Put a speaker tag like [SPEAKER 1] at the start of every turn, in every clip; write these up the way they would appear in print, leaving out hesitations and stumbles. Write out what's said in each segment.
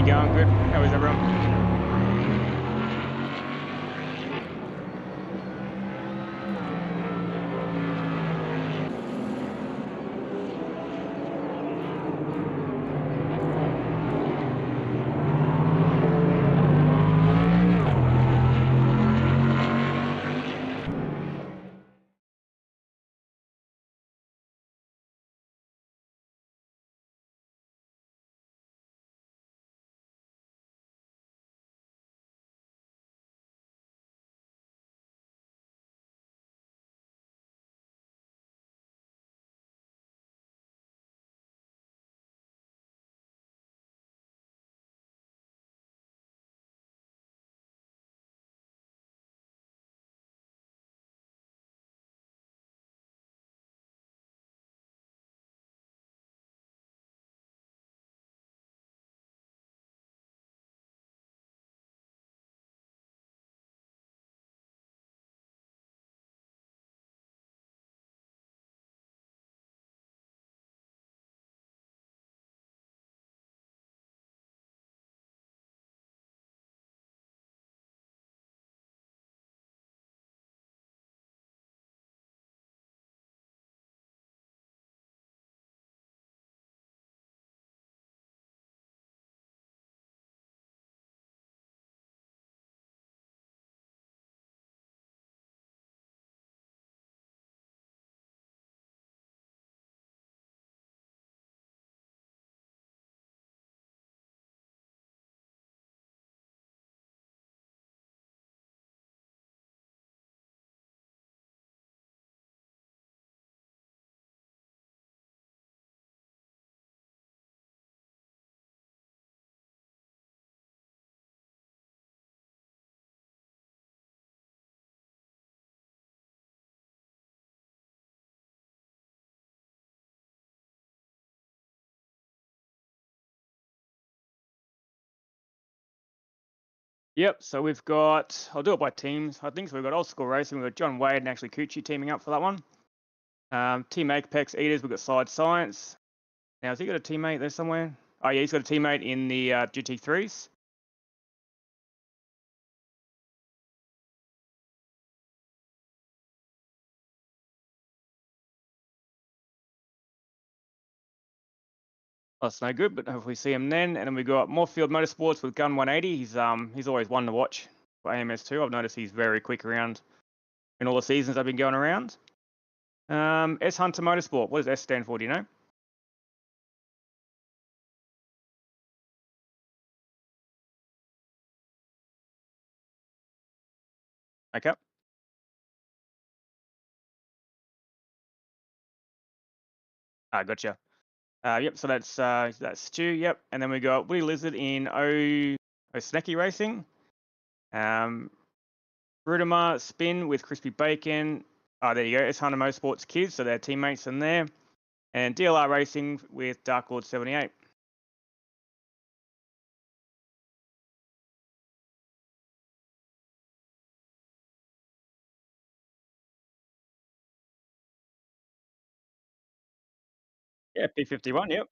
[SPEAKER 1] you going? Good. How is everyone? Yep. So we've got. I'll do it by teams. I think so. We've got old school racing. We've got John Wade and actually Coochie teaming up for that one. Team Apex Eaters. We've got Side Science. Now, has he got a teammate there somewhere? Oh yeah, he's got a teammate in the GT3s. That's no good, but hopefully see him then. And then we got Moorfield Motorsports with Gun 180. He's always one to watch for AMS2. I've noticed he's very quick around in all the seasons I've been going around. S Hunter Motorsport. What does S stand for? Do you know? Okay. Gotcha. Yep. So that's Stu. Yep. And then we got Woody Lizard in Osneki Racing. Rudimar Spin with Crispy Bacon. There you go. S Hunter Motorsports Kids. So they're teammates in there. And DLR Racing with Dark Lord 78. Yeah. P51. Yep.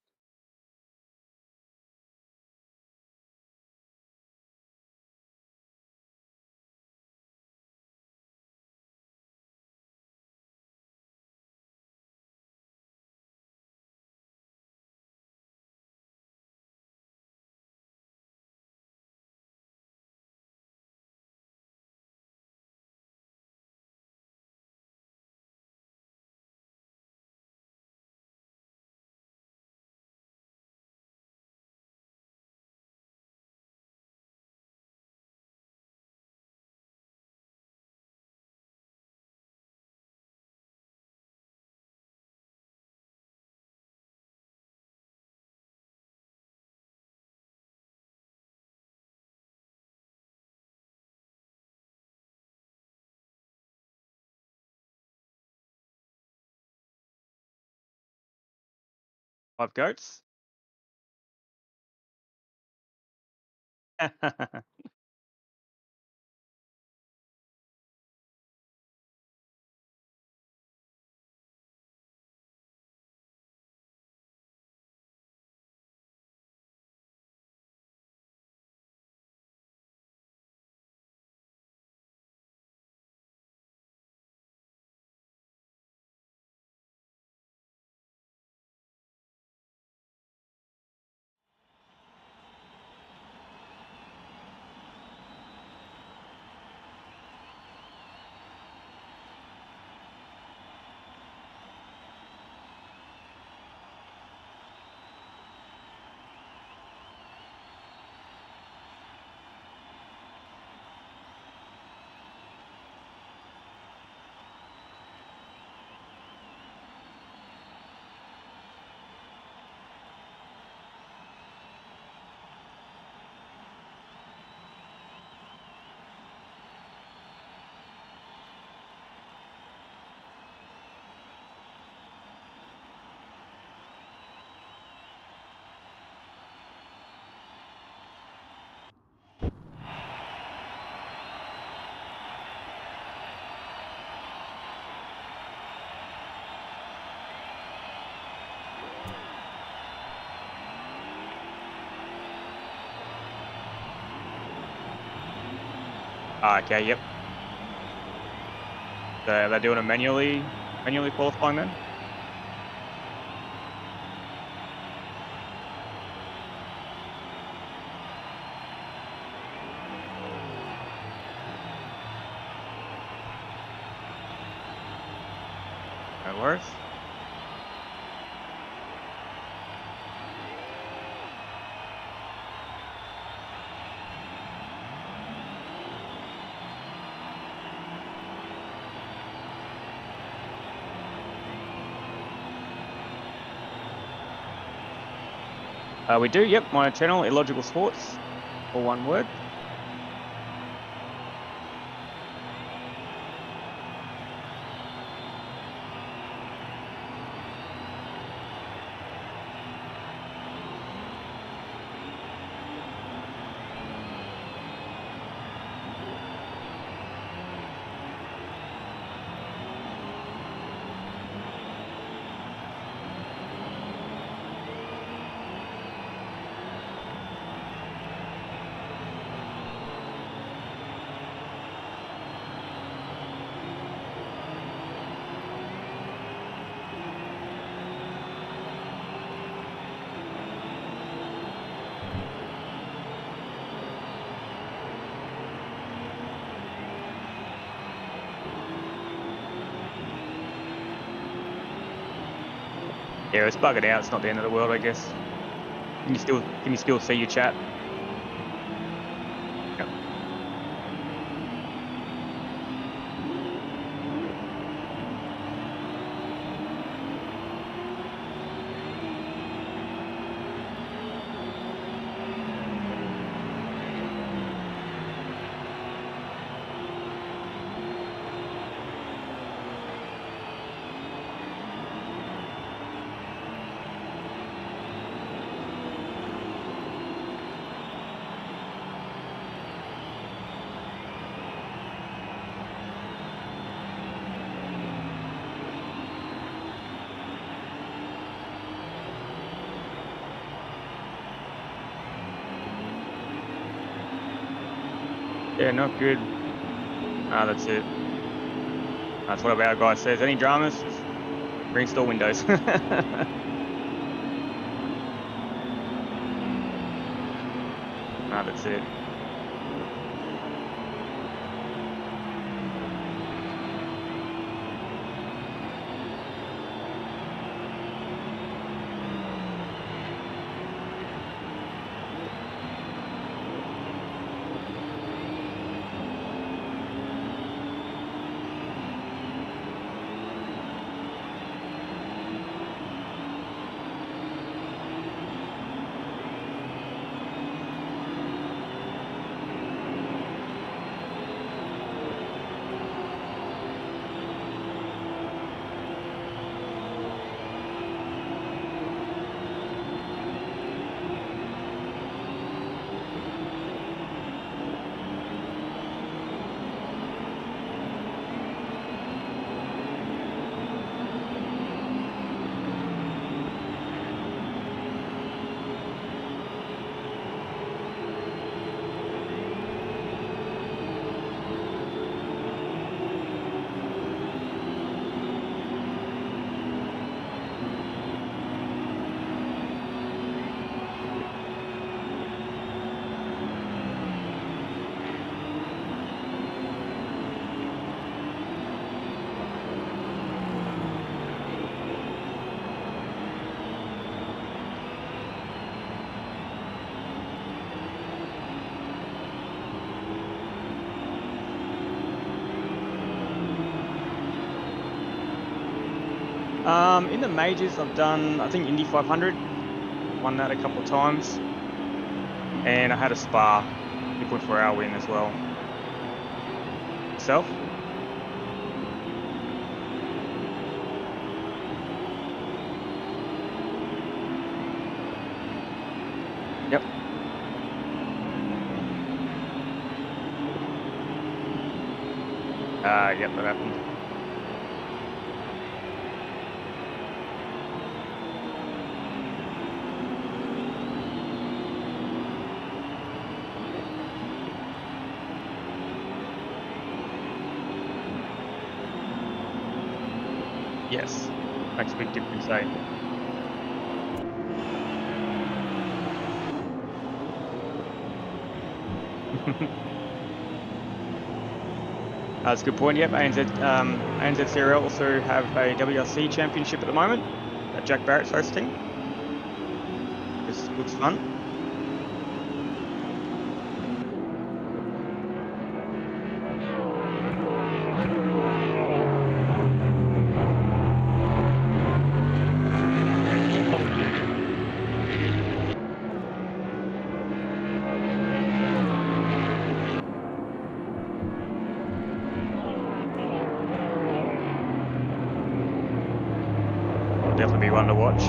[SPEAKER 1] Five goats. Okay, yep. So they're doing a manually qualifying then? No worries. We do, yep, my channel, Illogical Sports, all one word. Yeah, it's buggered out. It's not the end of the world, I guess. Can you still see your chat? Yep. Yeah, not good. Ah, that's it. That's what our guy says. Any dramas? Just reinstall Windows. Ah, that's it. In the majors, I've done, I think, Indy 500. Won that a couple of times. And I had a Spa 2.4 hour win as well. Yourself? Yep. Yep, that happened. Yes. Makes a big difference, eh? That's a good point. Yep, ANZ CRL also have a WRC championship at the moment that Jack Barrett's hosting. This looks fun. Will definitely be one to watch.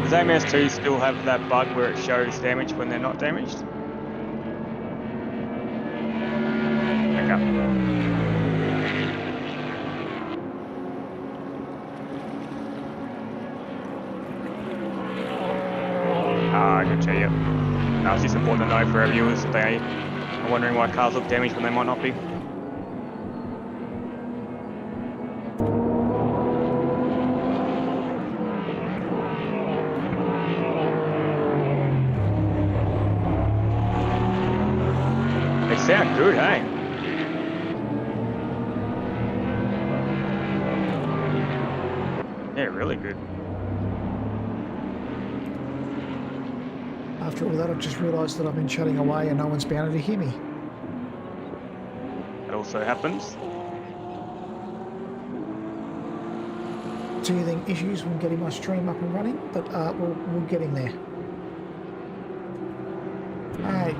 [SPEAKER 1] Does AMS2 still have that bug where it shows damage when they're not damaged? Okay. Ah, gotcha, yep. No, it's just important to know for our viewers if they are wondering why cars look damaged when they might not be. They sound good, hey? Yeah, really good.
[SPEAKER 2] After all that, I've just realised that I've been chatting away and no one's bound to hear me.
[SPEAKER 1] That also happens.
[SPEAKER 2] Teething issues when getting my stream up and running, but we're getting there. Alright,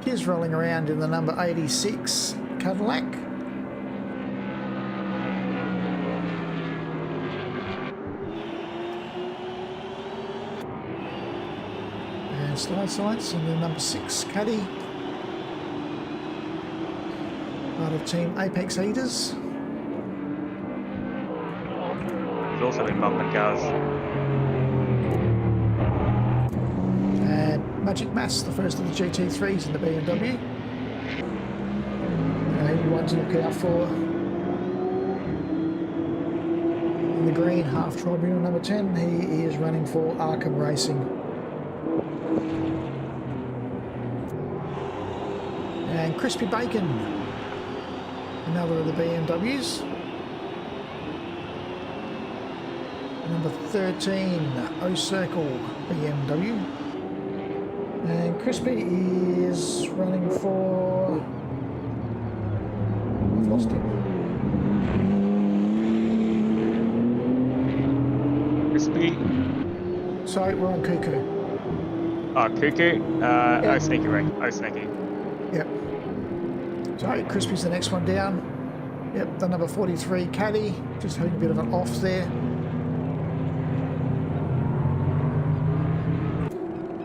[SPEAKER 2] here's rolling around in the number 86 Cadillac. And slide sights in the number 6 Caddy. Part of Team Apex Eaters.
[SPEAKER 1] There's also been bumping cars.
[SPEAKER 2] And Magic Mass, the first of the GT3s in the BMW. One to look out for. In the green, half tribunal number 10, he is running for Arkham Racing. And Crispy Bacon, another of the BMWs. Number 13, O Circle BMW. And Crispy is running for... I've lost him.
[SPEAKER 1] Crispy.
[SPEAKER 2] Sorry, we're on Cuckoo.
[SPEAKER 1] Oh, Cuckoo. Oh, Sneaky Ray. Oh, Sneaky.
[SPEAKER 2] Yep. So Crispy's the next one down. Yep, the number 43 Caddy, just having a bit of an off there.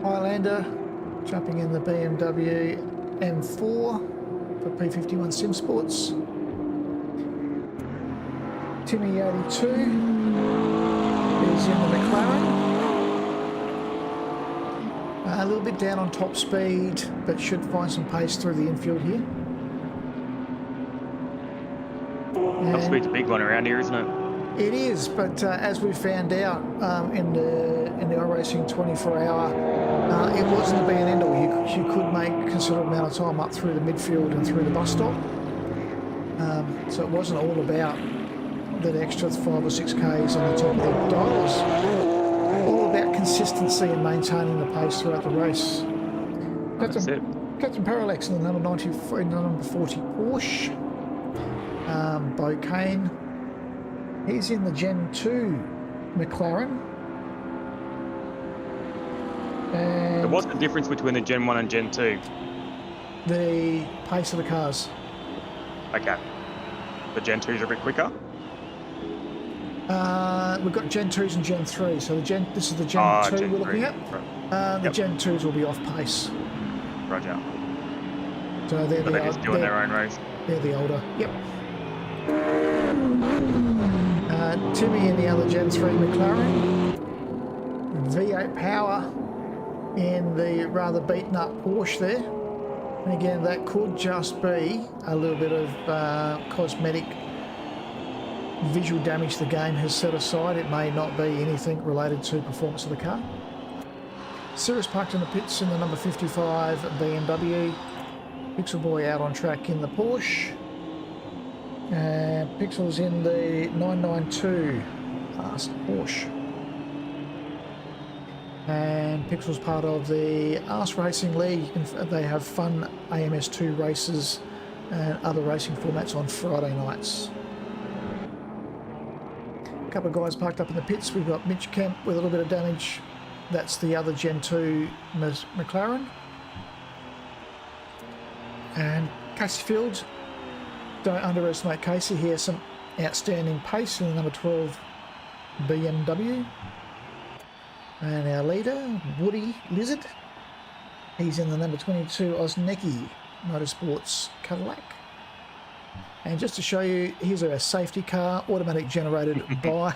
[SPEAKER 2] Highlander, jumping in the BMW M4 for P51 Sim Sports. Timmy 82 is in the McLaren. A little bit down on top speed, but should find some pace through the infield here.
[SPEAKER 1] Top speed's a big one around here, isn't it?
[SPEAKER 2] It is, but as we found out in the iRacing 24-hour, it wasn't a be and end all. You could make a considerable amount of time up through the midfield and through the bus stop. So it wasn't all about that extra 5 or 6 Ks on the top of the dial. It was all about consistency and maintaining the pace throughout the race. Captain Parallax in the number 94, in the number 40 Porsche. Bo Kane. He's in the Gen 2 McLaren. And
[SPEAKER 1] So what's the difference between the Gen 1 and Gen 2?
[SPEAKER 2] the pace of the cars.
[SPEAKER 1] Okay. The Gen 2s are a bit quicker?
[SPEAKER 2] We've got Gen 2s and Gen 3, so this is the Gen 2
[SPEAKER 1] Gen
[SPEAKER 2] we're looking
[SPEAKER 1] 3.
[SPEAKER 2] at.
[SPEAKER 1] Right.
[SPEAKER 2] The Gen 2s will be off pace.
[SPEAKER 1] Roger.
[SPEAKER 2] So they're
[SPEAKER 1] But they're just doing their own race.
[SPEAKER 2] They're the older. Yep. Timmy in the other Gen 3 McLaren. V8 power in the rather beaten up Porsche there. And again, that could just be a little bit of cosmetic visual damage the game has set aside. It may not be anything related to performance of the car. Cirrus parked in the pits in the number 55 BMW. Pixel Boy out on track in the Porsche. And Pixel's in the 992 Porsche. And Pixel's part of the Arse Racing League. They have fun AMS2 races and other racing formats on Friday nights. A couple of guys parked up in the pits. We've got Mitch Kemp with a little bit of damage. That's the other Gen 2 McLaren. And Casey Fields. Don't underestimate Casey. He has some outstanding pace in the number 12 BMW. And our leader, Woody Lizard, he's in the number 22 Osnecki Motorsports Cadillac. And just to show you, here's our safety car, automatic generated by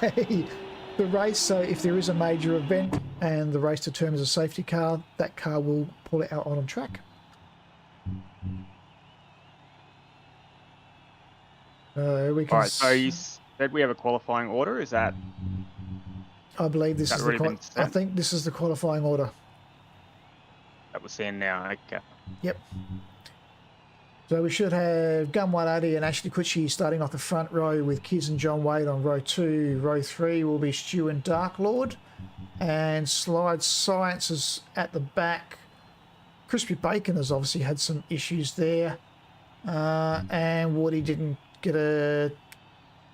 [SPEAKER 2] the race. So if there is a major event and the race determines a safety car, that car will pull it out on track. We can.
[SPEAKER 1] All right, so you said we have a qualifying order. Is that?
[SPEAKER 2] I believe this is I think this is the qualifying order.
[SPEAKER 1] That we're seeing now. Okay.
[SPEAKER 2] Yep. So we should have Gun 180 and Ashley Kutchi starting off the front row with Kiz and John Wade on row 2. Row 3 will be Stu and Dark Lord. And Slide Science is at the back. Crispy Bacon has obviously had some issues there. And Woody didn't get a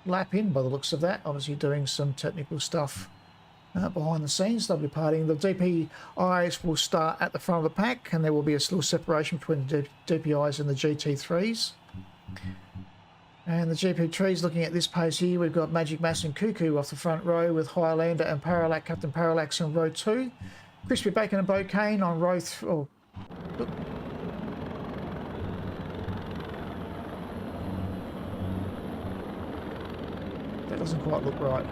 [SPEAKER 2] lap in by the looks of that. Obviously doing some technical stuff behind the scenes. They'll be partying. The DPIs will start at the front of the pack, and there will be a little separation between the DPIs and the GT3s. And the GP3s, looking at this pace here, we've got Magic Mass and Cuckoo off the front row with Highlander and Parallax, Captain Parallax on row 2. Crispy Bacon and Bocane on row 3. Oh, look. That doesn't quite look right.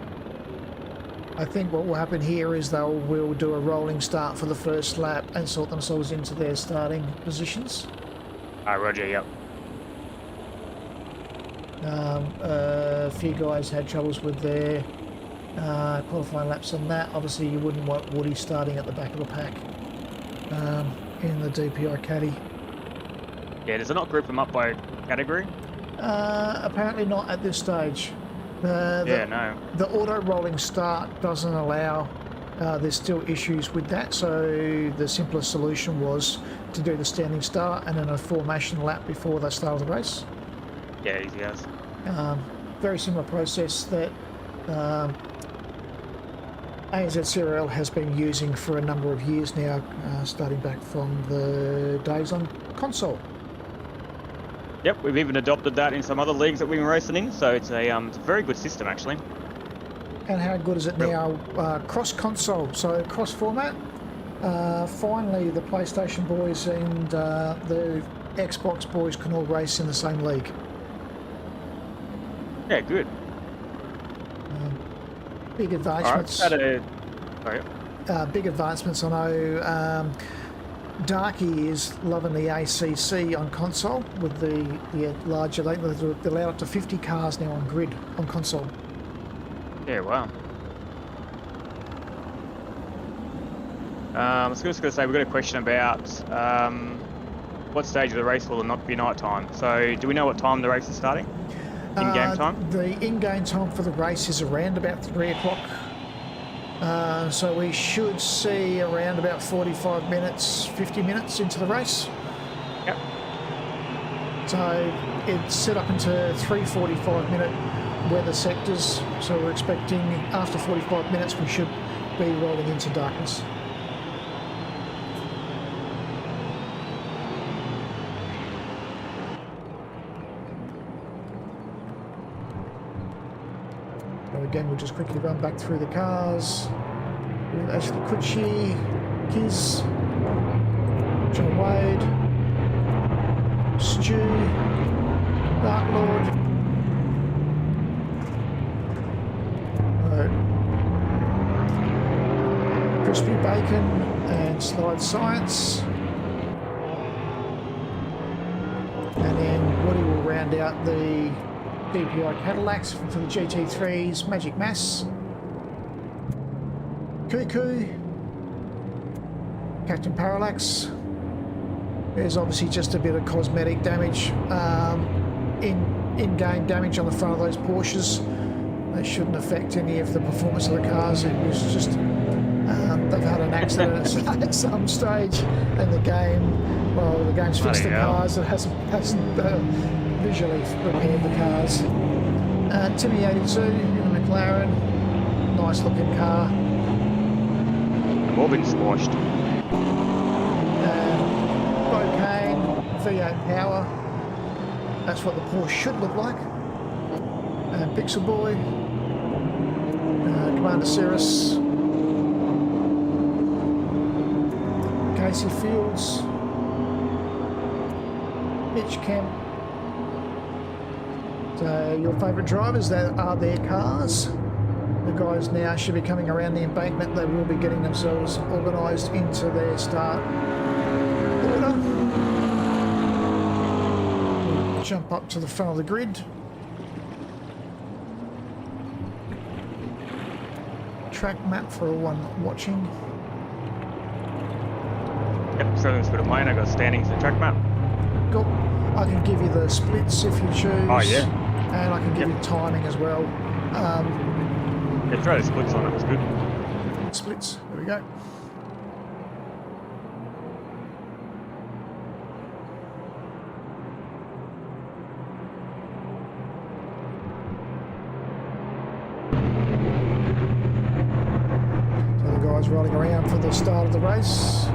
[SPEAKER 2] I think what will happen here is will do a rolling start for the first lap and sort themselves into their starting positions.
[SPEAKER 1] Roger, yep.
[SPEAKER 2] A few guys had troubles with their qualifying laps on that. Obviously you wouldn't want Woody starting at the back of the pack in the DPI caddy.
[SPEAKER 1] Yeah, does it not group them up by category?
[SPEAKER 2] Apparently not at this stage. The auto rolling start doesn't allow, there's still issues with that, so the simplest solution was to do the standing start and then a formation lap before they started the race.
[SPEAKER 1] Yeah, easy as.
[SPEAKER 2] Very similar process that ANZ CRL has been using for a number of years now, starting back from the days on console.
[SPEAKER 1] Yep, we've even adopted that in some other leagues that we've been racing in, so it's a very good system actually.
[SPEAKER 2] And how good is it now? Cross-console, so cross-format. Finally, the PlayStation boys and the Xbox boys can all race in the same league.
[SPEAKER 1] Yeah, good.
[SPEAKER 2] Big advancements. Big advancements, I know. Darky is loving the ACC on console with the larger. They allow up to 50 cars now on grid on console.
[SPEAKER 1] Yeah, wow. I was just going to say, we've got a question about what stage of the race will it not be night time. So do we know what time the race is starting? In-game time?
[SPEAKER 2] The in-game time for the race is around about 3 o'clock. So we should see around about 45 minutes, 50 minutes into the race.
[SPEAKER 1] Yep.
[SPEAKER 2] So it's set up into 3 45-minute weather sectors. So we're expecting after 45 minutes we should be rolling into darkness. So again, we'll just quickly run back through the cars. With Ashley Kutchi, Kiz, John Wade, Stu, Dark Lord, Crispy Bacon and Slide Science. And then Woody will round out the DPI Cadillacs for the GT3's Magic Mass. Cuckoo. Captain Parallax. There's obviously just a bit of cosmetic damage, in-game damage on the front of those Porsches. They shouldn't affect any of the performance of the cars. It was just they've had an accident at some stage in the game. Well, the game's fixed the cars. It hasn't visually repaired the cars. Timmy 82 in the McLaren, nice looking car.
[SPEAKER 1] They've all been squashed.
[SPEAKER 2] Bocane, V8 power. That's what the Porsche should look like. Pixel Boy, Commander Cirrus, Casey Fields, Mitch Kemp. So your favourite drivers, that are their cars. The guys now should be coming around the embankment. They will be getting themselves organised into their start order. We'll jump up to the front of the grid. Track map for everyone watching.
[SPEAKER 1] Yep, so let's go to mine. I got standings and track map.
[SPEAKER 2] Cool. I can give you the splits if you choose.
[SPEAKER 1] Oh yeah.
[SPEAKER 2] And I can give you timing as well.
[SPEAKER 1] Yeah, throw the splits on it, it's good.
[SPEAKER 2] Splits, there we go. So the guys rolling around for the start of the race.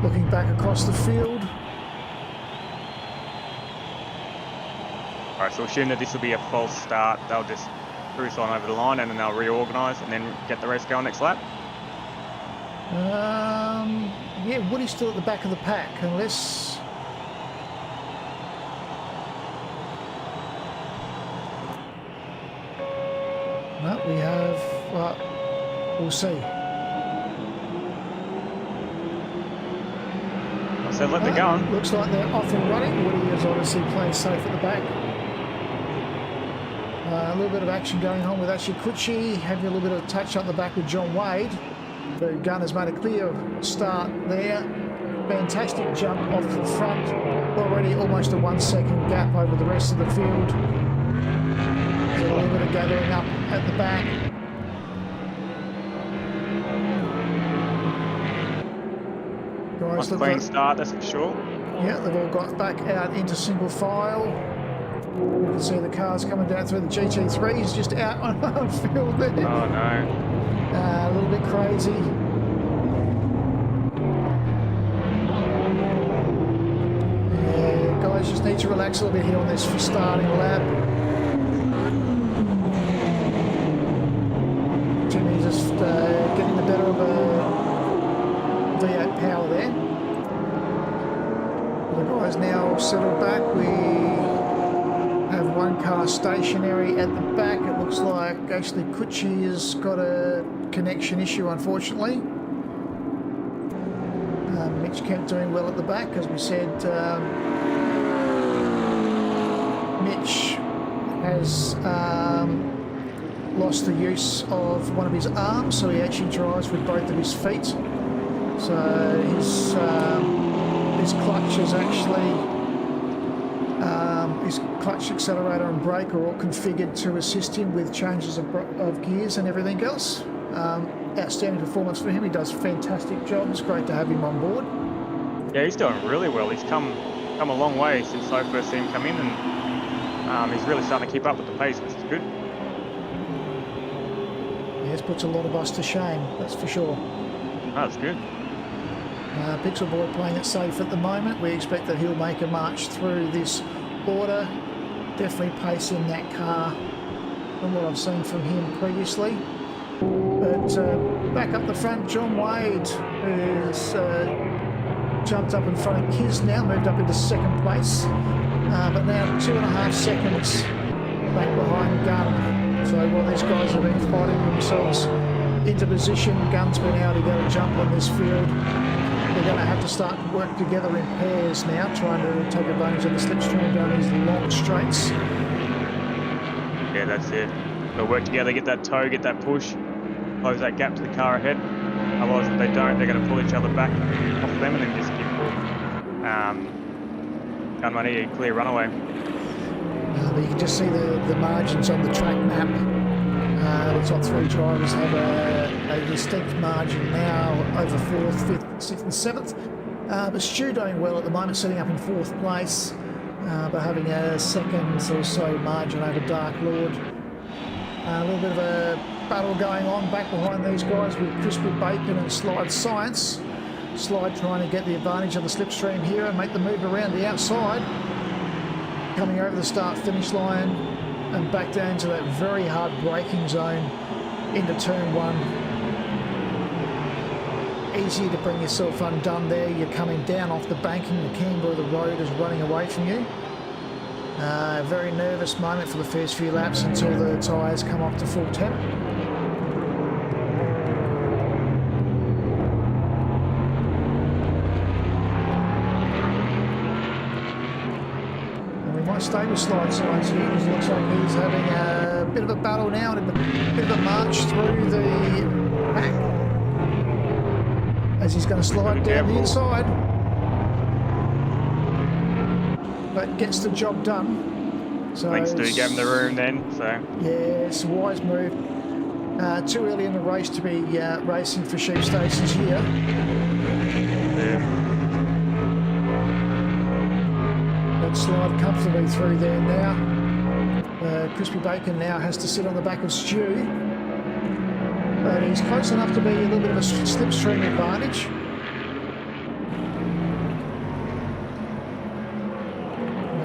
[SPEAKER 2] Looking back across the field.
[SPEAKER 1] Alright, so assume that this will be a false start. They'll just cruise on over the line and then they'll reorganise and then get the race going next lap.
[SPEAKER 2] Yeah, Woody's still at the back of the pack, unless... No, we have... we'll see.
[SPEAKER 1] I said let them go on.
[SPEAKER 2] Looks like they're off and running. Woody is obviously playing safe at the back. A little bit of action going on with Ashley Kutchi, having a little bit of touch up the back with John Wade. But Gunn has made a clear start there. Fantastic jump off the front. Already almost a 1 second gap over the rest of the field. There's a little bit of gathering up at the back. Guys,
[SPEAKER 1] Nice clean start, that's for sure.
[SPEAKER 2] Yeah, they've all got back out into single file. You can see the cars coming down through the GT3. He's just out on field there.
[SPEAKER 1] Oh no.
[SPEAKER 2] A little bit crazy. Yeah, guys just need to relax a little bit here on this starting lap. Jimmy just getting the better of a V8 power there. The guys now settled back. We have one car stationary at the back. It looks like actually Kutchi has got a connection issue, unfortunately. Mitch Kemp doing well at the back, as we said. Mitch has lost the use of one of his arms, so he actually drives with both of his feet. So his clutch is actually his clutch, accelerator and brake are all configured to assist him with changes of gears and everything else. Outstanding performance for him. He does fantastic job. It's great to have him on board.
[SPEAKER 1] Yeah, he's doing really well. He's come a long way since I first seen him come in, and he's really starting to keep up with the pace, which is good.
[SPEAKER 2] Yes, puts a lot of us to shame, that's for sure.
[SPEAKER 1] Oh, that's good.
[SPEAKER 2] Pixel Boy playing it safe at the moment. We expect that he'll make a march through this order. Definitely pacing that car from what I've seen from him previously. But back up the front, John Wade, who's jumped up in front of Kiz now, moved up into second place. But now 2.5 seconds back behind Gunn. So while these guys have been fighting themselves into position. Gunn's been able to get a jump on this field. They're going to have to start to work together in pairs now, trying to take advantage of the slipstream down these long straights.
[SPEAKER 1] Yeah, that's it. They'll work together, get that tow, get that push, close that gap to the car ahead. Otherwise, if they don't, they're going to pull each other back off them and then just give Gunman a clear runaway.
[SPEAKER 2] But you can just see the margins on the track map. The top three drivers have a distinct margin now over 4th, 5th, 6th and 7th. But Stu doing well at the moment, sitting up in 4th place, but having a second or so margin over Dark Lord. A little bit of a battle going on back behind these guys with Crispy Bacon and Slide Science. Slide trying to get the advantage of the slipstream here and make the move around the outside. Coming over the start-finish line and back down to that very hard braking zone into turn 1. Easy to bring yourself undone there. You're coming down off the banking. The camber of the road is running away from you. Very nervous moment for the first few laps until the tyres come up to full temp. Stay with Slide Science here because it looks like he's having a bit of a battle now and a bit of a march through the pack as he's going to slide down the inside, but gets the job done. So
[SPEAKER 1] thanks to give him the room then. So
[SPEAKER 2] yeah, it's a wise move. Too early in the race to be racing for sheep stations here.
[SPEAKER 1] Yeah.
[SPEAKER 2] Slide comfortably through there now. Crispy Bacon now has to sit on the back of Stu, but he's close enough to be a little bit of a slipstream advantage.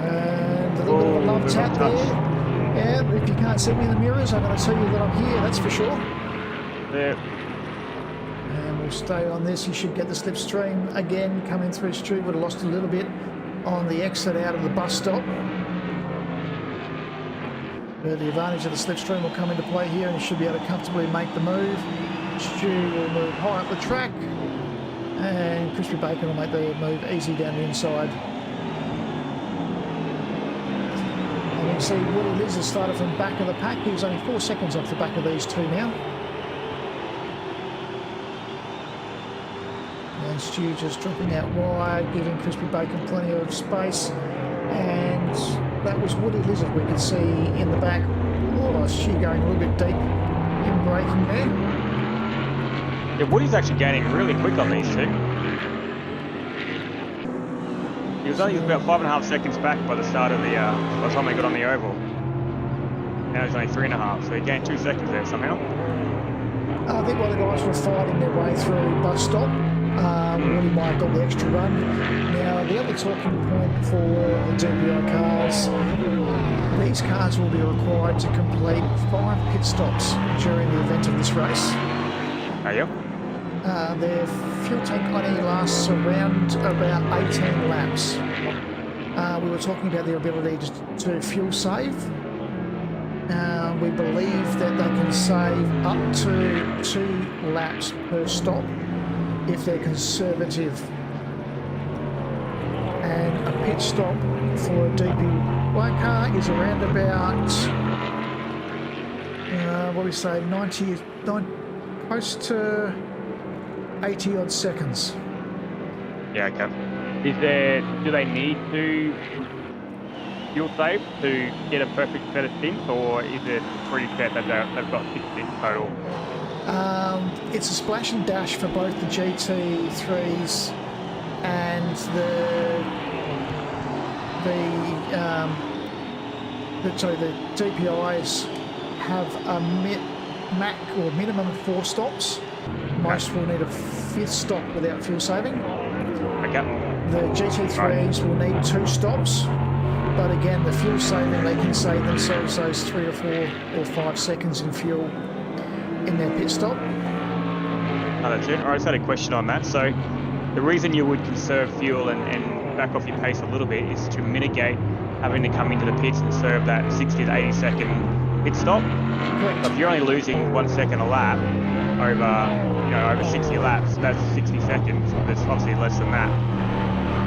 [SPEAKER 2] And a little bit of a love tap there. Yeah, if you can't see me in the mirrors, I'm going to tell you that I'm here, that's for sure.
[SPEAKER 1] Yeah.
[SPEAKER 2] And we'll stay on this. You should get the slipstream again coming through. Stu would have lost a little bit on the exit out of the bus stop. But the advantage of the slipstream will come into play here and you should be able to comfortably make the move. Stu will move high up the track and Crispy Bacon will make the move easy down the inside. And you can see Woody Liz has started from back of the pack. He's only 4 seconds off the back of these two now. And Stu just dropping out wide, giving Crispy Bacon plenty of space. And that was Woody Lizard we could see in the back. Oh, Stu going a little bit deep in braking there.
[SPEAKER 1] Yeah, Woody's actually gaining really quick on these two. He was only about 5.5 seconds back by the start of the, by the time they got on the oval. Now he's only 3.5, so he gained 2 seconds there somehow.
[SPEAKER 2] I think while the guys were fighting their way through bus stop, Woody might have got the extra run. Now, the other talking point for the DPI cars, these cars will be required to complete 5 pit stops during the event of this race.
[SPEAKER 1] Are you?
[SPEAKER 2] Their fuel tank only lasts around about 18 laps. We were talking about their ability to fuel save. We believe that they can save up to 2 laps per stop if they're conservative. And a pit stop for a DPY car is around about, what do we say, 90, close to 80 odd seconds.
[SPEAKER 1] Yeah, okay. Do they need to fuel save to get a perfect set of stints, or is it pretty set that they've got 6 stints total?
[SPEAKER 2] It's a splash and dash for both the GT3s and the DPIs have a minimum of 4 stops. Most will need a 5th stop without fuel saving.
[SPEAKER 1] Okay.
[SPEAKER 2] The GT3s will need 2 stops, but again, the fuel saving, they can save themselves those 3 or 4 or 5 seconds in fuel in their pit stop.
[SPEAKER 1] Oh, that's it. I just had a question on that. So the reason you would conserve fuel and back off your pace a little bit is to mitigate having to come into the pits and serve that 60 to 80 second pit stop.
[SPEAKER 2] Correct.
[SPEAKER 1] So if you're only losing 1 second a lap, over 60 laps. That's 60 seconds. That's obviously less than that.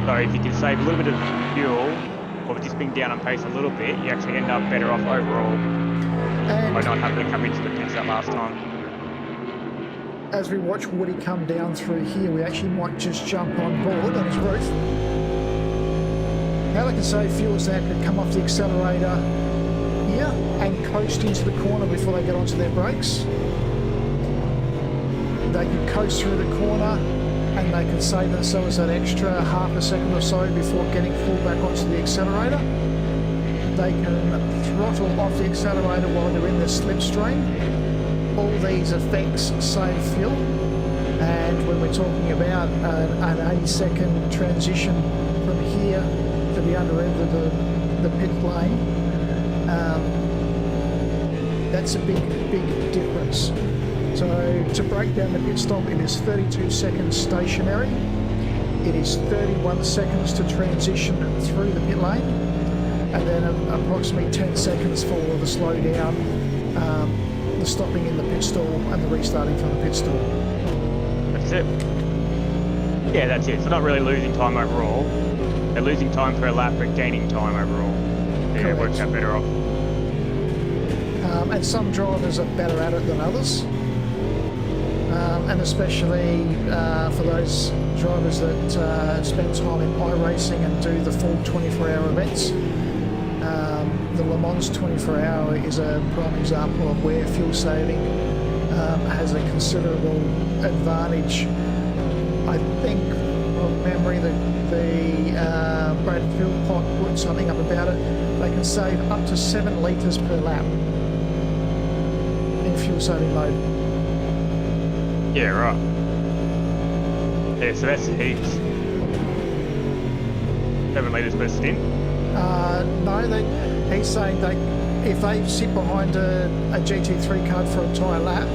[SPEAKER 1] So if you can save a little bit of fuel, or just being down on pace a little bit, you actually end up better off overall by not having to come into the pits that last time.
[SPEAKER 2] As we watch Woody come down through here, we actually might just jump on board on his roof. How they can save fuel is they could come off the accelerator here and coast into the corner before they get onto their brakes. They can coast through the corner and they can save themselves that extra half a second or so before getting full back onto the accelerator. They can throttle off the accelerator while they're in the slipstream. All these effects save fuel, and when we're talking about an 80-second transition from here to the other end of the pit lane, that's a big difference. So to break down the pit stop, it is 32 seconds stationary, it is 31 seconds to transition through the pit lane, and then approximately 10 seconds for the slow down, the stopping in the pit stall and the restarting from the pit stall.
[SPEAKER 1] That's it. Yeah, that's it. So not really losing time overall. They're losing time per lap, but gaining time overall. Yeah, it works out better off.
[SPEAKER 2] And some drivers are better at it than others. And especially for those drivers that spend time in iRacing and do the full 24-hour events. The Le Mans 24-hour is a prime example of where fuel saving has a considerable advantage. I think from memory the Brad Philpott put something up about it. They can save up to 7 litres per lap in fuel saving mode.
[SPEAKER 1] Yeah, right. Yeah, so that's heaps. 7 litres per stint?
[SPEAKER 2] No, he's saying if they sit behind a GT3 car for an entire lap,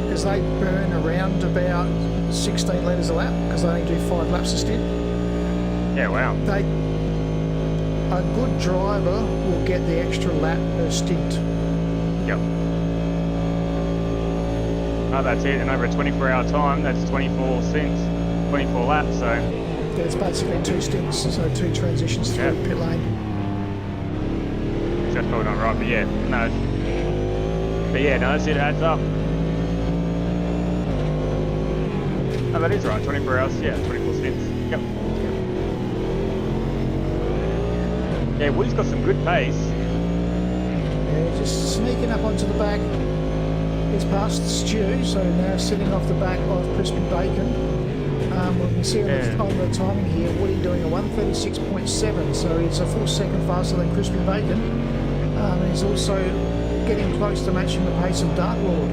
[SPEAKER 2] because they burn around about 16 litres a lap, because they only do 5 laps a stint.
[SPEAKER 1] Yeah, wow.
[SPEAKER 2] A good driver will get the extra lap per stint.
[SPEAKER 1] Yep. Oh, that's it. And over a 24-hour time, that's 24 stints, 24 laps, so...
[SPEAKER 2] It's basically 2 stints, so 2 transitions through the pit lane.
[SPEAKER 1] That's probably not right, but yeah, no. But yeah, no, that's it, adds up. Oh, that is right, 24 hours, yeah, 24 stints. Yep. Yeah, Woody's got some good pace.
[SPEAKER 2] Yeah, just sneaking up onto the back. He's past Stu, so now sitting off the back of Crispy Bacon. We can see on the timing here, Woody doing a 136.7, so it's a full second faster than Crispy Bacon. He's also getting close to matching the pace of Dark Lord.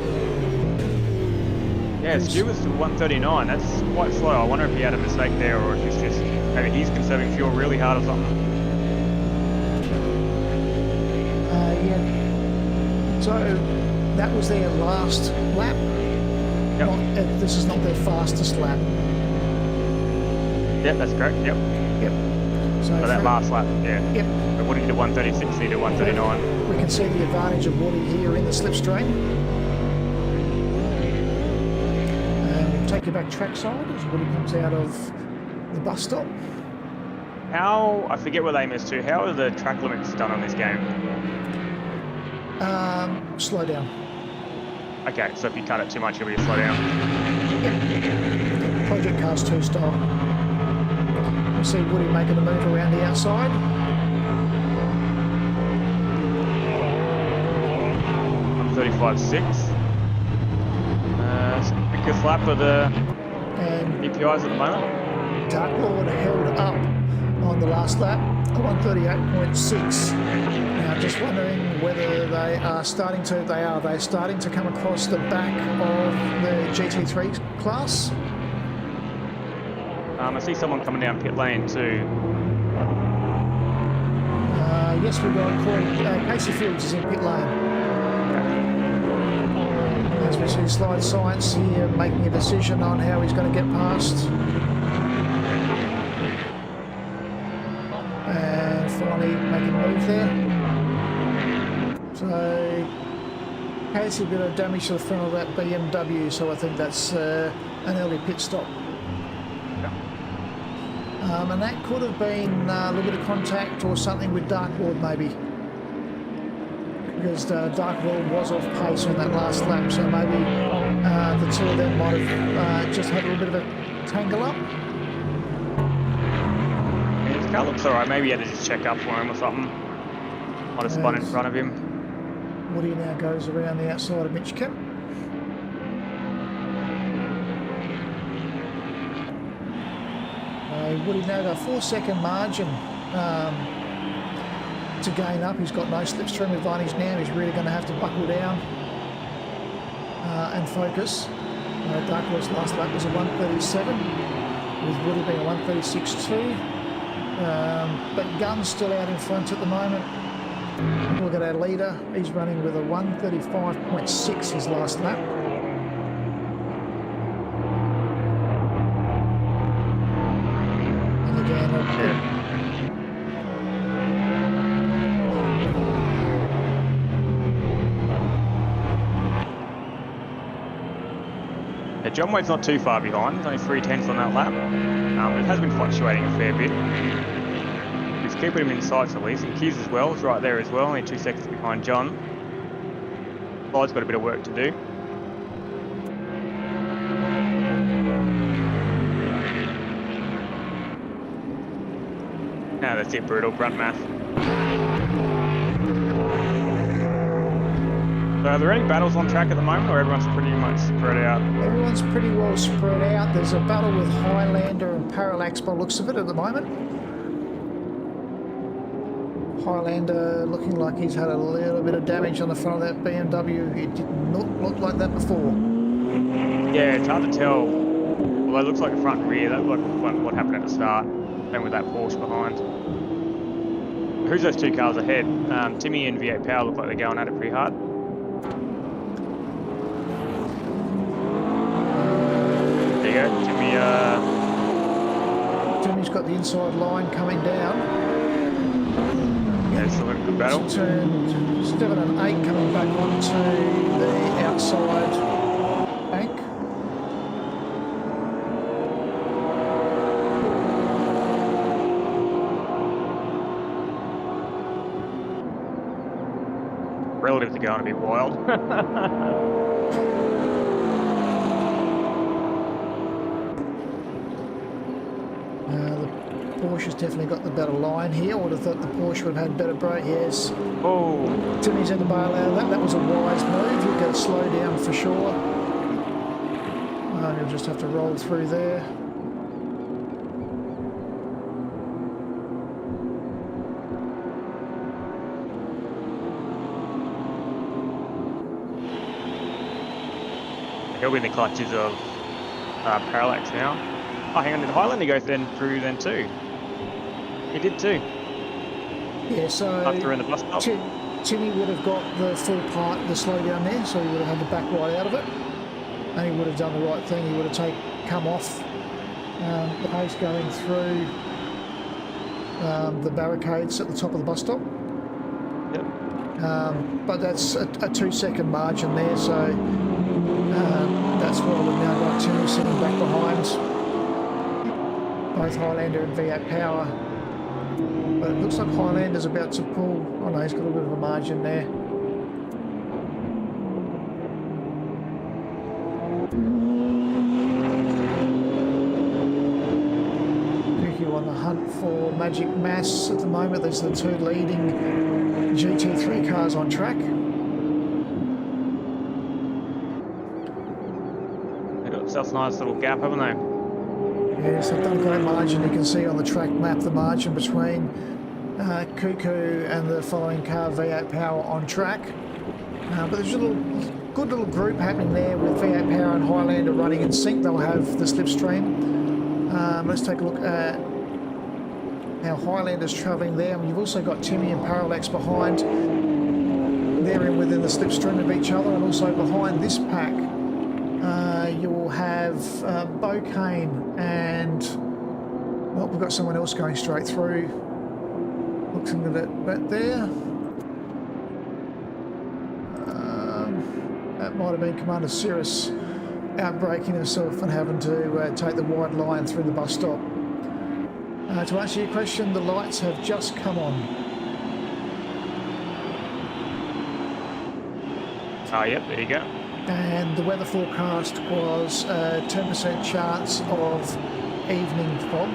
[SPEAKER 1] Yeah, Stu was to 139, that's quite slow. I wonder if he had a mistake there, or if it's just, maybe he's conserving fuel really hard or something.
[SPEAKER 2] Yeah. So that was their last lap.
[SPEAKER 1] Yep.
[SPEAKER 2] This is not their fastest lap.
[SPEAKER 1] Yep, that's correct, yep.
[SPEAKER 2] Yep. So
[SPEAKER 1] that last lap, yeah.
[SPEAKER 2] Yep.
[SPEAKER 1] But Woody did 136, he did 139.
[SPEAKER 2] We can see the advantage of Woody here in the slipstream. We'll take you back trackside as Woody comes out of the bus stop.
[SPEAKER 1] How, I forget what they missed to, how are the track limits done on this game?
[SPEAKER 2] Slow down.
[SPEAKER 1] Okay, so if you cut it too much, it'll be a slow down.
[SPEAKER 2] Yep. Project Cars 2 style. We see Woody making a move around the outside.
[SPEAKER 1] I'm 35.6. Quickest lap of the EPIs at the moment.
[SPEAKER 2] Dark Lord held up on the last lap, 138.6. Now, just wondering whether they're starting to come across the back of the GT3 class.
[SPEAKER 1] I see someone coming down pit lane too.
[SPEAKER 2] Yes, we've got Casey Fields is in pit lane. As we see Slide Science here making a decision on how he's going to get past. And finally making a move there. So Has a bit of damage to the front of that BMW, so I think that's an early pit stop. And that could have been a little bit of contact or something with Dark Lord maybe. Because Dark Lord was off pace on that last lap, so maybe the two of them might have just had a little bit of a tangle up.
[SPEAKER 1] Yeah, his car looks alright, maybe he had to just check up for him or something. Might have spun in front of him.
[SPEAKER 2] Woody now goes around the outside of Mitch Kemp. Woody now got a 4-second margin to gain up. He's got no slipstream advantage now. He's really going to have to buckle down and focus. Dark Lord's last lap was a 1:37, with Woody being a 1:36.2. But Gunn's still out in front at the moment. Look at our leader. He's running with a 1:35.6 his last lap. And again,
[SPEAKER 1] Yeah, John Wade's not too far behind. He's only 3/10 on that lap. It has been fluctuating a fair bit. He's keeping him in sights at least, and Keys as well is right there as well, only 2 seconds behind John. Clyde's got a bit of work to do. Now that's it, brutal, grunt math. So are there any battles on track at the moment, or everyone's pretty much spread out?
[SPEAKER 2] Everyone's pretty well spread out. There's a battle with Highlander and Parallax by the looks of it at the moment. Highlander looking like he's had a little bit of damage on the front of that BMW. It did not look like that before.
[SPEAKER 1] Yeah, it's hard to tell. Although it looks like a front and rear. That looked like what happened at the start. Same with that Porsche behind. Who's those two cars ahead? Timmy and V8 Power look like they're going at it pretty hard. There you go, Timmy.
[SPEAKER 2] Timmy's got the inside line coming down.
[SPEAKER 1] Yeah, it's still a good battle.
[SPEAKER 2] Turn 7 and 8 coming back onto the outside bank.
[SPEAKER 1] Relatives are going to be wild.
[SPEAKER 2] The Porsche's definitely got the better line here. I would have thought the Porsche would have had better brake. Yes.
[SPEAKER 1] Oh.
[SPEAKER 2] Timmy's in the bail out of that. That was a wise move. He'll go slow down for sure. He'll just have to roll through there.
[SPEAKER 1] He'll be in the clutches of Parallax now. Oh, hang on, did Highlander go through then too? He did too.
[SPEAKER 2] Yeah, so
[SPEAKER 1] After in the bus stop.
[SPEAKER 2] Timmy would have got the full part, the slowdown there, so he would have had the back right out of it. And he would have done the right thing. He would have come off the pace going through the barricades at the top of the bus stop.
[SPEAKER 1] Yep.
[SPEAKER 2] But that's a 2-second margin there, so that's why we've now got Timmy sitting back behind both Highlander and V8 Power. But it looks like Highlander's about to pull. Oh no, he's got a bit of a margin there. On the hunt for Magic Mass at the moment. These are the two leading GT3 cars on track.
[SPEAKER 1] They've got themselves a nice little gap, haven't they?
[SPEAKER 2] Yes, they've done a great margin. You can see on the track map the margin between Cuckoo and the following car, V8 Power, on track. But there's a good little group happening there with V8 Power and Highlander running in sync. They'll have the slipstream. Let's take a look at how Highlander's travelling there. And you've also got Timmy and Parallax behind. They're in within the slipstream of each other, and also behind this pack you will have Bocane and, well, we've got someone else going straight through. Looking at it right there. that might have been Commander Cirrus outbreaking himself and having to take the wide line through the bus stop. To answer your question, the lights have just come on.
[SPEAKER 1] Oh, yep, there you go.
[SPEAKER 2] And the weather forecast was a 10% chance of evening fog.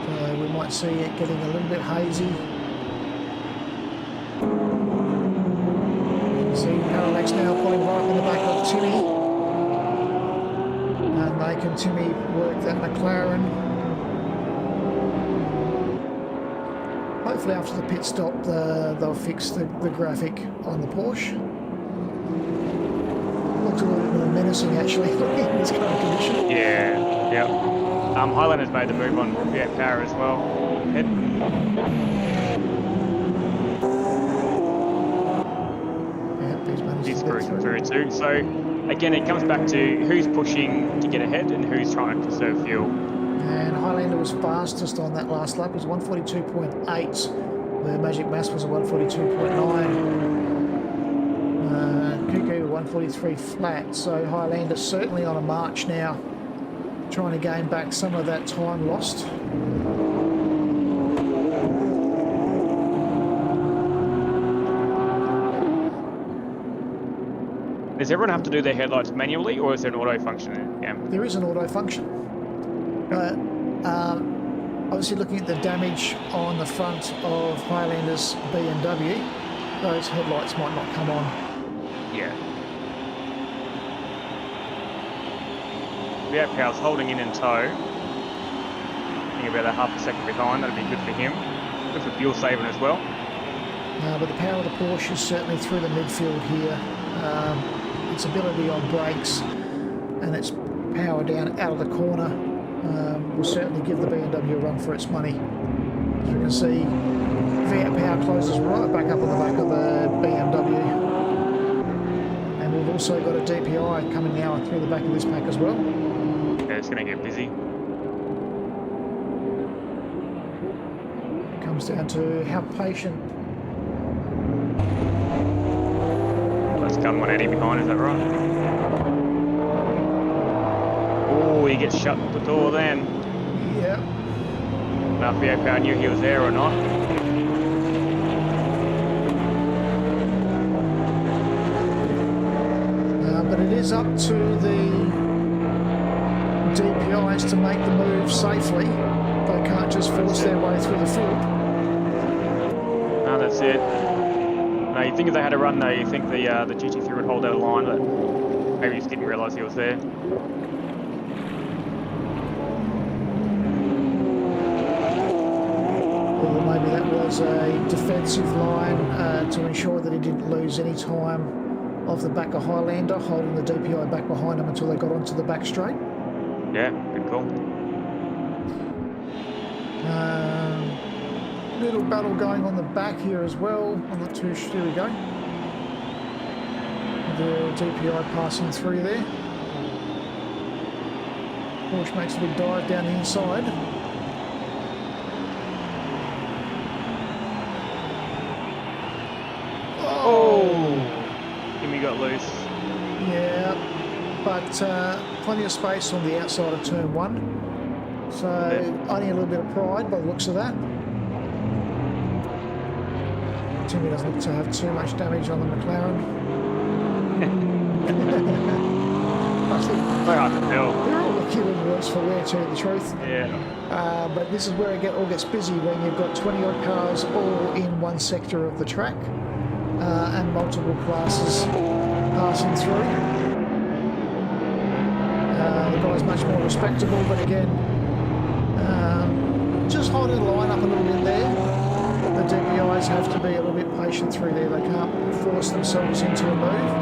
[SPEAKER 2] So we might see it getting a little bit hazy. You can see Parallax now pulling right up in the back of Timmy. And making Timmy work that McLaren. Hopefully after the pit stop they'll fix the graphic on the Porsche. Looks a little bit more menacing actually in this kind of condition.
[SPEAKER 1] Yeah, yep. Highlander's made the move on V8 power as well. Head.
[SPEAKER 2] Yeah,
[SPEAKER 1] he's cruising through too. So again, it comes back to who's pushing to get ahead and who's trying to conserve fuel.
[SPEAKER 2] And Highlander was fastest on that last lap. It was 142.8. The Magic Mass was a 142.9. Kuku 143 flat. So Highlander certainly on a march now, trying to gain back some of that time lost.
[SPEAKER 1] Does everyone have to do their headlights manually, or is there an auto function in the game?
[SPEAKER 2] There is an auto function. Obviously looking at the damage on the front of Highlander's BMW, those headlights might not come on.
[SPEAKER 1] Yeah. V8 Power's holding in tow. I think about a half a second behind, that'd be good for him. Good for fuel saving as well.
[SPEAKER 2] But the power of the Porsche is certainly through the midfield here. Its ability on brakes and its power down out of the corner will certainly give the BMW a run for its money. As you can see, V8 Power closes right back up on the back of the BMW. And we've also got a DPI coming now through the back of this pack as well.
[SPEAKER 1] Yeah, it's going to get busy.
[SPEAKER 2] It comes down to how patient.
[SPEAKER 1] That's coming one Eddie behind, is that right? Oh, he gets shut the door then.
[SPEAKER 2] Yeah.
[SPEAKER 1] Now if V8 Power knew he was there or not.
[SPEAKER 2] But it is up to the DPIs to make the move safely. They can't just force their way through the field.
[SPEAKER 1] No, that's it. No, you think if they had a run though, you think the GT3 would hold out a line, but maybe he just didn't realise he was there.
[SPEAKER 2] Or maybe that was a defensive line to ensure that he didn't lose any time off the back of Highlander, holding the DPI back behind him until they got onto the back straight.
[SPEAKER 1] Yeah, good call.
[SPEAKER 2] Little battle going on the back here as well. I'm not too sure. Here we go. The DPI passing through there. Porsche makes a big dive down the inside.
[SPEAKER 1] Oh! Jimmy got loose.
[SPEAKER 2] Yeah, but plenty of space on the outside of turn one. So only a little bit of pride by the looks of that. Timmy doesn't look to have too much damage on the McLaren. I think
[SPEAKER 1] Very hard to tell.
[SPEAKER 2] they're all looking a little worse for wear, to tell you the truth.
[SPEAKER 1] Yeah.
[SPEAKER 2] But this is where it all gets busy when you've got 20 odd cars all in one sector of the track and multiple classes passing through. The guy's much more respectable, but again, just holding the line up a little bit there. The DPIs have to be a little bit patient through there. They can't force themselves into a move.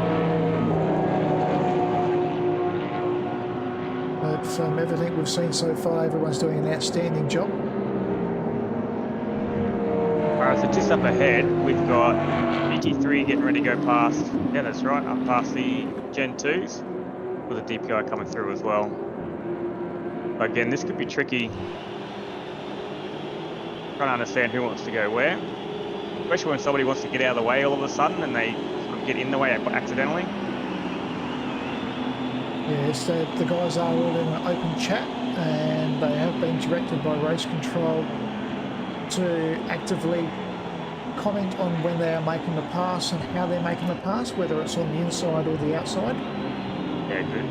[SPEAKER 2] But from everything we've seen so far, everyone's doing an outstanding job.
[SPEAKER 1] Alright, so just up ahead, we've got GT3 getting ready to go past, yeah that's right, up past the Gen 2s, with a DPI coming through as well. But again, this could be tricky. Trying to understand who wants to go where. especially when somebody wants to get out of the way all of a sudden and they sort of get in the way accidentally.
[SPEAKER 2] Yes, the guys are all in an open chat, and they have been directed by race control to actively comment on when they are making the pass and how they're making the pass, whether it's on the inside or the outside.
[SPEAKER 1] Yeah, good.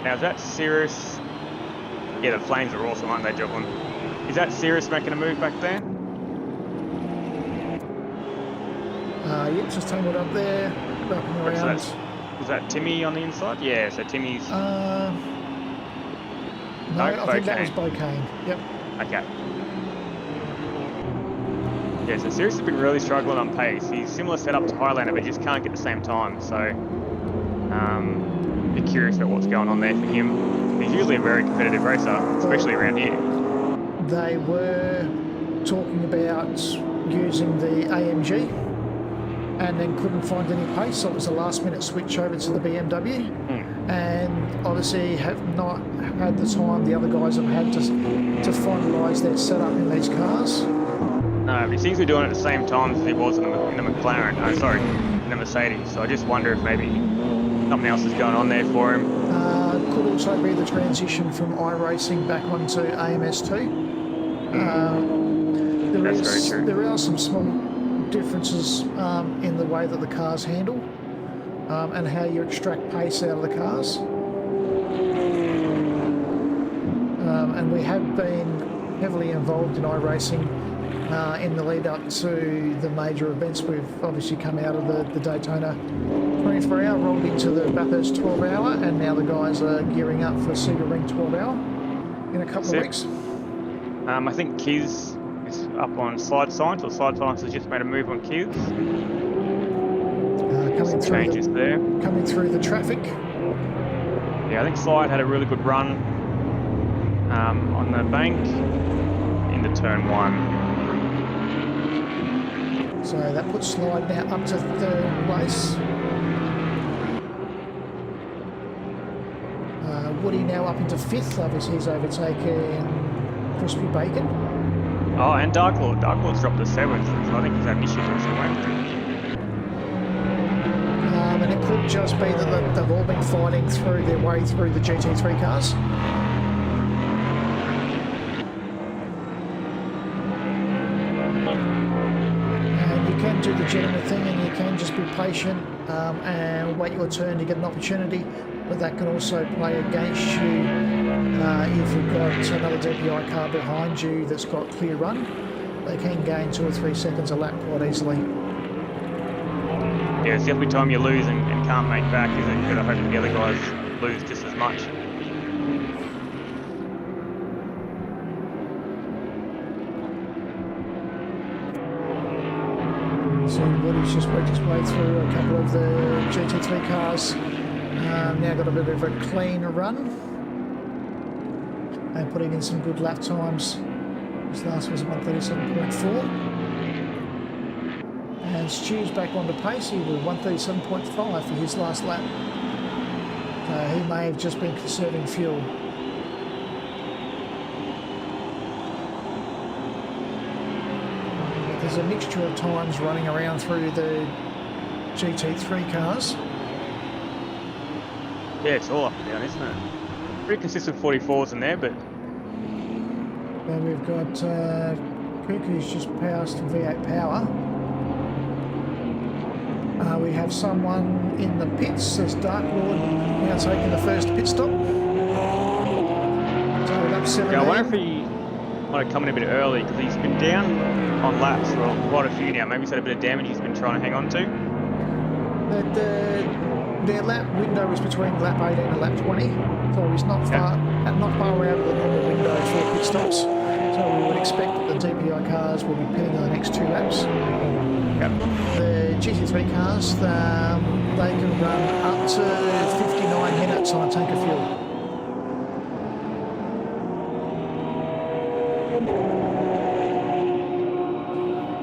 [SPEAKER 1] Now, is that Cirrus? Yeah, the flames are awesome, aren't they, Jocelyn? Is that Cirrus making a move back there?
[SPEAKER 2] Yep, just tangled up there, wrapping around.
[SPEAKER 1] Was that Timmy on the inside? Yeah, so Timmy's...
[SPEAKER 2] No, I think that was Bocane. Yep.
[SPEAKER 1] Okay. Yeah, so Cirrus has been really struggling on pace. He's similar setup to Highlander, but he just can't get the same time. So, be curious about what's going on there for him. He's usually a very competitive racer, especially around here.
[SPEAKER 2] They were talking about using the AMG and then couldn't find any pace, so it was a last minute switch over to the BMW. And obviously have not had the time the other guys have had to finalise their setup in these cars.
[SPEAKER 1] No, but he seems to be doing it at the same time as he was in the McLaren. Oh, sorry, in the Mercedes. So I just wonder if maybe something else is going on there for him.
[SPEAKER 2] Could also be the transition from iRacing back onto AMS2.
[SPEAKER 1] That's very true.
[SPEAKER 2] There are some small differences in the way that the cars handle and how you extract pace out of the cars. And we have been heavily involved in iRacing in the lead up to the major events. We've obviously come out of the Daytona 24-hour, rolled into the Bathurst 12-hour, and now the guys are gearing up for Cedar Ring 12-hour in a couple of weeks.
[SPEAKER 1] I think Kiz is up on Slide Science, or Slide Science has just made a move on Kiz. Coming through the traffic. Yeah, I think Slide had a really good run on the bank into turn 1.
[SPEAKER 2] So that puts Slide now up to third place. Woody now up into 5th, obviously he's overtaken Crispy Bacon.
[SPEAKER 1] Oh, and Dark Lord. Dark Lord's dropped to 7th, so I think he's had an issue somewhere.
[SPEAKER 2] And it could just be that they've all been fighting through their way through the GT3 cars. And you can do the legitimate thing, and you can just be patient and wait your turn to get an opportunity, but that can also play against you if you've got another DPI car behind you that's got clear run. They can gain 2 or 3 seconds a lap quite easily.
[SPEAKER 1] Yeah, it's every time you lose and can't make back, is it? You've got to hope the other guys lose just as much.
[SPEAKER 2] So Woody's just worked his way through a couple of the GT3 cars. Now got a bit of a clean run and putting in some good lap times. This last was 137.4. And Stu's back onto pace. He was 137.5 for his last lap. He may have just been conserving fuel. There's a mixture of times running around through the GT3 cars.
[SPEAKER 1] Yeah, it's all up and down, isn't it? Pretty consistent 44s in there, but...
[SPEAKER 2] Then we've got Cuckoo's just passed V8 power. We have someone in the pits. There's Dark Lord now taking the first pit stop. So lap 17.
[SPEAKER 1] Yeah, I wonder if he might have come in a bit early, because he's been down on laps for quite a few now. Maybe he's had a bit of damage he's been trying to hang on to.
[SPEAKER 2] Their lap window is between lap 18 and lap 20, so he's not far out of the normal window for pit stops. So we would expect that the DPI cars will be pitting in the next 2 laps.
[SPEAKER 1] Yep.
[SPEAKER 2] The GT3 cars, they can run up to 59 minutes on a tank of fuel.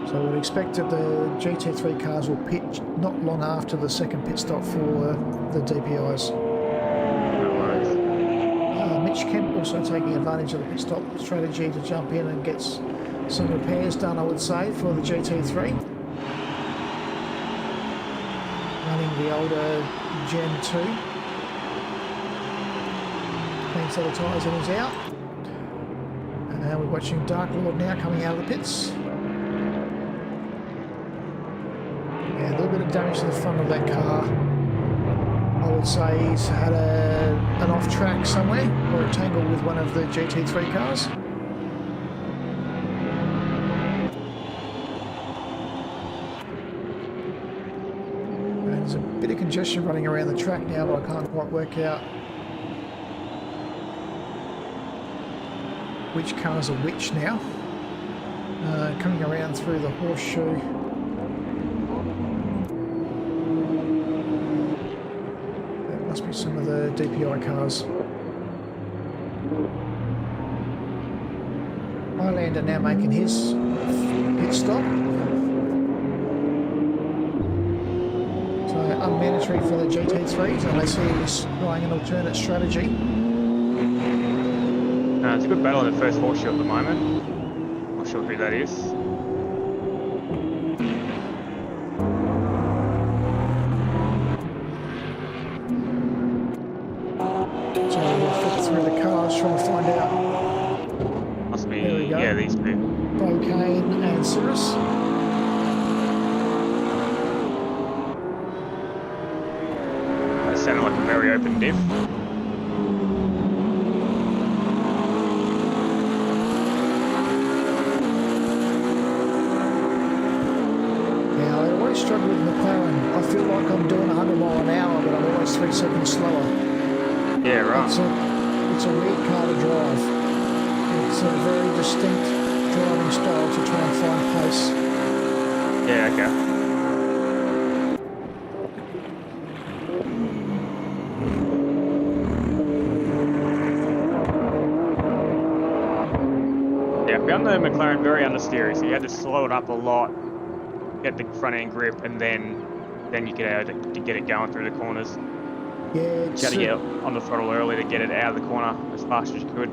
[SPEAKER 2] So we'd expect that the GT3 cars will pit not long after the second pit stop for the DPIs.
[SPEAKER 1] No worries.
[SPEAKER 2] Mitch Kemp also taking advantage of the pit stop strategy to jump in and get some repairs done, I would say, for the GT3. Running the older Gen 2. Clean set of tyres and he's out. And now we're watching Dark Lord now coming out of the pits. Yeah, a little bit of damage to the front of that car. I would say he's had an off-track somewhere or a tangle with one of the GT3 cars. And there's a bit of congestion running around the track now, but I can't quite work out which cars are which now. Coming around through the horseshoe. Must be some of the DPI cars. Highlander now making his pit stop. So unmandatory for the GT3s unless he's trying an alternate strategy.
[SPEAKER 1] It's a good battle in the first horseshoe at the moment. Not sure who that is.
[SPEAKER 2] Through the cars trying to find out.
[SPEAKER 1] Must be, yeah, these two.
[SPEAKER 2] Bocane and Cirrus.
[SPEAKER 1] That sounded like a very open diff.
[SPEAKER 2] Yeah, I always struggle with McLaren. I feel like I'm doing 100 mile an hour, but I'm always 3 seconds slower.
[SPEAKER 1] Yeah, right.
[SPEAKER 2] It's a weird car to drive. It's a very distinct driving style to try and find pace.
[SPEAKER 1] Yeah, okay. Yeah, I found the McLaren very understeery, so you had to slow it up a lot, get the front end grip, and then you get out to get it going through the corners.
[SPEAKER 2] Yeah,
[SPEAKER 1] You had to get on the throttle early to get it out of the corner as fast as you could.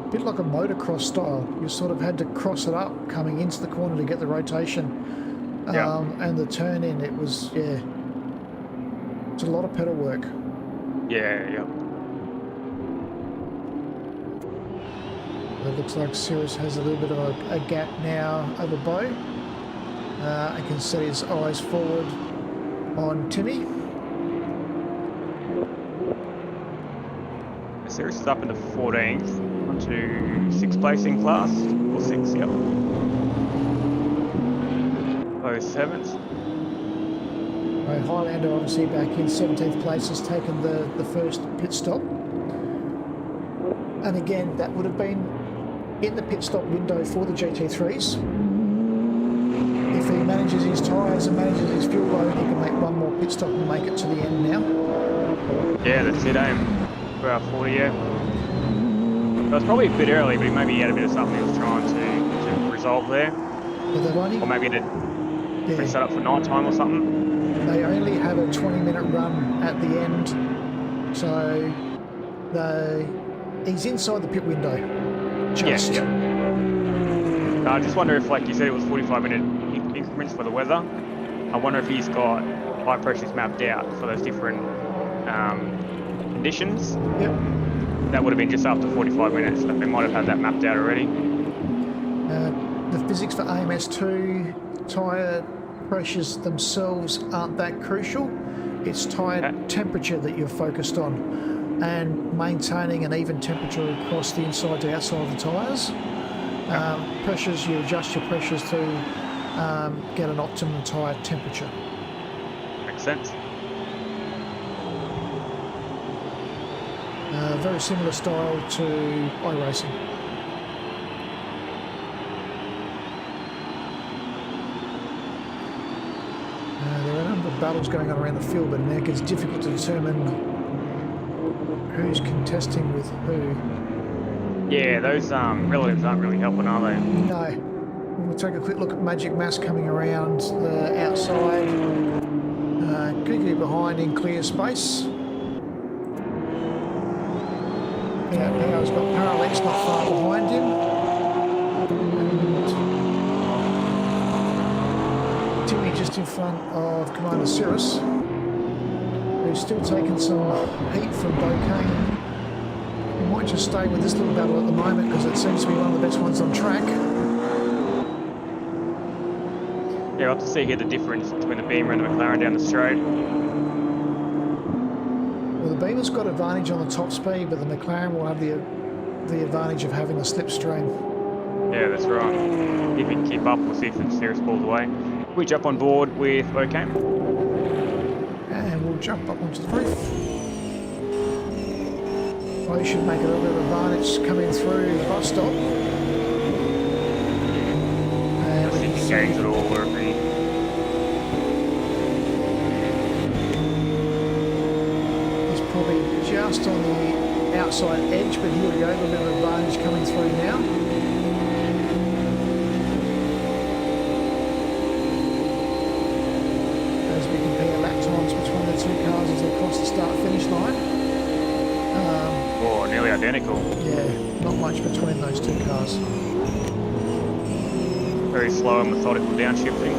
[SPEAKER 2] a bit like a motocross style. You sort of had to cross it up coming into the corner to get the rotation. And the turn in, it was, yeah, it's a lot of pedal work.
[SPEAKER 1] Yeah.
[SPEAKER 2] It looks like Cirrus has a little bit of a gap now over Bo. I can set his eyes forward on Timmy.
[SPEAKER 1] Cirrus is up into 14th, onto 6th placing class, or 6, yep. Both 7th.
[SPEAKER 2] Highlander obviously back in 17th place has taken the first pit stop. And again, that would have been in the pit stop window for the GT3s. If he manages his tyres and manages his fuel load, he can make one more pit stop and make it to the end now.
[SPEAKER 1] Yeah, that's it, aim. About 40, yeah. It was probably a bit early, but maybe he had a bit of something he was trying to resolve there.
[SPEAKER 2] Or
[SPEAKER 1] maybe he did set up for night time or something.
[SPEAKER 2] They only have a 20-minute run at the end, so he's inside the pit window. Just.
[SPEAKER 1] Yeah. I just wonder if, like you said, it was 45-minute increments for the weather. I wonder if he's got high pressures mapped out for those different conditions.
[SPEAKER 2] Yep.
[SPEAKER 1] That would have been just after 45 minutes. They might have had that mapped out already.
[SPEAKER 2] The physics for AMS2 tyre pressures themselves aren't that crucial. It's tyre temperature that you're focused on, and maintaining an even temperature across the inside to outside of the tyres. Pressures, you adjust your pressures to get an optimum tyre temperature.
[SPEAKER 1] Makes sense.
[SPEAKER 2] Very similar style to iRacing. There are a number of battles going on around the field, but now it gets difficult to determine who's contesting with who.
[SPEAKER 1] Yeah, those relatives aren't really helping, are they?
[SPEAKER 2] No. We'll take a quick look at Magic Mass coming around the outside. Quickly behind in clear space. Yeah, now he's got Parallax not far behind him. And Timmy just in front of Commander Cirrus, who's still taking some heat from Bocane. We might just stay with this little battle at the moment because it seems to be one of the best ones on track.
[SPEAKER 1] Yeah, we'll have to see here the difference between the Beamer and the McLaren down the straight.
[SPEAKER 2] Well, the Beamer's got advantage on the top speed, but the McLaren will have the advantage of having a slipstream.
[SPEAKER 1] Yeah, that's right. If we can keep up, we'll see if the Cirrus pulls away. We jump on board with Bocane.
[SPEAKER 2] And we'll jump up onto the roof. Well, you should make a little bit of advantage coming through the bus stop. And we can see
[SPEAKER 1] gangs at all, or if he...
[SPEAKER 2] He's probably just on the outside edge, but here we go, a little bit of advantage coming through now. As we compare lap times between the two cars as they cross the start-finish line.
[SPEAKER 1] Oh, nearly identical.
[SPEAKER 2] Yeah, not much between those two cars.
[SPEAKER 1] Very slow and methodical downshifting.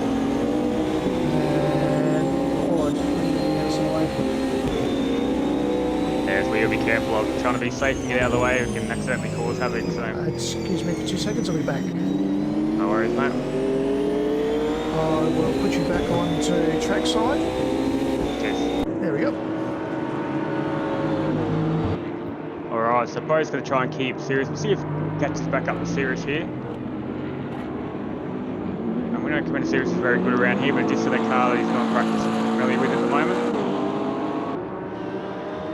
[SPEAKER 2] And
[SPEAKER 1] As we gotta be careful of trying to be safe and get out of the way, it can accidentally cause havoc, so...
[SPEAKER 2] excuse me for 2 seconds, I'll be back.
[SPEAKER 1] No worries, mate.
[SPEAKER 2] I will put you back on to trackside.
[SPEAKER 1] Cheers.
[SPEAKER 2] There we go.
[SPEAKER 1] Alright, so Bo's going to try and keep Cirrus. We'll see if he catches back up the Cirrus here. And we know Commander Cirrus is very good around here, but just in a car that he's not practicing familiar with at the moment.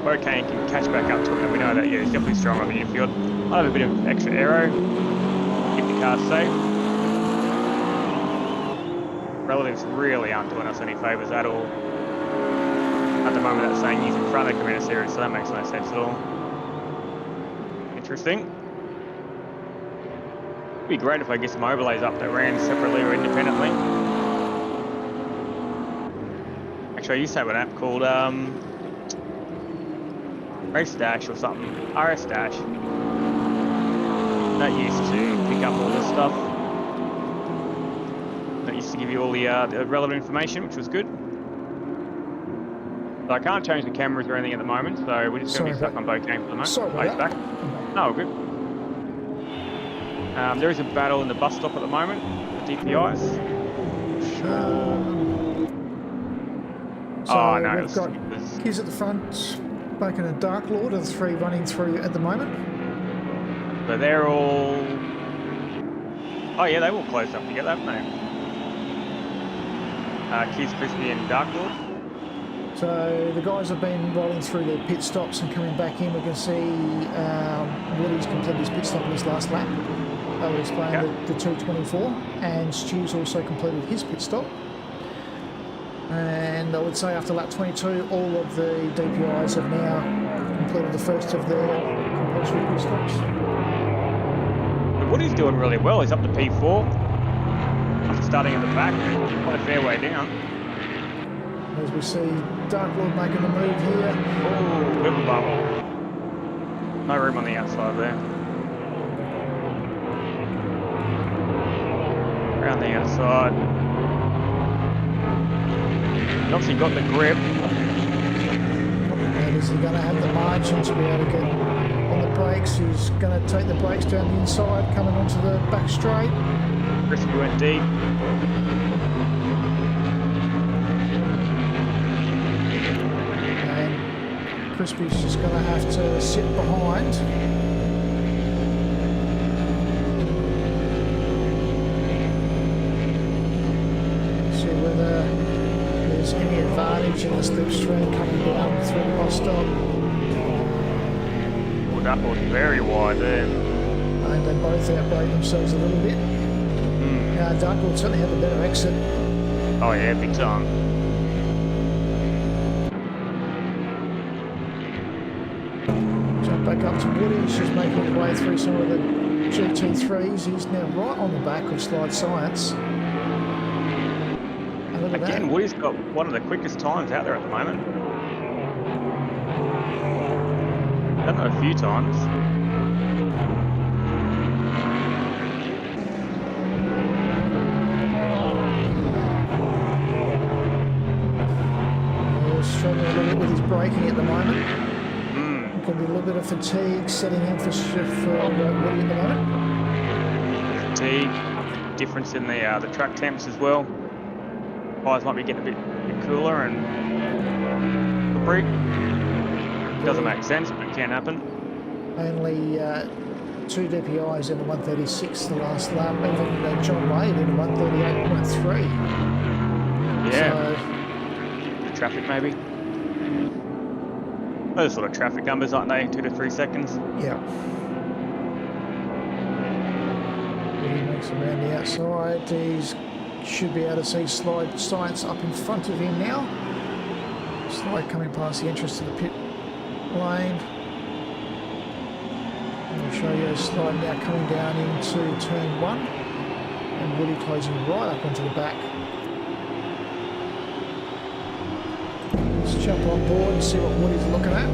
[SPEAKER 1] Bocane can catch back up to him, and we know that, yeah, he's definitely strong on the infield. I'll have a bit of extra aero, keep the car safe. Relatives really aren't doing us any favours at all. At the moment, that's saying he's in front of Commander Cirrus, so that makes no sense at all. Interesting. It'd be great if I get some overlays up that ran separately or independently. Actually, I used to have an app called Race Dash or something. RS Dash. That used to pick up all this stuff. That used to give you all the relevant information, which was good. So I can't change the cameras or anything at the moment, so we're just going to be stuck on Bocane for the moment.
[SPEAKER 2] Sorry about
[SPEAKER 1] back. No, good. There is a battle in the bus stop at the moment, the DPIs.
[SPEAKER 2] So
[SPEAKER 1] oh no,
[SPEAKER 2] we've got Kiz at the front, Bacon and Dark Lord are the three running through at the moment.
[SPEAKER 1] So they're all... Oh yeah, they've all closed up together, haven't they? Kiz, Crispy and Dark Lord.
[SPEAKER 2] So the guys have been rolling through their pit stops and coming back in. We can see Woody's completed his pit stop in his last lap. That would explain the 224. And Stu's also completed his pit stop. And I would say after lap 22, all of the DPIs have now completed the first of their compulsory pit stops.
[SPEAKER 1] But Woody's doing really well. He's up to P4. After starting at the back, quite a fair way down.
[SPEAKER 2] As we see Dark Lord making the move here.
[SPEAKER 1] Oh, bit of a bubble. No room on the outside there. Around the outside. He's obviously got the grip.
[SPEAKER 2] And is he going to have the margin to be able to get on the brakes? He's going to take the brakes down the inside, coming onto the back straight.
[SPEAKER 1] Crispy went deep.
[SPEAKER 2] Crispy's just going to have to sit behind. See whether there's any advantage in the slipstream coming down through the bus stop.
[SPEAKER 1] Well, that was very wide there.
[SPEAKER 2] And they both outbrake themselves a little bit. Dark Lord certainly had the better exit.
[SPEAKER 1] Oh yeah, big time.
[SPEAKER 2] Back up to Woody, he's just making his way through some of the GT3s. He's now right on the back of Slide Science. And look at
[SPEAKER 1] Again,
[SPEAKER 2] that.
[SPEAKER 1] Woody's got one of the quickest times out there at the moment. Done that a few times.
[SPEAKER 2] struggling a little bit with his braking at the moment.
[SPEAKER 1] Mm.
[SPEAKER 2] Could be a little bit of fatigue setting in for Woody at the moment.
[SPEAKER 1] Fatigue, difference in the track temps as well. Tires might be getting a bit cooler and slippery. Doesn't make sense, but it can happen.
[SPEAKER 2] Only 2 DPIs in the 136 the last lap. Even John Wade in 138.3.
[SPEAKER 1] Yeah.
[SPEAKER 2] So,
[SPEAKER 1] the traffic maybe. Those sort of traffic numbers, aren't they? 2 to 3 seconds.
[SPEAKER 2] yeah. He makes it around the outside. He should be able to see Slide Science up in front of him now. Slide coming past the entrance to the pit lane. I'll show you a Slide now coming down into turn 1. And Woody closing right up onto the back. Let's jump on board and see what Woody's looking at.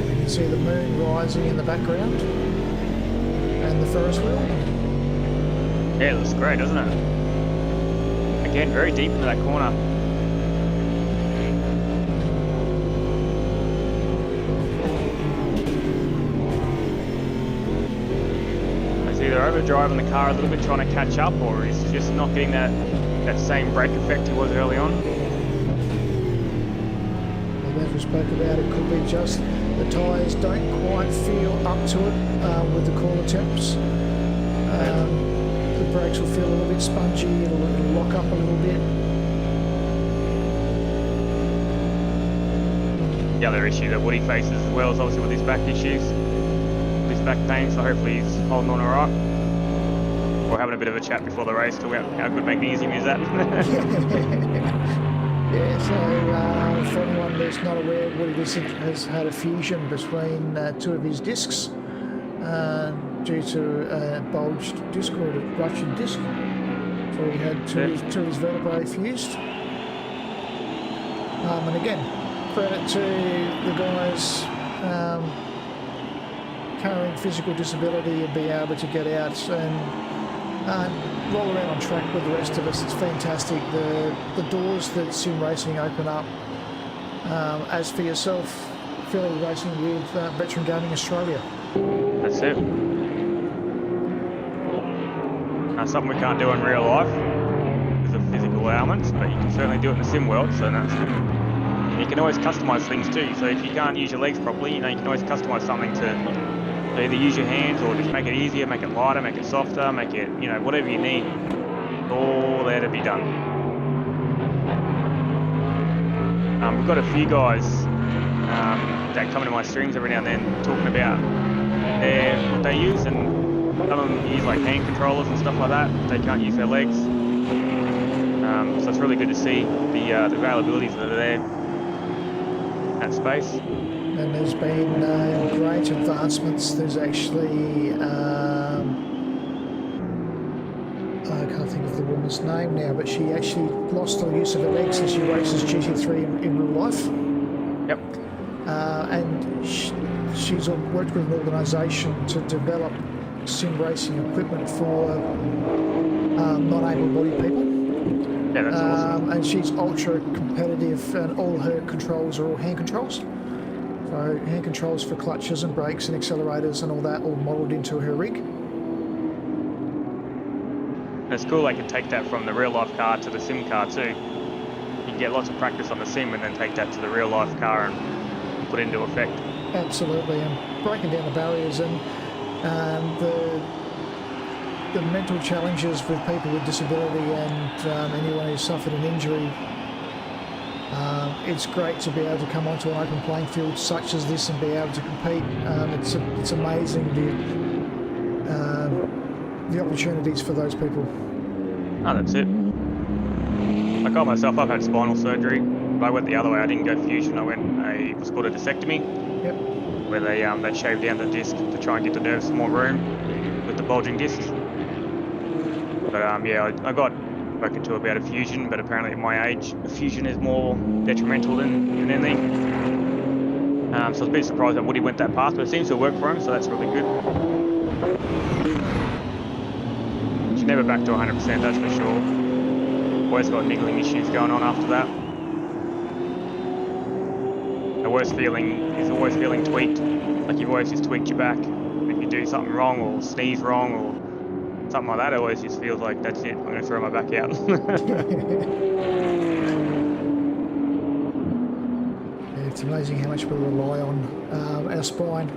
[SPEAKER 2] You can see the moon rising in the background and the Ferris wheel.
[SPEAKER 1] Yeah, it looks great, doesn't it? Again, very deep into that corner. He's either overdriving the car a little bit trying to catch up, or he's just not getting that same brake effect he was early on.
[SPEAKER 2] And as we spoke about, it could be just the tyres don't quite feel up to it with the cooler temps. The brakes will feel a little bit spongy, it'll lock up a little bit.
[SPEAKER 1] The other issue that Woody faces as well is obviously with his back issues, his back pain, so hopefully he's holding on alright. We're having a bit of a chat before the race to how good magnesium is that.
[SPEAKER 2] Yeah, so for anyone that's not aware, Woody has had a fusion between 2 of his discs due to a bulged disc or a ruptured disc. So he had two of his vertebrae fused. And again, credit to the guys carrying physical disability and being able to get out and roll around on track with the rest of us. It's fantastic. The doors that sim racing open up. As for yourself, Philly racing with Veteran Gaming Australia.
[SPEAKER 1] That's it. Something we can't do in real life because of physical ailments, but you can certainly do it in the sim world, so that's good. You can always customise things too, so if you can't use your legs properly, you can always customise something to either use your hands or just make it easier, make it lighter, make it softer, make it, whatever you need. It's all there to be done. We've got a few guys that come into my streams every now and then talking about what they use, and some of them use like hand controllers and stuff like that. They can't use their legs. So it's really good to see the availabilities that are there in that space.
[SPEAKER 2] And there's been great advancements. There's actually, I can't think of the woman's name now, but she actually lost all use of her legs as she races GT3 in real life.
[SPEAKER 1] Yep.
[SPEAKER 2] And she's worked with an organisation to develop sim racing equipment for non-able-bodied people.
[SPEAKER 1] Yeah, that's awesome.
[SPEAKER 2] And she's ultra competitive, and all her controls are all hand controls. So hand controls for clutches and brakes and accelerators and all that, all modelled into her rig.
[SPEAKER 1] It's cool they can take that from the real life car to the sim car too. You can get lots of practice on the sim and then take that to the real life car and put it into effect.
[SPEAKER 2] Absolutely, and breaking down the barriers and the mental challenges with people with disability and anyone who's suffered an injury. It's great to be able to come onto an open playing field such as this and be able to compete. It's amazing the opportunities for those people.
[SPEAKER 1] Oh, that's it. I got myself, I've had spinal surgery, but I went the other way. I didn't go fusion. I went what's called a discectomy.
[SPEAKER 2] Yep.
[SPEAKER 1] Where they shaved down the disc to try and get the nerves some more room with the bulging discs. But yeah, I got spoken to about a fusion, but apparently at my age, a fusion is more detrimental than anything. So I was a bit surprised that Woody went that path, but it seems to work for him, so that's really good. She's never back to 100%, that's for sure. Always got niggling issues going on after that. The worst feeling is always feeling tweaked, like you've always just tweaked your back. If you do something wrong or sneeze wrong or something like that, it always just feels like that's it, I'm going to throw my back out.
[SPEAKER 2] Yeah, it's amazing how much we rely on our spine.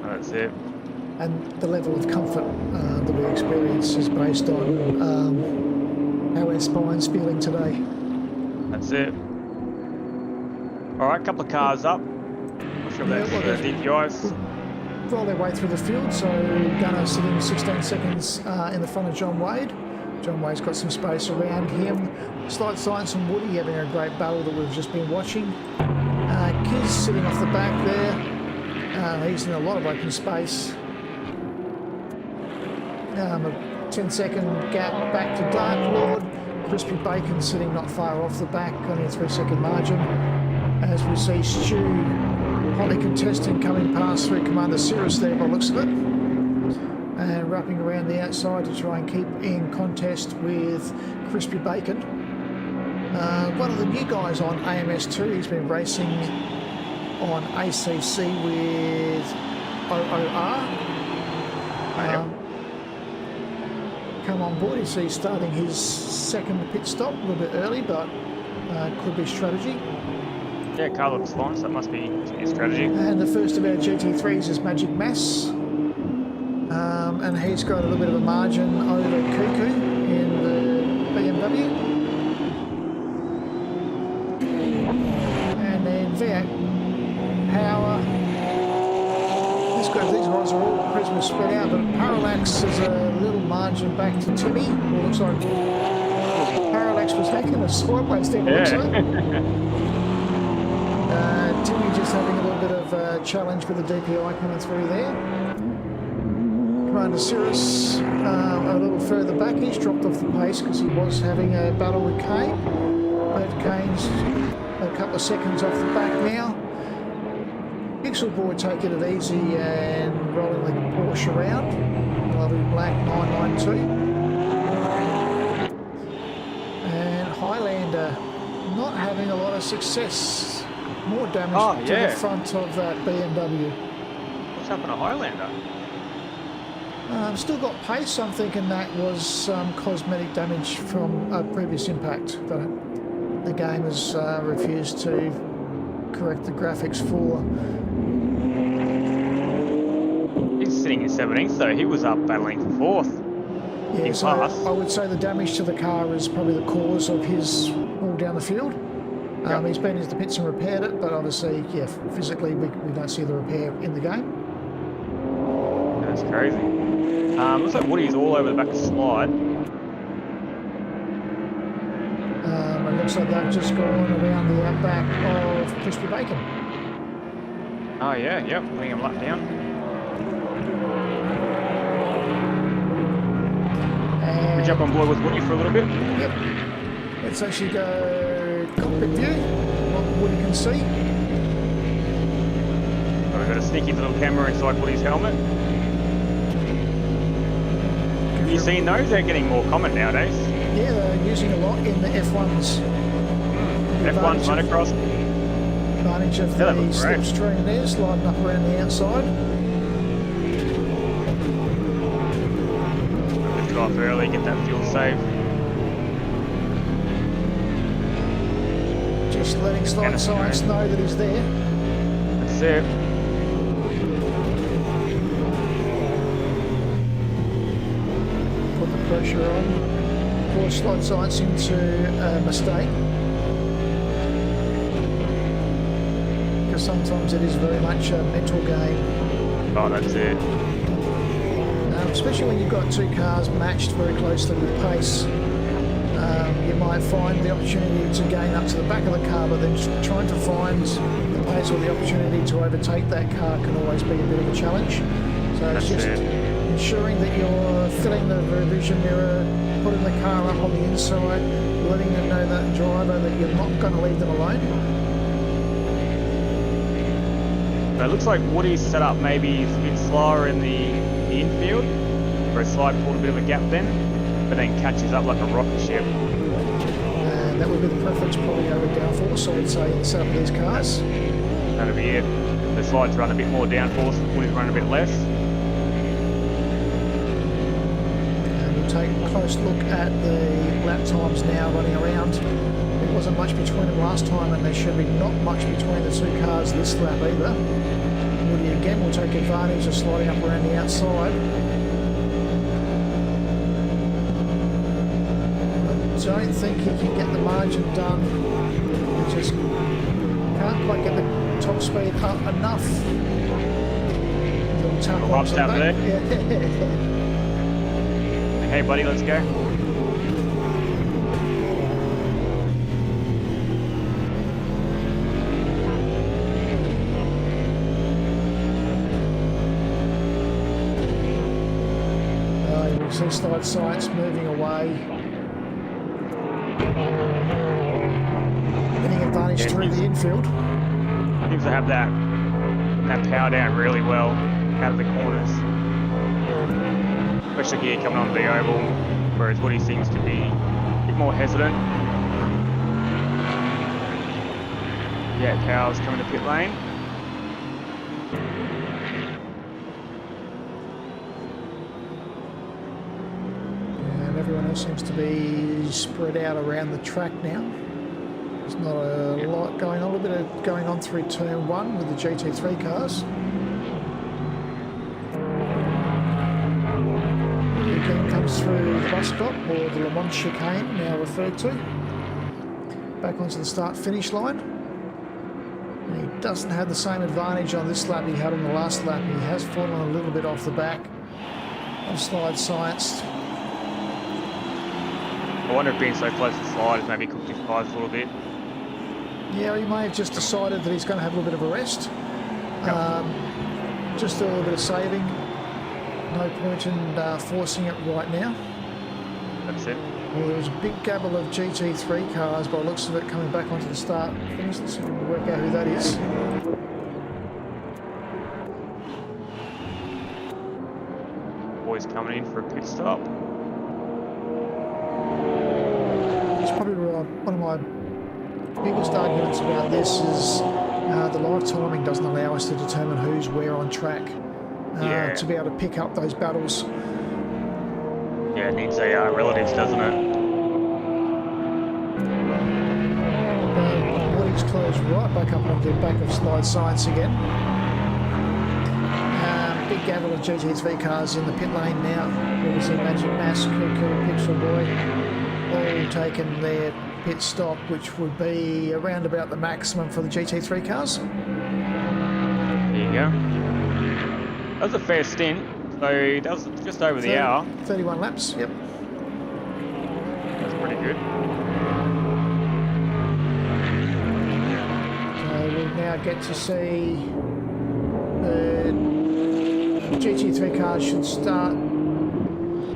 [SPEAKER 1] That's it.
[SPEAKER 2] And the level of comfort that we experience is based on how our spine's feeling today.
[SPEAKER 1] That's it. Alright, couple of cars up. Not sure if that's DPIs.
[SPEAKER 2] Roll their way through the field, so Gunner sitting 16 seconds in the front of John Wade. John Wade's got some space around him. Slight Science and Woody having a great battle that we've just been watching. Kiz sitting off the back there. He's in a lot of open space. A 10-second gap back to Dark Lord. Crispy Bacon sitting not far off the back, only a 3-second margin. As we see Stu, hotly contesting, coming past through Commander Cirrus there by the looks of it. And wrapping around the outside to try and keep in contest with Crispy Bacon. One of the new guys on AMS2, he's been racing on ACC with OOR. Come on board, he's starting his second pit stop, a little bit early, but could be strategy.
[SPEAKER 1] Yeah, car looks fine, so that must be his strategy.
[SPEAKER 2] And the first of our GT3s is Magic Mass. And he's got a little bit of a margin over Cuckoo in the BMW. And then V8 Power. These guys are all pretty spread out, but Parallax is a little margin back to Timmy. It looks like Parallax was hacking a sideways there, looks like. Timmy just having a little bit of a challenge with the DPI coming through there. Commander Cirrus a little further back. He's dropped off the pace because he was having a battle with Kane. But Kane's a couple of seconds off the back now. Pixel Boy taking it easy and rolling the Porsche around. Lovely black 992. And Highlander not having a lot of success. More damage to the front of that BMW.
[SPEAKER 1] What's happened to Highlander?
[SPEAKER 2] Still got pace. I'm thinking that was some cosmetic damage from a previous impact that the game has refused to correct the graphics for.
[SPEAKER 1] He's sitting in 17th though, he was up battling for 4th.
[SPEAKER 2] Yeah, so I would say the damage to the car is probably the cause of his all down the field. He's been into the pits and repaired it, but obviously, yeah, physically we don't see the repair in the game.
[SPEAKER 1] That's crazy. Looks like Woody's all over the back of the slide.
[SPEAKER 2] It looks like they've just gone around the outback of Crispy Bacon.
[SPEAKER 1] Oh yeah, yep, letting him lap down.
[SPEAKER 2] And
[SPEAKER 1] we jump on board with Woody for a little bit.
[SPEAKER 2] Yep. Let's actually go cockpit view, what Woody can see.
[SPEAKER 1] So we've got a sneaky little camera inside Woody's helmet. Have you seen those? They're getting more common nowadays.
[SPEAKER 2] Yeah, they're using a lot in the F1s.
[SPEAKER 1] F1 motocross.
[SPEAKER 2] Advantage of the slipstream there, sliding up around the outside.
[SPEAKER 1] Lift it off early, get that fuel save.
[SPEAKER 2] Just letting Slight Science know that he's there.
[SPEAKER 1] That's it.
[SPEAKER 2] Put the pressure on. Force Slight Science into a mistake. Because sometimes it is very much a mental game.
[SPEAKER 1] Oh, that's it.
[SPEAKER 2] Especially when you've got two cars matched very closely with pace. You might find the opportunity to gain up to the back of the car, but then trying to find the pace or the opportunity to overtake that car can always be a bit of a challenge. So it's just ensuring that you're filling the revision mirror, putting the car up on the inside, letting them know, that driver, that you're not going to leave them alone.
[SPEAKER 1] It looks like Woody's set up maybe a bit slower in the infield, where his slide pulled a bit of a gap then, but then catches up like a rocket ship.
[SPEAKER 2] will be the preference, probably over downforce, I would say, in the setup of these cars.
[SPEAKER 1] That'll be it. The slides run a bit more downforce, the footies run a bit less.
[SPEAKER 2] And we'll take a close look at the lap times now running around. There wasn't much between them last time, and there should be not much between the two cars this lap either. Woody again will take advantage of sliding up around the outside. I don't think he can get the margin done. He just can't quite get the top speed up enough. Little tap onto the back. Yeah.
[SPEAKER 1] Hey buddy, let's go.
[SPEAKER 2] You see Slide Science moving away. Getting advantage through the infield.
[SPEAKER 1] Seems to have that power down really well out of the corners. Especially here coming onto the oval, whereas Woody seems to be a bit more hesitant. Yeah, Powell's coming to pit lane.
[SPEAKER 2] And everyone else seems to be spread out around the track now. There's not a lot going on, a little bit of going on through turn 1 with the GT3 cars. Again comes through the bus stop, or the Le Mans chicane now referred to. Back onto the start-finish line. And he doesn't have the same advantage on this lap he had on the last lap. He has fallen a little bit off the back of Slide Science.
[SPEAKER 1] I wonder if being so close to the slide has maybe cooked his tires a little bit.
[SPEAKER 2] Yeah, he may have just decided that he's going to have a little bit of a rest.
[SPEAKER 1] Yep.
[SPEAKER 2] Just a little bit of saving. No point in forcing it right now.
[SPEAKER 1] That's it.
[SPEAKER 2] Well, there was a big gabble of GT3 cars by the looks of it coming back onto the start finish. Let's see if we can work out who that is.
[SPEAKER 1] Boys coming in for a pit stop.
[SPEAKER 2] It's probably one of my biggest arguments about this is the live timing doesn't allow us to determine who's where on track to be able to pick up those battles.
[SPEAKER 1] Yeah, it needs a relatives, doesn't it?
[SPEAKER 2] Woody's closed right back up onto the back of Slide Science again. Big gabble of GT3 cars in the pit lane now. We see Magic Mass, Cuckoo, Pixel Boy, all taking their pit stop, which would be around about the maximum for the GT3 cars.
[SPEAKER 1] There you go. That was a fair stint. So that was just over the hour.
[SPEAKER 2] 31 laps, yep.
[SPEAKER 1] That's pretty good.
[SPEAKER 2] So we'll now get to see the GT3 cars should start. I'm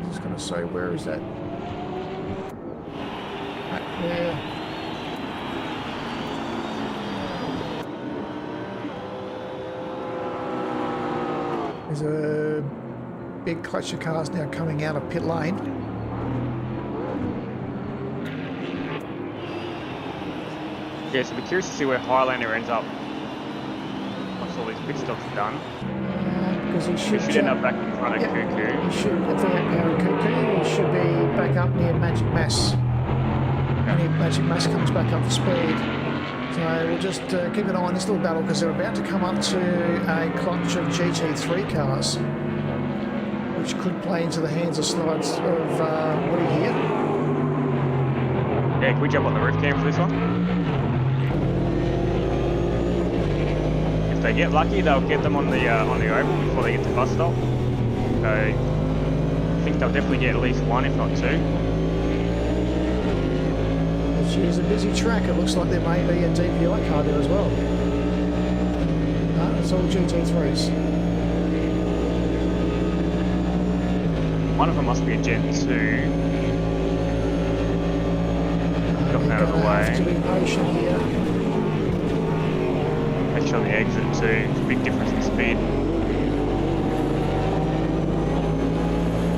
[SPEAKER 2] just going to say, where is that? Back there. There's a big clutch of cars now coming out of pit lane.
[SPEAKER 1] Yeah, so I'll be curious to see where Highlander ends up once all these pit stops are done.
[SPEAKER 2] Because he should
[SPEAKER 1] end up back in front of Cuckoo.
[SPEAKER 2] He should, if they're out Cuckoo, he should be back up near Magic Mass. And Magic Mass comes back up for speed. So we'll just keep an eye on this little battle because they're about to come up to a clutch of GT3 cars, which could play into the hands of Slides of Woody here.
[SPEAKER 1] Yeah, can we jump on the roof cam for this one? If they get lucky, they'll get them on the oval before they get to the bus stop. So I think they'll definitely get at least one, if not two.
[SPEAKER 2] Which is a busy track. It looks like there may be a DPI car there as well. No, it's all GT3s.
[SPEAKER 1] One of them must be a Gen 2. Gotten out of the way.
[SPEAKER 2] Have to be patient here.
[SPEAKER 1] Actually on the exit too. It's a big difference in speed.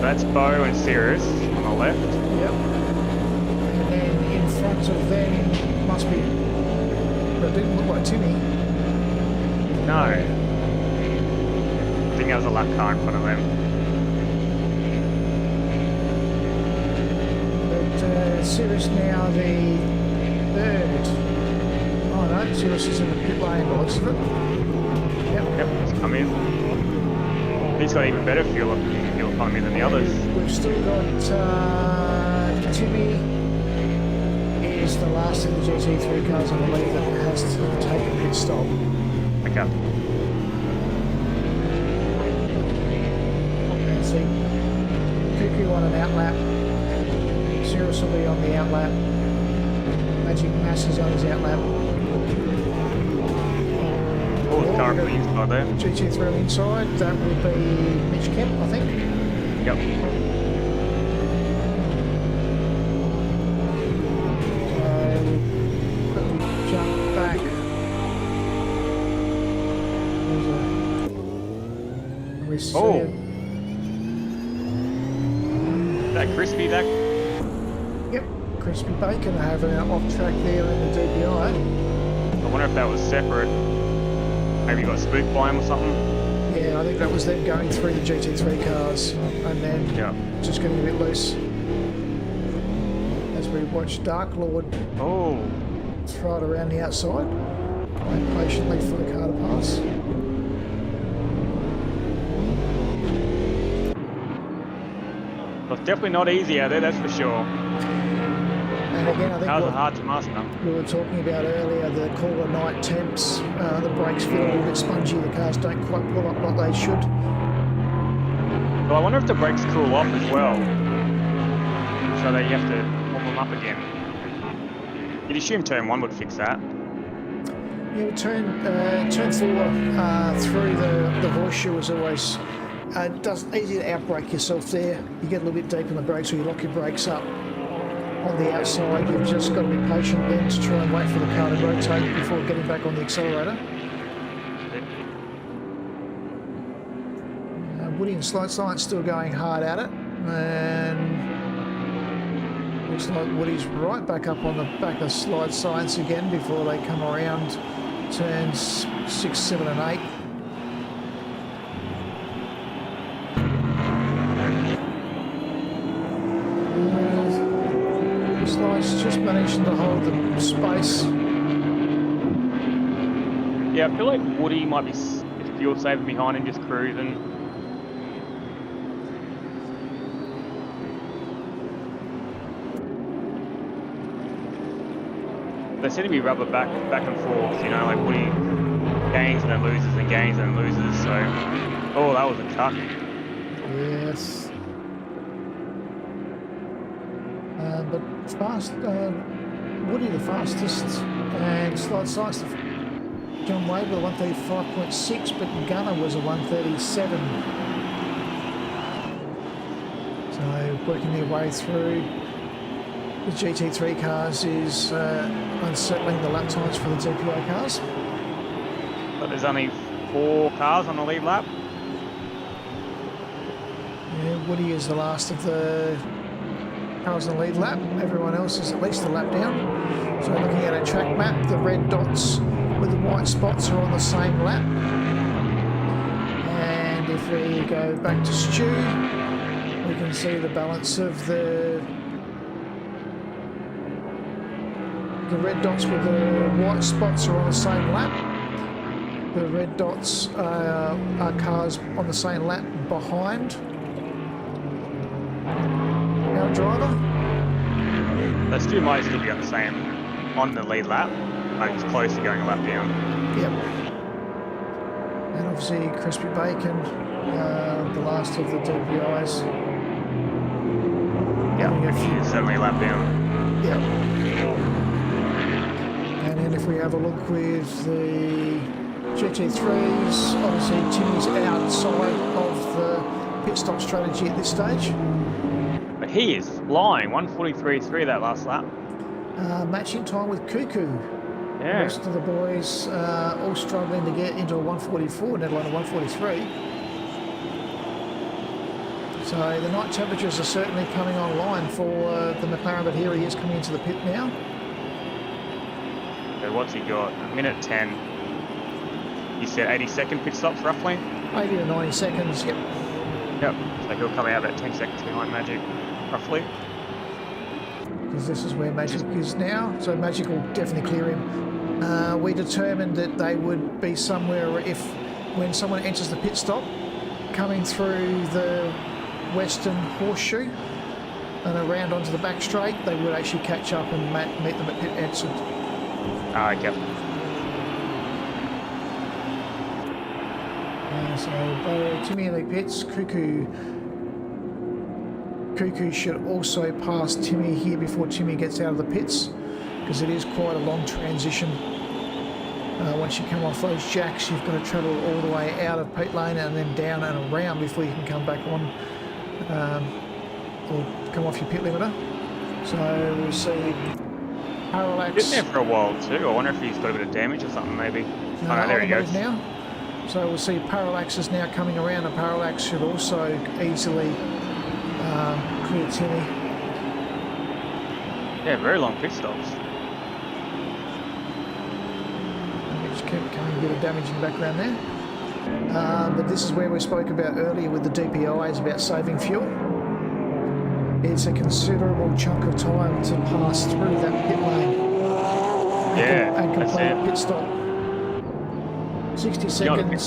[SPEAKER 1] That's Bo and Cirrus on the left.
[SPEAKER 2] Yep. And then in front of them must be, but it didn't look like Timmy.
[SPEAKER 1] No. I think there was a lap car in front of them.
[SPEAKER 2] But Cirrus now the third. Oh no, Cirrus is in the pit lane by the looks of it. Yep,
[SPEAKER 1] it's come in. He's got even better fuel economy than the others.
[SPEAKER 2] We've still got Timmy is the last of the GT3 cars, I believe, that has to take a pit stop.
[SPEAKER 1] Okay.
[SPEAKER 2] And see, Cuckoo on an outlap. Cirrus will be on the outlap. Magic Mass is on his outlap.
[SPEAKER 1] Currently inside there.
[SPEAKER 2] GT3 inside, that will be Mitch Kemp, I think.
[SPEAKER 1] Yep.
[SPEAKER 2] Jump back.
[SPEAKER 1] Oh! That crispy, that?
[SPEAKER 2] Yep, crispy bacon having an off track there in the DPI.
[SPEAKER 1] I wonder if that was separate. Maybe you got spooked by him or something?
[SPEAKER 2] Yeah, I think that was them going through the GT3 cars and then just getting a bit loose. As we watch Dark Lord throw it around the outside, wait patiently for the car to pass.
[SPEAKER 1] Well, it's definitely not easy out there, that's for sure.
[SPEAKER 2] And again, I think
[SPEAKER 1] cars are hard to master.
[SPEAKER 2] We were talking about earlier, the cooler night temps, the brakes feel a little bit spongy, the cars don't quite pull up like they should.
[SPEAKER 1] Well, I wonder if the brakes cool off as well, so that you have to pull them up again. You'd assume turn 1 would fix that.
[SPEAKER 2] Yeah, turn 4 through the horseshoe is always easy to outbrake yourself there. You get a little bit deep in the brakes, or you lock your brakes up. On the outside, you've just got to be patient then to try and wait for the car to rotate before getting back on the accelerator. Woody and Slide Science still going hard at it, and looks like Woody's right back up on the back of Slide Science again before they come around turns 6, 7 and 8. Slide's just managing to hold the space.
[SPEAKER 1] Yeah, I feel like Woody might be fuel saving behind and just cruising. They seem to be rubber back and forth, you know, like Woody gains and then loses and gains and then loses, so... Oh, that was a cut.
[SPEAKER 2] Yes. But fast, Woody the fastest, and Slide Science, John Wade with a 135.6, but Gunner was a 137. So working their way through the GT3 cars is unsettling the lap times for the DPI cars.
[SPEAKER 1] But there's only 4 cars on the lead lap.
[SPEAKER 2] Yeah, Woody is the last of the cars on the lead lap. Everyone else is at least a lap down. So looking at a track map, the red dots with the white spots are on the same lap. And if we go back to Stu, we can see the balance of the red dots with the white spots are on the same lap. The red dots are cars on the same lap behind our driver.
[SPEAKER 1] Those two might still be on the same, on the lead lap, like it's close to going a lap down.
[SPEAKER 2] Yep. And obviously Crispy Bacon, the last of the DPIs.
[SPEAKER 1] Yeah, she's certainly a lap down.
[SPEAKER 2] Yep. And then if we have a look with the GT3s, obviously Timmy's outside of the pit stop strategy at this stage.
[SPEAKER 1] But he is flying, 143.3 that last lap.
[SPEAKER 2] Matching time with Cuckoo.
[SPEAKER 1] Yeah.
[SPEAKER 2] The rest of the boys all struggling to get into a 144, let alone a 143. So the night temperatures are certainly coming online for the McLaren, but here he is coming into the pit now.
[SPEAKER 1] So what's he got? A minute 10. You said 80-second pit stops roughly?
[SPEAKER 2] 80 to 90 seconds, yep.
[SPEAKER 1] Yep. So he'll come out about 10 seconds behind Magic, roughly.
[SPEAKER 2] Because this is where Magic is now, so Magic will definitely clear him. We determined that they would be somewhere when someone enters the pit stop, coming through the western horseshoe and around onto the back straight, they would actually catch up and meet them at pit exit.
[SPEAKER 1] Yep.
[SPEAKER 2] So Timmy in the pits, Cuckoo should also pass Timmy here before Timmy gets out of the pits, because it is quite a long transition. Once you come off those jacks, you've got to travel all the way out of pit lane and then down and around before you can come back on or come off your pit limiter. So we'll see Parallax.
[SPEAKER 1] Been there for a while too. I wonder if he's got a bit of damage or something maybe. No, there he goes.
[SPEAKER 2] Now. So we'll see Parallax is now coming around, and Parallax should also easily clear Timmy.
[SPEAKER 1] Yeah, very long pit stops.
[SPEAKER 2] Just keep coming, a bit of damage in the background there. But this is where we spoke about earlier with the DPIs about saving fuel. It's a considerable chunk of time to pass through that pit lane and complete a pit stop. 60 seconds.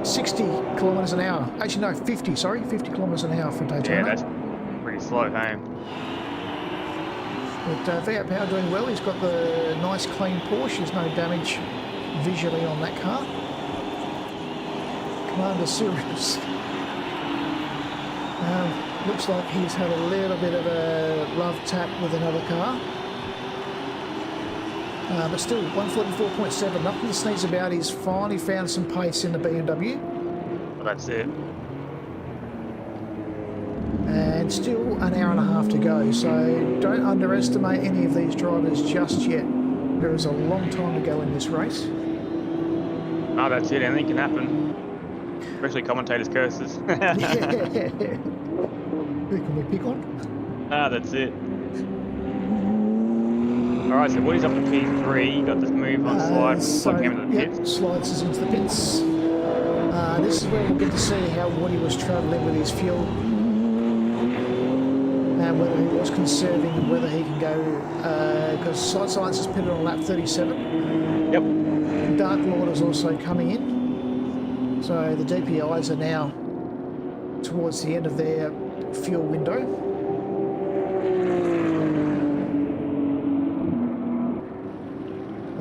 [SPEAKER 2] 60 kilometres an hour. Actually, no, 50, sorry. 50 kilometres an hour for Daytona.
[SPEAKER 1] Yeah, that's pretty slow, hey?
[SPEAKER 2] But V8 Power doing well. He's got the nice clean Porsche. There's no damage visually on that car. Commander Sirius. Looks like he's had a little bit of a love tap with another car. But still, 144.7, nothing to sneeze about. He's finally found some pace in the BMW.
[SPEAKER 1] Well, that's it.
[SPEAKER 2] And still an hour and a half to go, so don't underestimate any of these drivers just yet. There is a long time to go in this race.
[SPEAKER 1] Oh, that's it. Anything can happen. Especially commentators' curses.
[SPEAKER 2] Yeah. Who can we pick on?
[SPEAKER 1] That's it. Alright, so Woody's up to P3, you got this move on slide, plug him into the pits.
[SPEAKER 2] Slides us into the pits. This is where we'll get to see how Woody was travelling with his fuel, and whether he was conserving and whether he can go, because Side Science is pitted on lap 37.
[SPEAKER 1] Yep.
[SPEAKER 2] Dark Lord is also coming in, so the DPIs are now towards the end of their fuel window.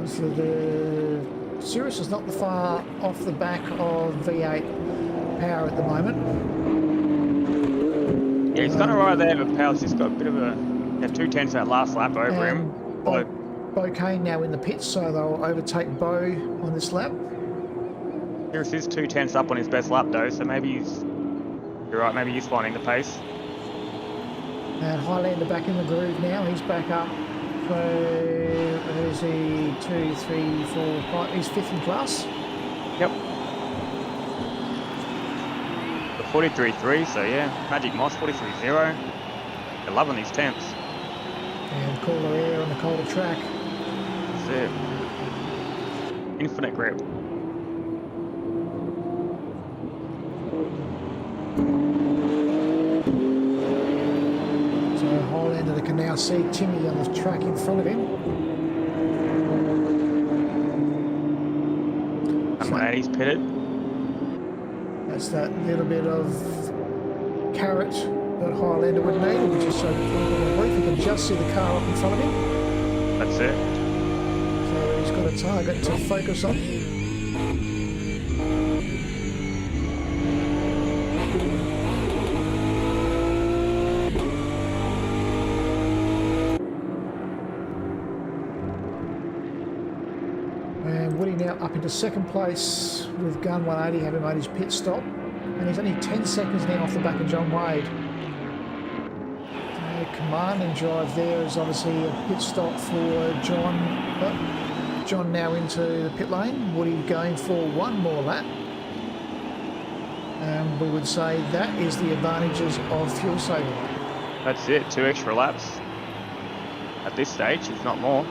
[SPEAKER 2] So the Sirius is not far off the back of V8 Power at the moment.
[SPEAKER 1] Yeah, he's kind of right there, but Power's just got a bit of a 2/10 that last lap over him.
[SPEAKER 2] Bo Kane now in the pits, so they'll overtake Bo on this lap.
[SPEAKER 1] Sirius is 2/10 up on his best lap though, so maybe you're right, maybe he's finding the pace.
[SPEAKER 2] And Highlander back in the groove now, he's back up. So, who's he? 2, 3, 4, 5. He's 5th in class.
[SPEAKER 1] Yep. The 43.3, so yeah. Magic Moss 43.0. They're loving these temps.
[SPEAKER 2] And cooler air on the colder track.
[SPEAKER 1] That's it. Infinite grip.
[SPEAKER 2] Highlander can now see Timmy on the track in front of him.
[SPEAKER 1] And when he's pitted.
[SPEAKER 2] That's that little bit of carrot that Highlander would need, which is so brief. You can just see the car up in front of him.
[SPEAKER 1] That's it.
[SPEAKER 2] So he's got a target to focus on. Now up into second place with Gun 180, having made his pit stop, and he's only 10 seconds now off the back of John Wade. Commanding drive there is obviously a pit stop for John. John now into the pit lane. Woody going for one more lap, and we would say that is the advantages of fuel saving.
[SPEAKER 1] That's it, 2 extra laps at this stage, if not more.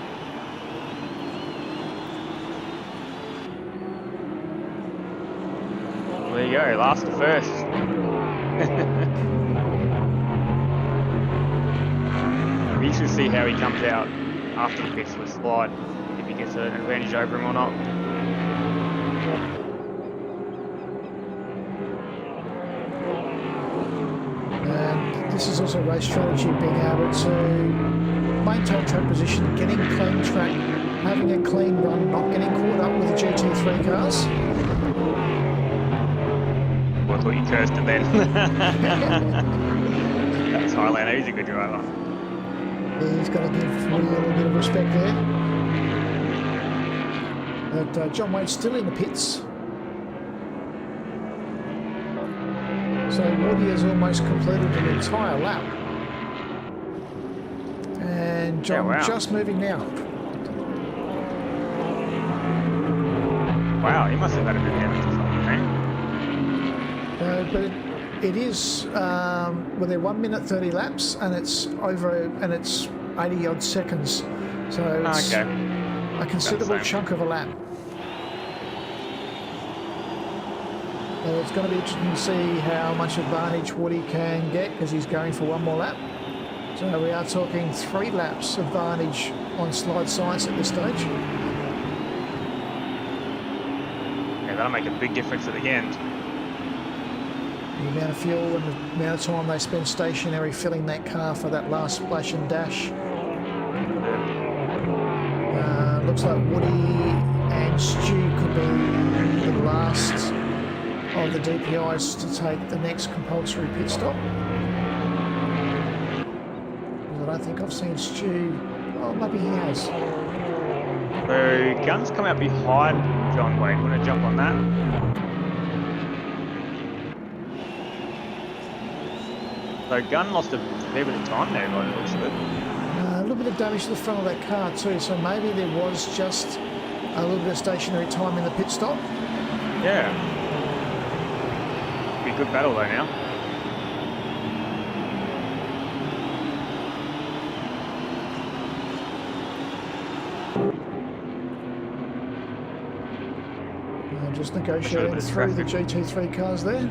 [SPEAKER 1] you go, last to first. We should see how he comes out after the pits with slide, if he gets an advantage over him or not.
[SPEAKER 2] And this is also race strategy, being able to maintain track position, getting clean track, having a clean run, not getting caught up with the GT3 cars.
[SPEAKER 1] Well, I thought you cursed him then. That's Highlander, he's a good driver.
[SPEAKER 2] He's got to give Woody a little bit of respect there. But John Wade's still in the pits. So Woody has almost completed an entire lap. And John just moving now.
[SPEAKER 1] Wow, he must have had a good damage or something,
[SPEAKER 2] But it is, well, they're 1 minute 30 laps, and it's over, and it's 80 odd seconds. So it's a considerable chunk of a lap. So it's going to be interesting to see how much advantage Woody can get, because he's going for one more lap. So we are talking 3 laps advantage on Slide Science at this stage.
[SPEAKER 1] Yeah, that'll make a big difference at the end.
[SPEAKER 2] The amount of fuel and the amount of time they spend stationary filling that car for that last splash and dash. Looks like Woody and Stu could be the last of the DPIs to take the next compulsory pit stop. I don't think I've seen Stu. Oh, maybe he has.
[SPEAKER 1] So Gunn's come out behind John Wade. Want to jump on that? So Gunn lost a fair bit of time there, by the looks of it.
[SPEAKER 2] A little bit of damage to the front of that car too, so maybe there was just a little bit of stationary time in the pit stop.
[SPEAKER 1] Yeah. Be a good battle though now.
[SPEAKER 2] Just negotiating through the GT3 cars there.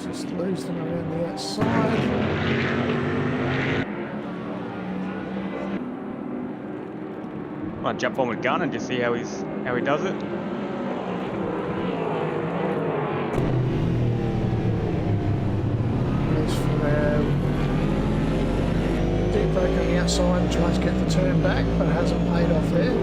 [SPEAKER 2] Just lose them around the outside.
[SPEAKER 1] Might jump on with Gunn and just see how he does it.
[SPEAKER 2] There's deep brake on the outside and tries to get the turn back, but it hasn't paid off there.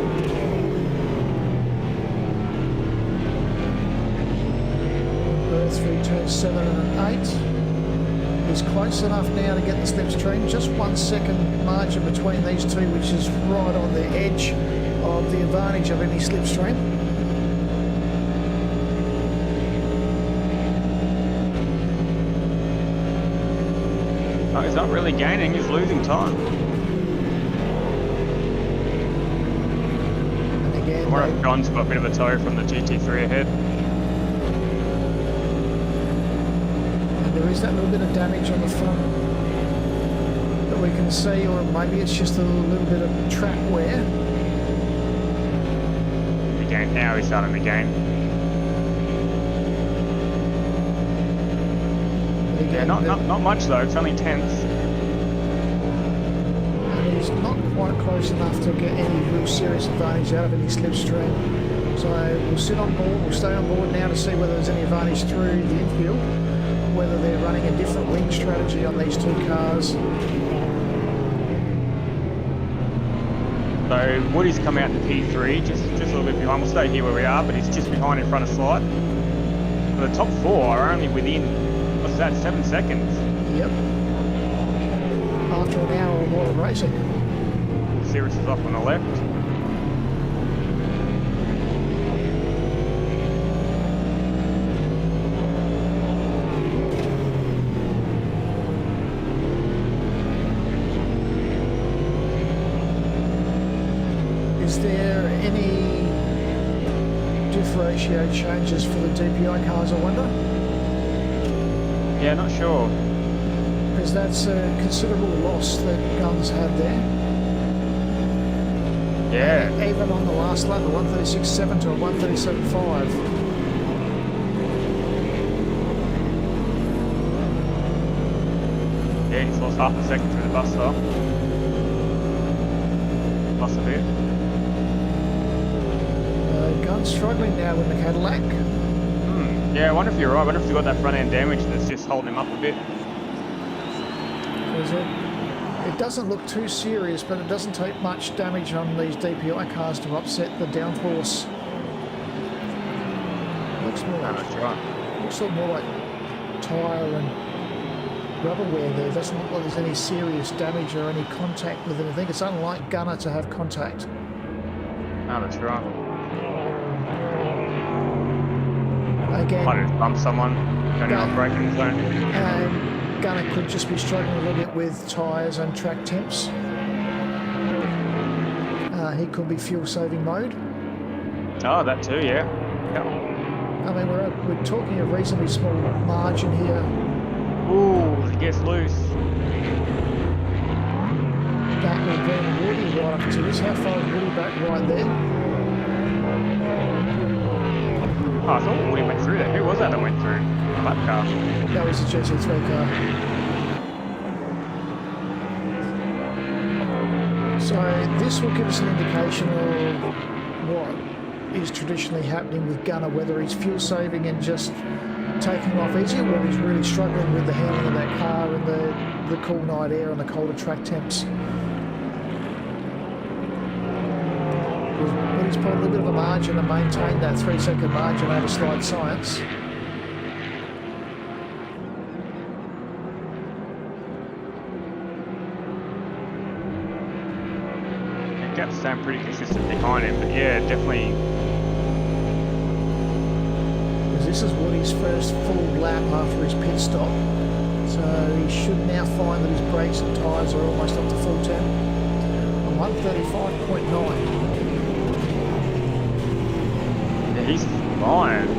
[SPEAKER 2] Through turns 7 and 8. He's close enough now to get the slipstream. Just 1 second margin between these two, which is right on the edge of the advantage of any slipstream.
[SPEAKER 1] Oh, he's not really gaining, he's losing time.
[SPEAKER 2] And again,
[SPEAKER 1] I wonder if John's got a bit of a toe from the GT3 ahead.
[SPEAKER 2] There is that little bit of damage on the front that we can see, or maybe it's just a little bit of track wear.
[SPEAKER 1] Again, now he's starting the game. Yeah, not much though, it's only 10ths.
[SPEAKER 2] And he's not quite close enough to get any real serious advantage out of any slipstream. So we'll sit on board, we'll stay on board now to see whether there's any advantage through the infield, whether they're running a different wing strategy on these two cars.
[SPEAKER 1] So Woody's come out in P3, just a little bit behind. We'll stay here where we are, but he's just behind in front of Slide. So the top 4 are only within, what's that, 7 seconds?
[SPEAKER 2] Yep. After an hour or more of racing.
[SPEAKER 1] Cirrus is off on the left.
[SPEAKER 2] Is there any differentiate changes for the DPI cars, I wonder?
[SPEAKER 1] Yeah, not sure.
[SPEAKER 2] Because that's a considerable loss that Guns had there.
[SPEAKER 1] Yeah.
[SPEAKER 2] Even on the last lap, a 136.7 to a 137.5.
[SPEAKER 1] Yeah, he's lost half a second through the bus stop. Lost a bit.
[SPEAKER 2] Gun's struggling now in the Cadillac.
[SPEAKER 1] Yeah, I wonder if you're right. I wonder if he's got that front end damage that's just holding him up a bit.
[SPEAKER 2] It doesn't look too serious, but it doesn't take much damage on these DPI cars to upset the downforce. Looks more like tyre and rubber wear there. It doesn't look like there's any serious damage or any contact with anything. It's unlike Gunner to have contact.
[SPEAKER 1] Oh, that's right.
[SPEAKER 2] Again,
[SPEAKER 1] Might have bumped someone, turning off braking zone.
[SPEAKER 2] Gunner could just be struggling a little bit with tyres and track temps. He could be fuel saving mode.
[SPEAKER 1] Oh, that too, yeah. Yep.
[SPEAKER 2] I mean, we're talking a reasonably small margin here.
[SPEAKER 1] Ooh, it gets loose.
[SPEAKER 2] That will bring Woody right up to this. How far is Woody back? Right there.
[SPEAKER 1] Oh, I thought Woody went through there. Who was that went through? That car.
[SPEAKER 2] That was the GT3 car. So this will give us an indication of what is traditionally happening with Gunner, whether he's fuel saving and just taking off easy, or whether he's really struggling with the handling of that car and the cool night air and the colder track temps. But he's put a little bit of a margin to maintain that 3-second margin over slide science.
[SPEAKER 1] Gap's staying pretty consistent behind him, but yeah, definitely.
[SPEAKER 2] Because this is Woody's first full lap after his pit stop, so he should now find that his brakes and tyres are almost up to full temp on 135.9.
[SPEAKER 1] Yeah, he's flying.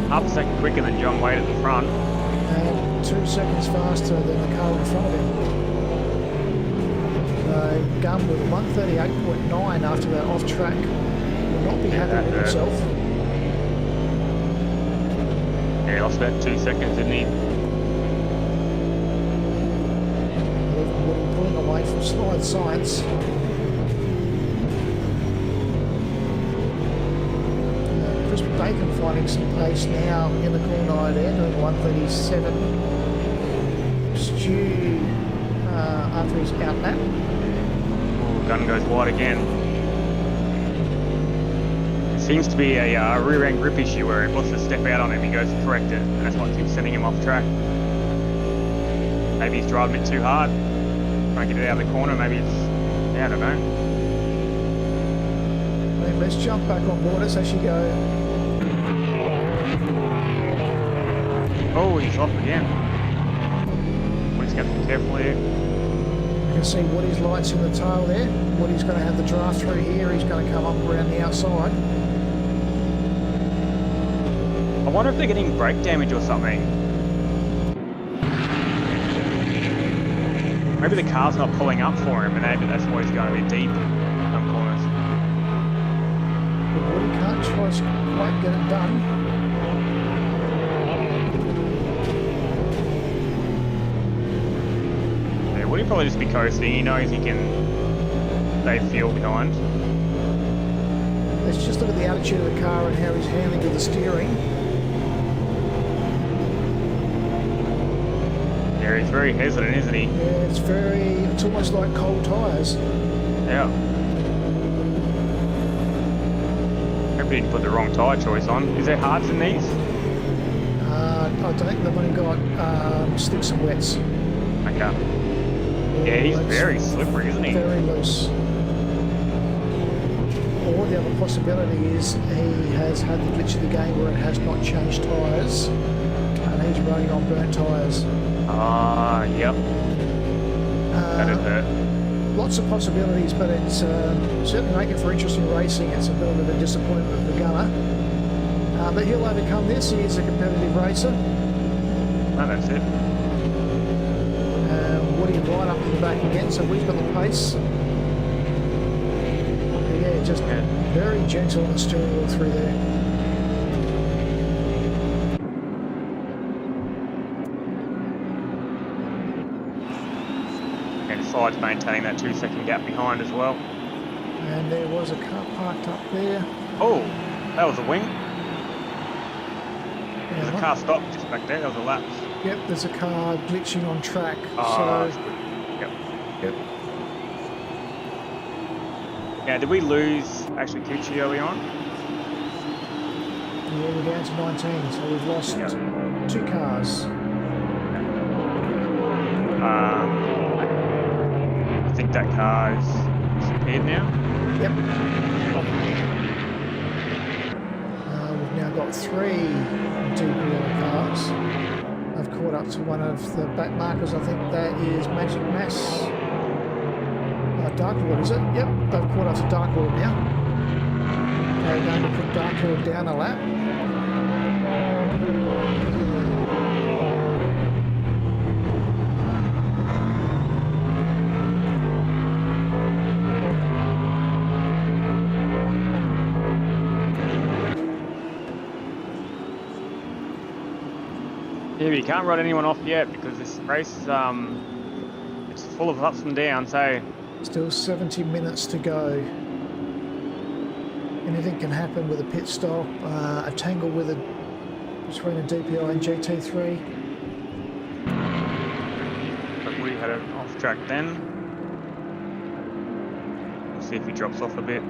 [SPEAKER 1] Half a second quicker than John Wade at the front.
[SPEAKER 2] And 2 seconds faster than the car in front of him. Gun with 138.9 after that off track will not be happy with himself.
[SPEAKER 1] Yeah, he lost about 2 seconds, didn't he?
[SPEAKER 2] Pulling away from slide science. Chris Bacon finding some pace now in the cool night air, doing 137. Stu after his out lap.
[SPEAKER 1] Gun goes wide again. It seems to be a rear end grip issue where it wants to step out on him, he goes to correct it, and that's what keeps sending him off track. Maybe he's driving it too hard, trying to get it out of the corner, maybe it's, yeah, I don't know.
[SPEAKER 2] Let's jump back on board, let's actually go.
[SPEAKER 1] Oh, he's off again. He's got to be careful here.
[SPEAKER 2] You can see Woody's lights in the tail there. Woody's going to have the draft through here. He's going to come up around the outside.
[SPEAKER 1] I wonder if they're getting brake damage or something. Maybe the car's not pulling up for him, and maybe that's why he's going a bit deep in some corners.
[SPEAKER 2] But Woody can't quite get it done.
[SPEAKER 1] Would he probably just be coasting? He knows he can save fuel behind.
[SPEAKER 2] Let's just look at the attitude of the car and how he's handling with the steering.
[SPEAKER 1] Yeah, he's very hesitant, isn't he?
[SPEAKER 2] Yeah, it's almost like cold tyres.
[SPEAKER 1] Yeah. Hope he didn't put the wrong tyre choice on. Is there hards in these?
[SPEAKER 2] I don't think they've only got slicks and wets.
[SPEAKER 1] Okay. Yeah, he's very slippery, isn't he?
[SPEAKER 2] Very loose. Or the other possibility is he has had the glitch of the game where it has not changed tyres and he's running on burnt tyres.
[SPEAKER 1] Ah, yep. That'd hurt.
[SPEAKER 2] Lots of possibilities, but it's certainly making for interesting racing. It's a little bit of a disappointment for the Gunner. But he'll overcome this. He is a competitive racer.
[SPEAKER 1] No, that's it.
[SPEAKER 2] Woody right up to the back again, so we've got the pace. Yeah, just very gentle on the steering wheel through there.
[SPEAKER 1] sides maintaining that 2-second gap behind as well.
[SPEAKER 2] And there was a car parked up there.
[SPEAKER 1] Oh, that was a wing.
[SPEAKER 2] Yeah,
[SPEAKER 1] There's a car stopped just back there. That was a lapse.
[SPEAKER 2] Yep, there's a car glitching on track.
[SPEAKER 1] Oh,
[SPEAKER 2] so,
[SPEAKER 1] yep.
[SPEAKER 2] Yep.
[SPEAKER 1] Yeah, did we lose actually Kuchi early on?
[SPEAKER 2] Yeah, we're down to 19, so we've lost 2 cars.
[SPEAKER 1] I think that car is disappeared now.
[SPEAKER 2] Yep. We've now got 3 DPL cars. I've caught up to one of the back markers. I think that is Magic Mass. Dark Lord, is it? Yep, they've caught up to Dark Lord now. They're going to put Dark Lord down a lap.
[SPEAKER 1] Yeah, but you can't write anyone off yet because this race is it's full of ups and downs. So
[SPEAKER 2] Still 70 minutes to go. Anything can happen with a pit stop, a tangle between a DPI and GT3.
[SPEAKER 1] but we had it off track then. We'll see if he drops off a bit.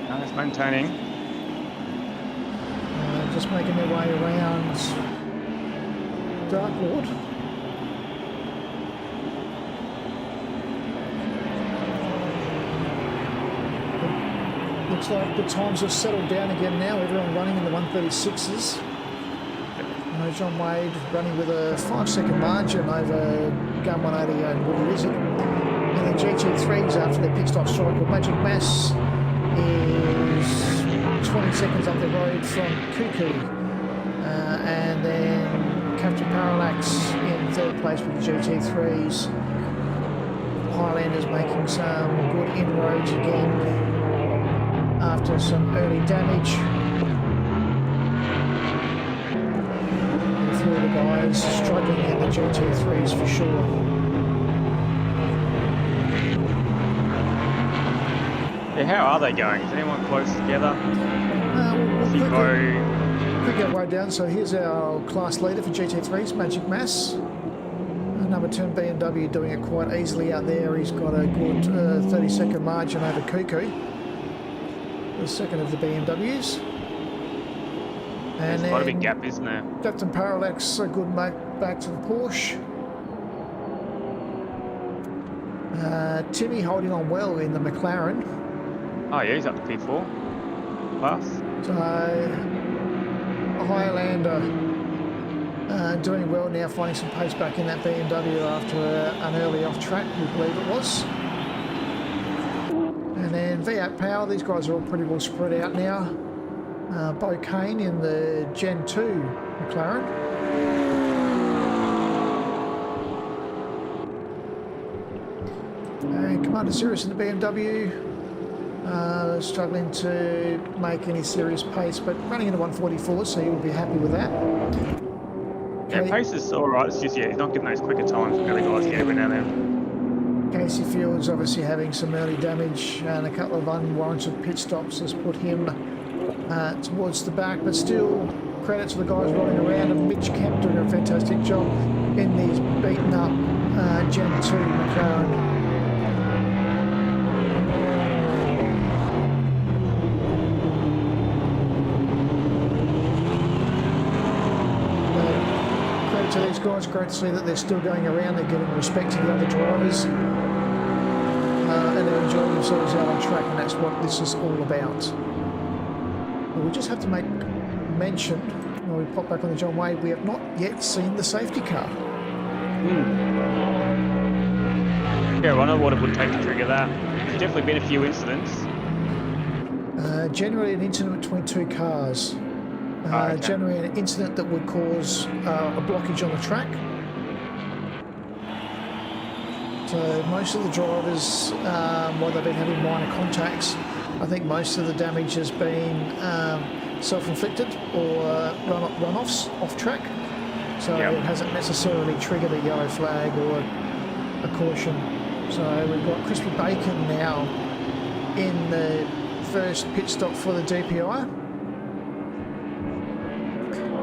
[SPEAKER 1] No, it's maintaining.
[SPEAKER 2] Just making their way around Dark Lord. Looks like the times have settled down again now. Everyone running in the 136s. John Wade running with a 5-second margin over Gun 180 and Woody Lizard. And the GT3s after their pit stop strike with Magic Mass is 20 seconds up the road from Cuckoo. And then Captain Parallax in 3rd place with the GT3s. Highlanders making some good inroads again after some early damage. And a few of the guys struggling in the GT3s for sure.
[SPEAKER 1] Yeah, how are they going? Is anyone close together?
[SPEAKER 2] Quick get way down. So here's our class leader for GT3s, Magic Mass. Number 10 BMW doing it quite easily out there. He's got a good 30-second margin over Cuckoo, the second of the BMWs.
[SPEAKER 1] And there's quite a big gap, isn't there?
[SPEAKER 2] Captain Parallax, a good mate back to the Porsche. Timmy holding on well in the McLaren.
[SPEAKER 1] Oh yeah, he's up to P4 class.
[SPEAKER 2] So Highlander doing well now, finding some pace back in that BMW after an early off track, we believe it was. And then V8 Power, these guys are all pretty well spread out now. Bo Kane in the Gen 2 McLaren. And Commander Sirius in the BMW. Struggling to make any serious pace, but running into 144, so you'll be happy with that.
[SPEAKER 1] Yeah, pace is alright, it's just, he's not getting those quicker times from the other guys get every now and then.
[SPEAKER 2] Casey Fields obviously having some early damage, and a couple of unwarranted pit stops has put him towards the back, but still credit to the guys running around, and Mitch Kemp doing a fantastic job in these beaten up Gen 2 McLaren. To these guys, great to see that they're still going around, they're giving respect to the other drivers, and they're enjoying themselves out on track, and that's what this is all about. But we just have to make mention, when we pop back on the John Wade, we have not yet seen the safety car.
[SPEAKER 1] Yeah, well, I know what it would take to trigger that. There's definitely been a few incidents.
[SPEAKER 2] Generally an incident between 2 cars.
[SPEAKER 1] Okay.
[SPEAKER 2] Generally an incident that would cause a blockage on the track. So most of the drivers, while they've been having minor contacts, I think most of the damage has been self-inflicted or run-offs off track. So it hasn't necessarily triggered a yellow flag or a caution. So we've got Crispy Bacon now in the first pit stop for the DPI.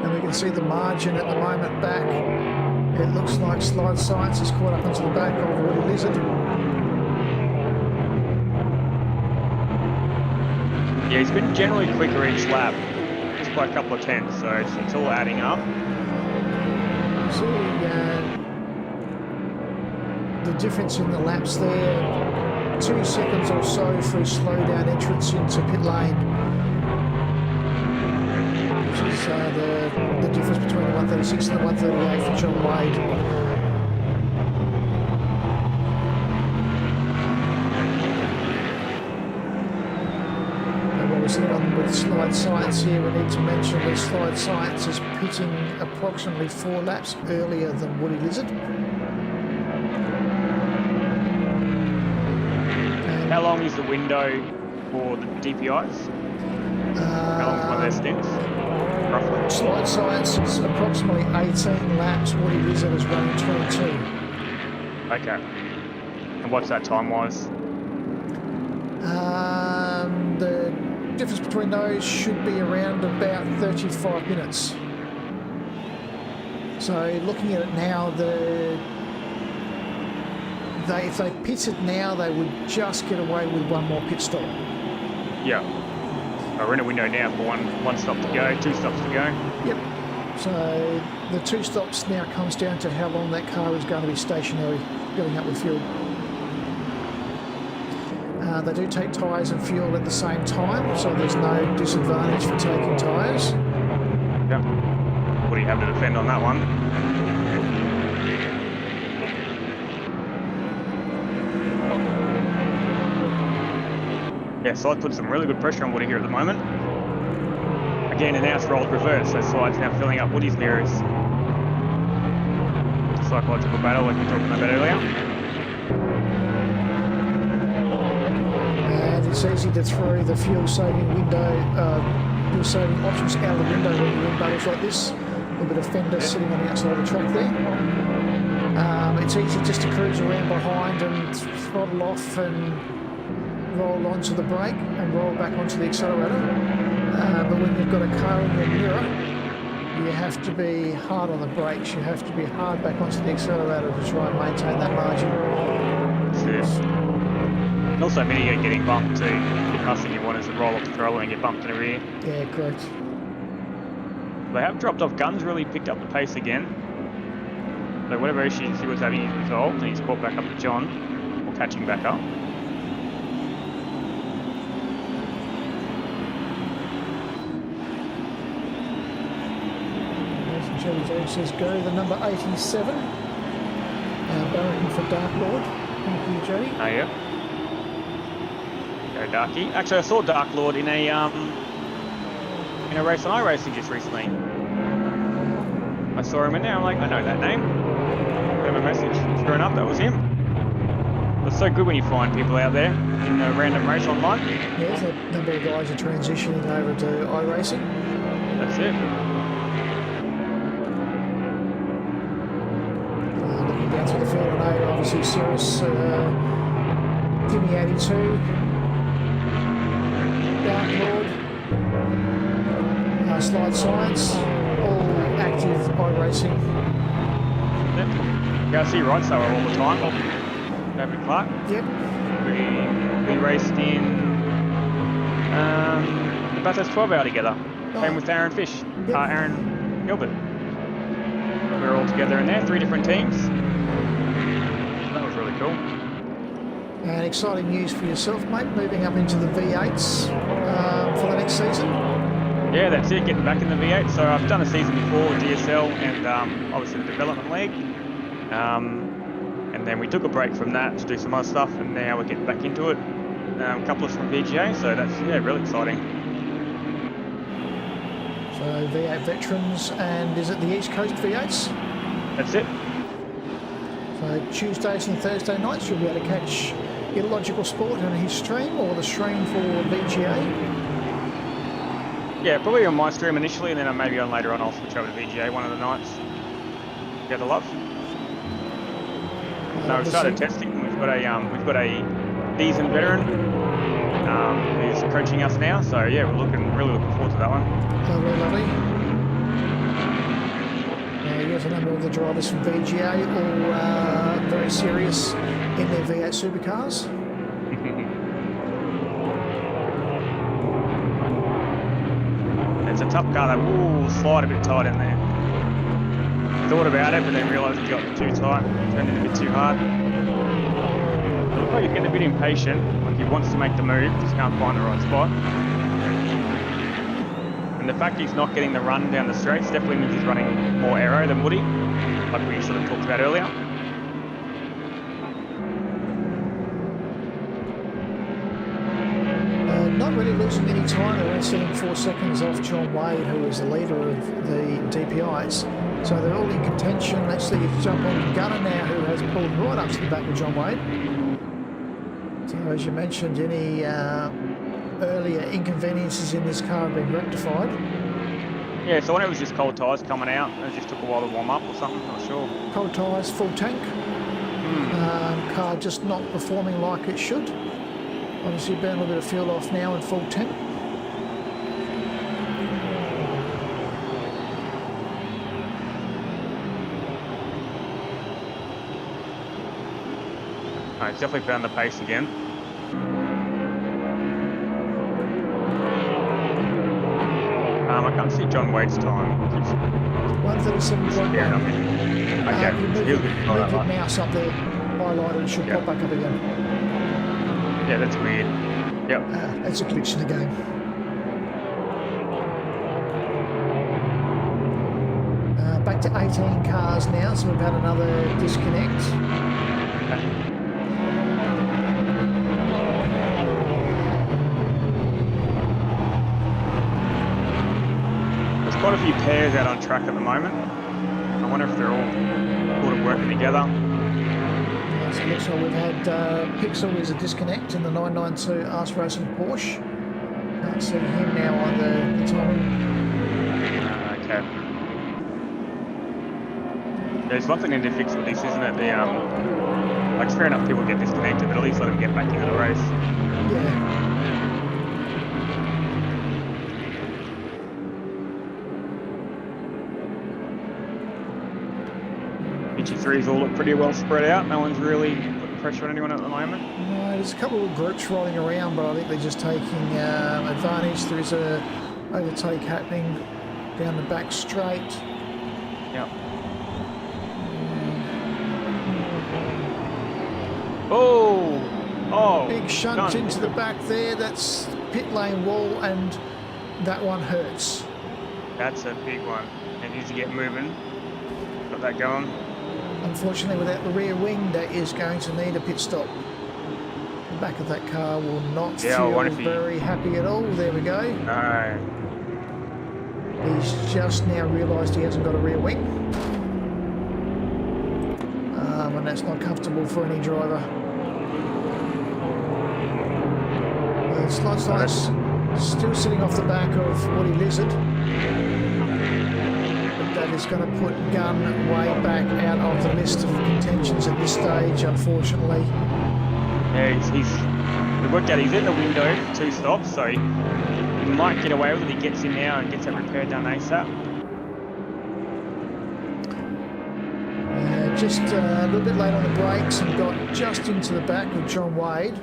[SPEAKER 2] And we can see the margin at the moment back. It looks like Slide Science is caught up into the back of Woody Lizard.
[SPEAKER 1] Yeah, he's been generally quicker each lap, just by a couple of tenths, so it's all adding up.
[SPEAKER 2] See the difference in the laps there, 2 seconds or so for his slow down entrance into pit lane, which is the difference between the 136 and the 138 for John Wade. On with Slide Science here, we need to mention that Slide Science is pitting approximately 4 laps earlier than Woody Lizard.
[SPEAKER 1] How long is the window for the DPIs? How long is one of their stints? Roughly.
[SPEAKER 2] Slide Science is approximately 18 laps. Woody Lizard is running 22.
[SPEAKER 1] Okay. And what's that time-wise?
[SPEAKER 2] The difference between those should be around about 35 minutes. So looking at it now, if they pitted now, they would just get away with 1 more pit stop.
[SPEAKER 1] Yeah. We're in a window now for one stop to go, 2 stops to go.
[SPEAKER 2] Yep. So the 2 stops now comes down to how long that car is going to be stationary, filling up with fuel. They do take tyres and fuel at the same time, so there's no disadvantage for taking tyres.
[SPEAKER 1] Yep. What do you have to defend on that one? Yeah, Slide put some really good pressure on Woody here at the moment. Again, and now it's rolled reverse, so Slide's now filling up Woody's mirrors. Psychological battle like we were talking about earlier.
[SPEAKER 2] It's easy to throw the fuel-saving fuel-saving options out of the window when you're in battles like this. A little bit of fender sitting on the outside of the track there. It's easy just to cruise around behind and throttle off and roll onto the brake and roll back onto the accelerator. But when you've got a car in your mirror, you have to be hard on the brakes. You have to be hard back onto the accelerator to try and maintain that margin.
[SPEAKER 1] And also mitigate getting bumped too. The last thing you want is to roll off the throttle and get bumped in the rear.
[SPEAKER 2] Yeah, correct.
[SPEAKER 1] They have dropped off. Guns really picked up the pace again. So whatever issues he was having, he's resolved, and he's caught back up to John, or catching back up.
[SPEAKER 2] Chevy says go the number 87. Barracking for Dark Lord. Thank you, Jody.
[SPEAKER 1] Oh yeah. Go Darky. Actually, I saw Dark Lord in a race on iRacing just recently. I saw him in there. I'm like, I know that name. Got him a message. Sure enough, that was him. It's so good when you find people out there in a random race online.
[SPEAKER 2] Yeah, there's a number of guys are transitioning over to iRacing.
[SPEAKER 1] That's it.
[SPEAKER 2] Looking down through the field on A, obviously Cirrus, Jimmy 82, Dark Lord, Slide Science, all active iRacing.
[SPEAKER 1] Yep. Go see right so all the time. David Clark.
[SPEAKER 2] Yep.
[SPEAKER 1] We raced in the Bathurst 12 hour together. Came with Aaron Fish,
[SPEAKER 2] Yep.
[SPEAKER 1] Aaron Gilbert. We were all together in there, 3 different teams. That was really cool.
[SPEAKER 2] And exciting news for yourself, mate, moving up into the V8s for the next season.
[SPEAKER 1] Yeah, that's it, getting back in the V8. So I've done a season before with DSL and obviously the development league. And then we took a break from that to do some other stuff, and now we're getting back into it. A couple of from VGA, so that's, yeah, really exciting.
[SPEAKER 2] So V8 veterans, and is it the East Coast V8s?
[SPEAKER 1] That's it.
[SPEAKER 2] So Tuesdays and Thursday nights you'll be able to catch Illogical Sport on his stream, or the stream for VGA.
[SPEAKER 1] Yeah, probably on my stream initially, and then maybe on later on I'll switch over to VGA one of the nights. Get the love. No, we started testing. We've got a seasoned veteran who's coaching us now. So yeah, we're really looking forward to that one.
[SPEAKER 2] Lovely. Here's a number of the drivers from VGA, all very serious in their V8 supercars.
[SPEAKER 1] It's a tough car that will slide a bit tight in there. Thought about it, but then realised it got too tight, turned it a bit too hard. It looks like he's getting a bit impatient, like he wants to make the move, just can't find the right spot. And the fact he's not getting the run down the straights definitely means he's running more aero than Woody, like we sort of talked about earlier.
[SPEAKER 2] Not really losing any time. They're only sitting 4 seconds off John Wade, who is the leader of the DPIs. So they're all in contention. Let's see if jump on Gunner now, who has pulled right up to the back of John Wade. So as you mentioned, any earlier inconveniences in this car have been rectified.
[SPEAKER 1] Yeah, so when it was just cold tyres coming out, it just took a while to warm up or something, not sure.
[SPEAKER 2] Cold tyres, full tank. Car just not performing like it should. Obviously burn a little bit of fuel off now in full temp.
[SPEAKER 1] Alright, definitely found the pace again. I can't see John Wade's time.
[SPEAKER 2] 1:37.1.
[SPEAKER 1] Okay,
[SPEAKER 2] Move your mouse up there, highlighted, it should pop back up again.
[SPEAKER 1] Yeah, that's weird. Yep.
[SPEAKER 2] That's a glitch in the game. Back to 18 cars now, so we've had another disconnect.
[SPEAKER 1] There's quite a few pairs out on track at the moment. I wonder if they're all sort of working together.
[SPEAKER 2] So it looks like we've had Pixel is a disconnect in the 992 Arse Racing Porsche. Can't see him now on the timing.
[SPEAKER 1] Okay. There's one thing they need to fix with this, isn't it? Like, it's fair enough people get disconnected, but at least let them get back into the race.
[SPEAKER 2] Yeah.
[SPEAKER 1] GT3s all look pretty well spread out. No one's really putting pressure on anyone at the moment.
[SPEAKER 2] No, there's a couple of groups rolling around, but I think they're just taking advantage. There is a overtake happening down the back straight.
[SPEAKER 1] Yep. Oh!
[SPEAKER 2] Big shunt into the back there. That's pit lane wall, and that one hurts.
[SPEAKER 1] That's a big one. It needs to get moving. Got that going.
[SPEAKER 2] Unfortunately, without the rear wing, that is going to need a pit stop. The back of that car will not feel very happy at all. There we go.
[SPEAKER 1] No.
[SPEAKER 2] He's just now realised he hasn't got a rear wing. And that's not comfortable for any driver. Slice still sitting off the back of Woody Lizard. That is going to put Gunn way back out of the list of contentions at this stage, unfortunately.
[SPEAKER 1] Yeah, we've worked out he's in the window for 2 stops, so he might get away with it. He gets in now and gets that repair done ASAP.
[SPEAKER 2] Just a little bit late on the brakes and got just into the back of John Wade.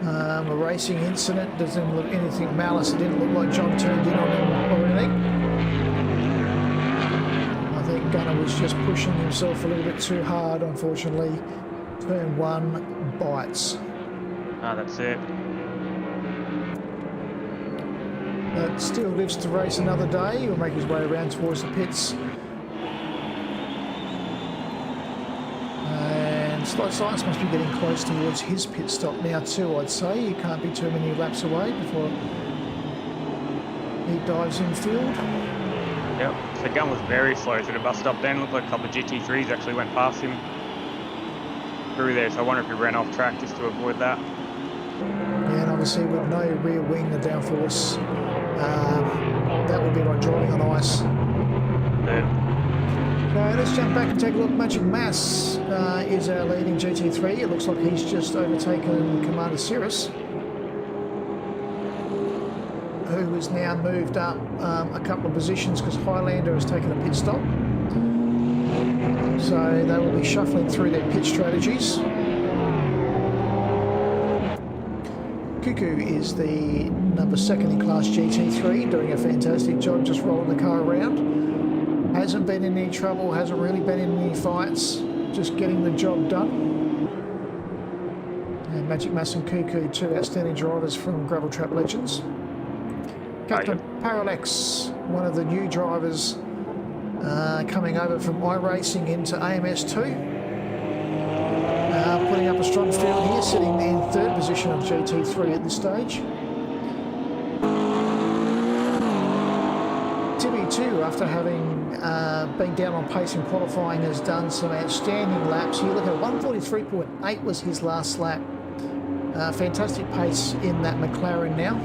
[SPEAKER 2] A racing incident, doesn't look anything malice. It didn't look like John turned in on him or anything. I think Gunner was just pushing himself a little bit too hard, unfortunately. Turn 1 bites.
[SPEAKER 1] Ah, that's it.
[SPEAKER 2] But still lives to race another day. He'll make his way around towards the pits. And Slight Science must be getting close towards his pit stop now too, I'd say. He can't be too many laps away before he dives infield.
[SPEAKER 1] Yep, the gun was very slow to the bus stop then. Looked like a couple of GT3s actually went past him through there, so I wonder if he ran off track just to avoid that.
[SPEAKER 2] Yeah, and obviously with no rear wing, the downforce, that would be like driving on ice.
[SPEAKER 1] Yeah.
[SPEAKER 2] So let's jump back and take a look. Magic Mass is our leading GT3. It looks like he's just overtaken Commander Cirrus, who has now moved up a couple of positions because Highlander has taken a pit stop. So they will be shuffling through their pit strategies. Cuckoo is the number 2nd in class GT3, doing a fantastic job just rolling the car around. Hasn't been in any trouble, hasn't really been in any fights, just getting the job done. And Magic Mass and Cuckoo, 2 outstanding drivers from Gravel Trap Legends. Captain Parallax, one of the new drivers coming over from iRacing into AMS2. Putting up a strong field here, sitting in 3rd position of GT3 at this stage. Timmy too, after having been down on pace in qualifying, has done some outstanding laps. You look at 143.8 was his last lap. Fantastic pace in that McLaren now.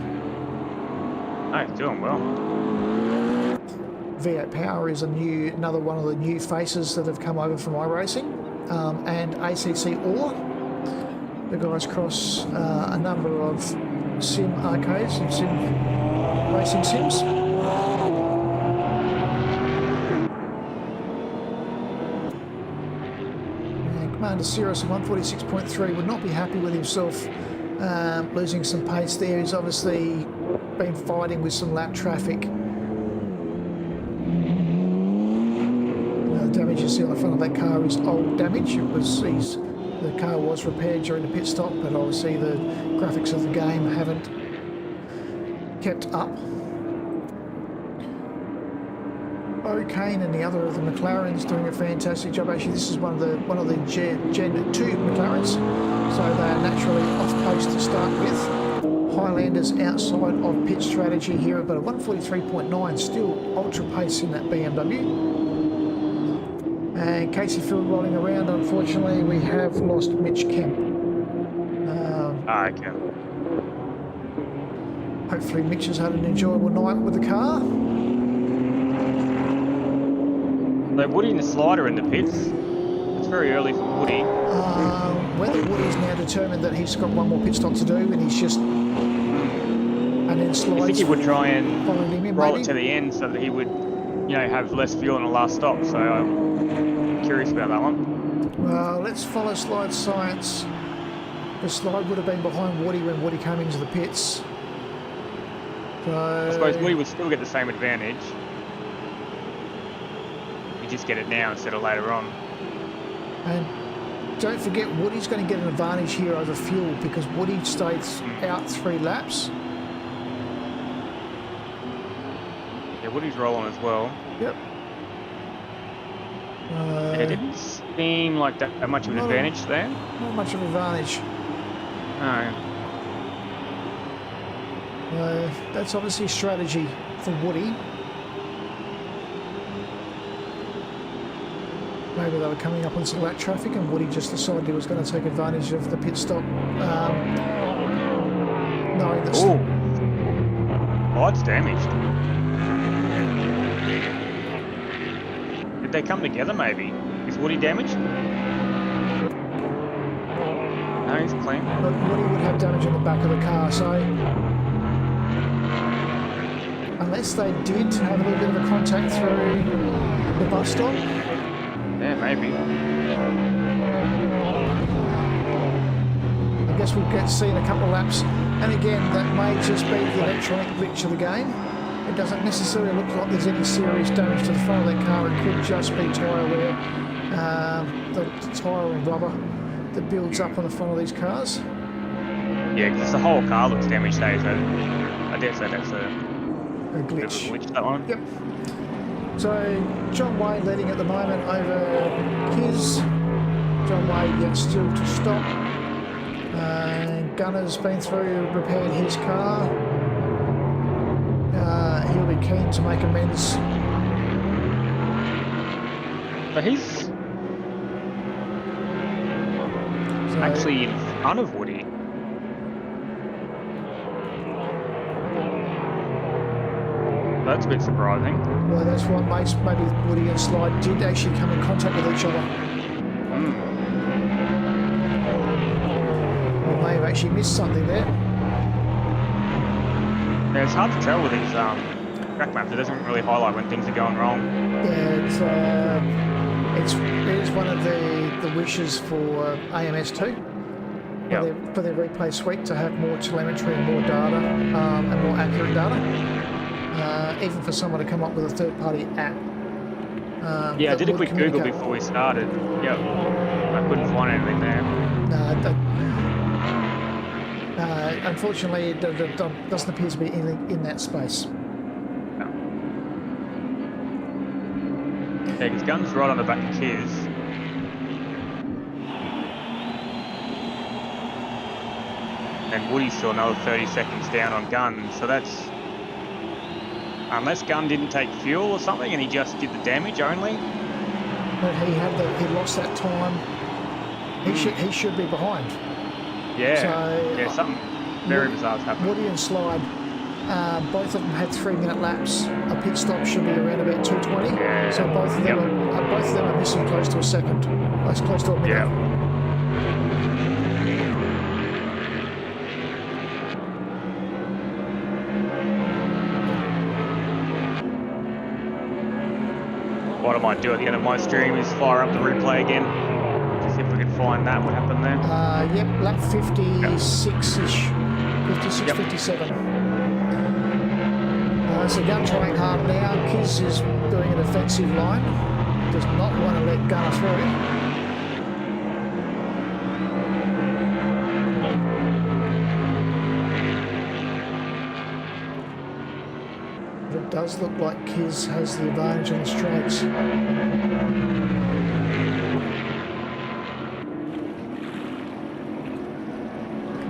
[SPEAKER 1] Oh, he's doing well.
[SPEAKER 2] V8 Power is another one of the new faces that have come over from iRacing. And ACC Orr. The guys cross a number of sim arcades and sim racing sims. And Commander Cirrus at 146.3 would not be happy with himself losing some pace there. He's obviously been fighting with some lap traffic. The damage you see on the front of that car is old damage. The car was repaired during the pit stop, but obviously the graphics of the game haven't kept up. O'Kane and the other of the McLarens doing a fantastic job. Actually, this is one of the Gen 2 McLarens, so they are naturally off pace to start with. Highlanders outside of pit strategy here, but a 143.9, still ultra pace in that BMW. And Casey Field rolling around. Unfortunately, we have lost Mitch Kemp.
[SPEAKER 1] Okay.
[SPEAKER 2] Hopefully Mitch has had an enjoyable night with the car.
[SPEAKER 1] So Woody and the slider in the pits. It's very early for Woody.
[SPEAKER 2] Whether Woody's now determined that he's got one more pit stop to do and he's just... And then slides...
[SPEAKER 1] I think he would try and roll
[SPEAKER 2] maybe?
[SPEAKER 1] it to the end so that he would, have less fuel on the last stop. So I'm curious about that one.
[SPEAKER 2] Well, let's follow Slide Science. The Slide would have been behind Woody when Woody came into the pits. So...
[SPEAKER 1] I suppose Woody would still get the same advantage. You just get it now instead of later on.
[SPEAKER 2] And don't forget, Woody's going to get an advantage here over fuel because Woody stays out 3 laps.
[SPEAKER 1] Yeah, Woody's rolling as well.
[SPEAKER 2] Yep.
[SPEAKER 1] It didn't seem like that much of an advantage there.
[SPEAKER 2] Not much of an advantage.
[SPEAKER 1] No.
[SPEAKER 2] That's obviously a strategy for Woody. Maybe they were coming up on some lap traffic and Woody just decided he was going to take advantage of the pit stop. Knowing that...
[SPEAKER 1] Oh, it's damaged. Did they come together maybe? Is Woody damaged? No, he's clean.
[SPEAKER 2] But Woody would have damage on the back of the car, so... Unless they did have a little bit of a contact through the bus stop.
[SPEAKER 1] Yeah, maybe.
[SPEAKER 2] I guess we'll get to see in a couple of laps. And again, that may just be the electronic glitch of the game. It doesn't necessarily look like there's any serious damage to the front of that car. It could just be tyre wear, the tyre and rubber that builds up on the front of these cars.
[SPEAKER 1] Yeah, because the whole car looks damaged today, so I dare say that's a
[SPEAKER 2] glitch.
[SPEAKER 1] Glitch, that one.
[SPEAKER 2] Yep. So John Wade leading at the moment over Kiz. John Wade yet still to stop. Gunner's been through, repaired his car. He'll be keen to make amends.
[SPEAKER 1] But he's actually in front of Woody. That's a bit surprising.
[SPEAKER 2] Well, that's what makes maybe Woody and Slide did actually come in contact with each other. We may have actually missed something there.
[SPEAKER 1] Yeah, it's hard to tell with these track maps. It doesn't really highlight when things are going wrong.
[SPEAKER 2] Yeah, it is one of the wishes for AMS2 for their replay suite to have more telemetry and more data and more accurate data. Even for someone to come up with a third-party app.
[SPEAKER 1] Yeah, I did a quick Google before we started. Yep, I couldn't find anything there.
[SPEAKER 2] Unfortunately, it doesn't appear to be anything in that space.
[SPEAKER 1] Yeah, because Gun's right on the back of Kiz. And Woody's still another 30 seconds down on Gun, so that's... Unless Gun didn't take fuel or something and he just did the damage only.
[SPEAKER 2] But he lost that time. He should be behind.
[SPEAKER 1] Yeah,
[SPEAKER 2] so,
[SPEAKER 1] yeah, something very bizarre happened.
[SPEAKER 2] Woody and Slide, both of them had 3-minute laps. A pit stop should be around about 2:20.
[SPEAKER 1] Yeah.
[SPEAKER 2] So both of them are missing close to a second. That's close to a minute.
[SPEAKER 1] Yeah. What I might do at the end of my stream is fire up the replay again, to see if we can find that, what happened there.
[SPEAKER 2] Yep, lap 56-ish, 56, 57. So Gun trying hard now. Kiz is doing an offensive line. Does not want to let Gunner through. It does look like Kiz has the advantage on the straights.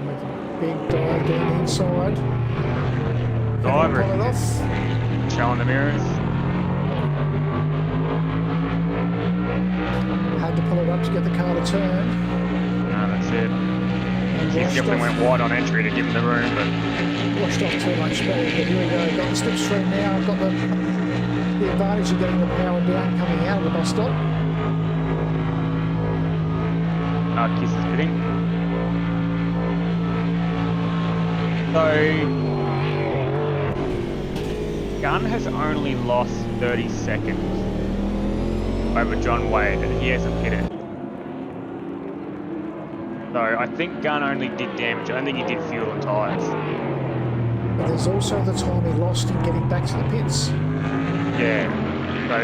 [SPEAKER 2] With a big dive down the inside.
[SPEAKER 1] Diver.
[SPEAKER 2] Pull it off.
[SPEAKER 1] Showing the mirrors.
[SPEAKER 2] Had to pull it up to get the car to turn.
[SPEAKER 1] No, that's it. He definitely went wide on entry to give him the room, but...
[SPEAKER 2] Washed off too much speed, but here we go. Got the slipstream now. Got the advantage of getting the power down coming out of the bus stop.
[SPEAKER 1] Kiss is hitting. So... Gun has only lost 30 seconds over John Wade, and he hasn't hit it. So I think Gun only did damage. I don't think he did fuel and tyres.
[SPEAKER 2] But there's also the time he lost in getting back to the pits.
[SPEAKER 1] Yeah. So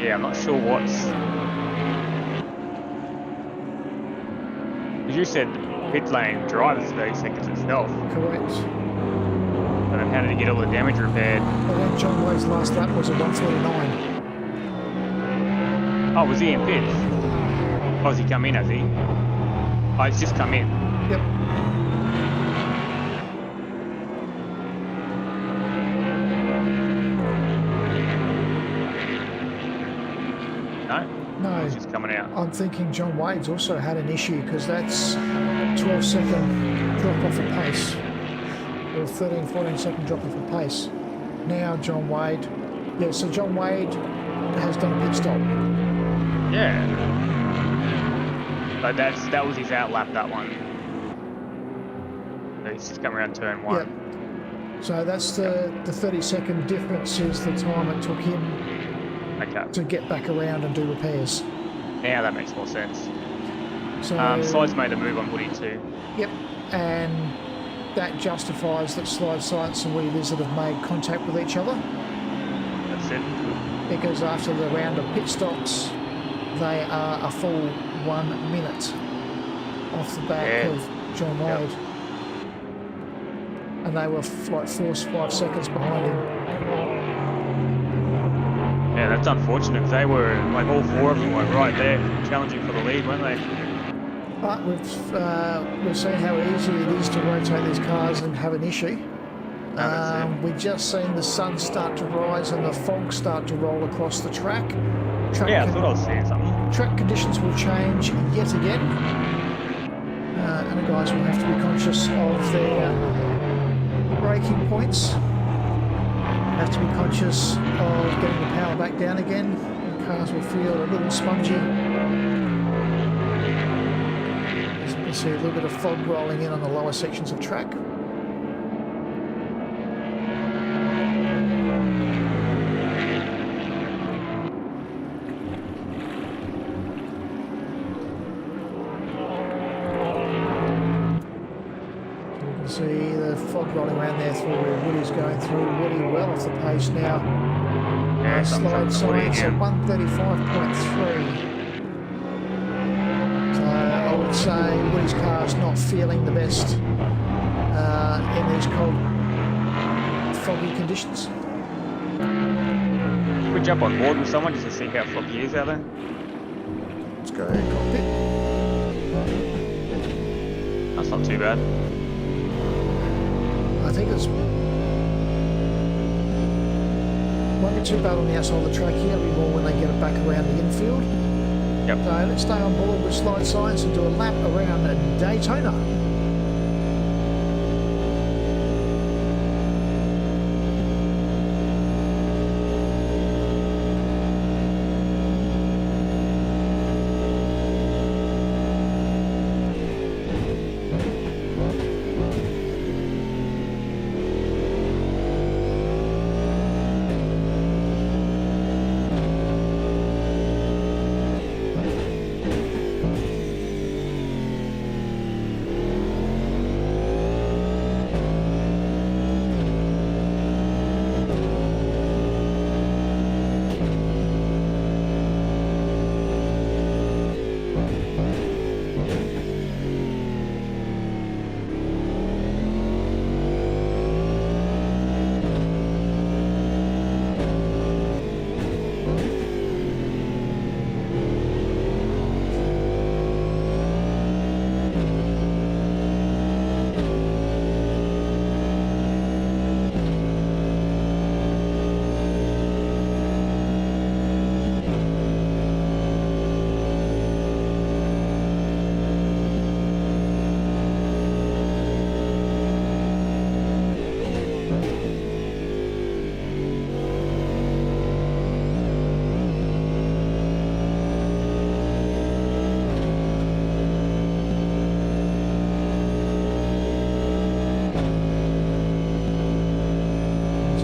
[SPEAKER 1] yeah, I'm not sure what's... As you said, pit lane drives 30 seconds itself.
[SPEAKER 2] Correct.
[SPEAKER 1] And then how did he get all the damage repaired?
[SPEAKER 2] Well, then John Wade's last lap was a 1:49.
[SPEAKER 1] Oh, was he in pits? Oh, has he come in, has he? Oh, he's just come in.
[SPEAKER 2] Yep. No.
[SPEAKER 1] He's just coming out.
[SPEAKER 2] I'm thinking John Wade's also had an issue because that's 12-second drop off of pace. Or 13-14-second drop off of pace. Now John Wade. Yeah, so John Wade has done a pit stop.
[SPEAKER 1] Yeah. But that was his out lap, that one. So he's just come around turn 1.
[SPEAKER 2] Yep. So that's the 30-second difference is the time it took him to get back around and do repairs.
[SPEAKER 1] Now that makes more sense.
[SPEAKER 2] So
[SPEAKER 1] Slide's made the move on Woody too.
[SPEAKER 2] Yep, and that justifies that Slide Science and Woody Lizard have made contact with each other.
[SPEAKER 1] That's it.
[SPEAKER 2] Because after the round of pit stops, they are a full 1 minute off the back of John Wade. Yep. And they were like 4-5 seconds behind him.
[SPEAKER 1] Yeah, that's unfortunate. They were, like, all 4 of them were right there challenging for the lead, weren't they?
[SPEAKER 2] But we've seen how easy it is to rotate these cars and have an issue. We've just seen the sun start to rise and the fog start to roll across the track.
[SPEAKER 1] Yeah, I thought I was seeing something.
[SPEAKER 2] Track conditions will change yet again. And the guys will have to be conscious of their braking points. Have to be conscious of getting the power back down again. The cars will feel a little spongy. As you can see, a little bit of fog rolling in on the lower sections of track. See the fog rolling around there through where Woody's going through. Woody well off the pace now.
[SPEAKER 1] Yeah,
[SPEAKER 2] slide science at 135.3. So I would say Woody's car's not feeling the best in these cold, foggy conditions.
[SPEAKER 1] Should we jump on board with someone just to see how foggy it is out there?
[SPEAKER 2] Let's go cockpit.
[SPEAKER 1] That's not too bad.
[SPEAKER 2] I think it's won't be too bad on the outside of the track here. It'll be more when they get it back around the infield.
[SPEAKER 1] Yep.
[SPEAKER 2] So let's stay on board with Slide Science and do a lap around Daytona.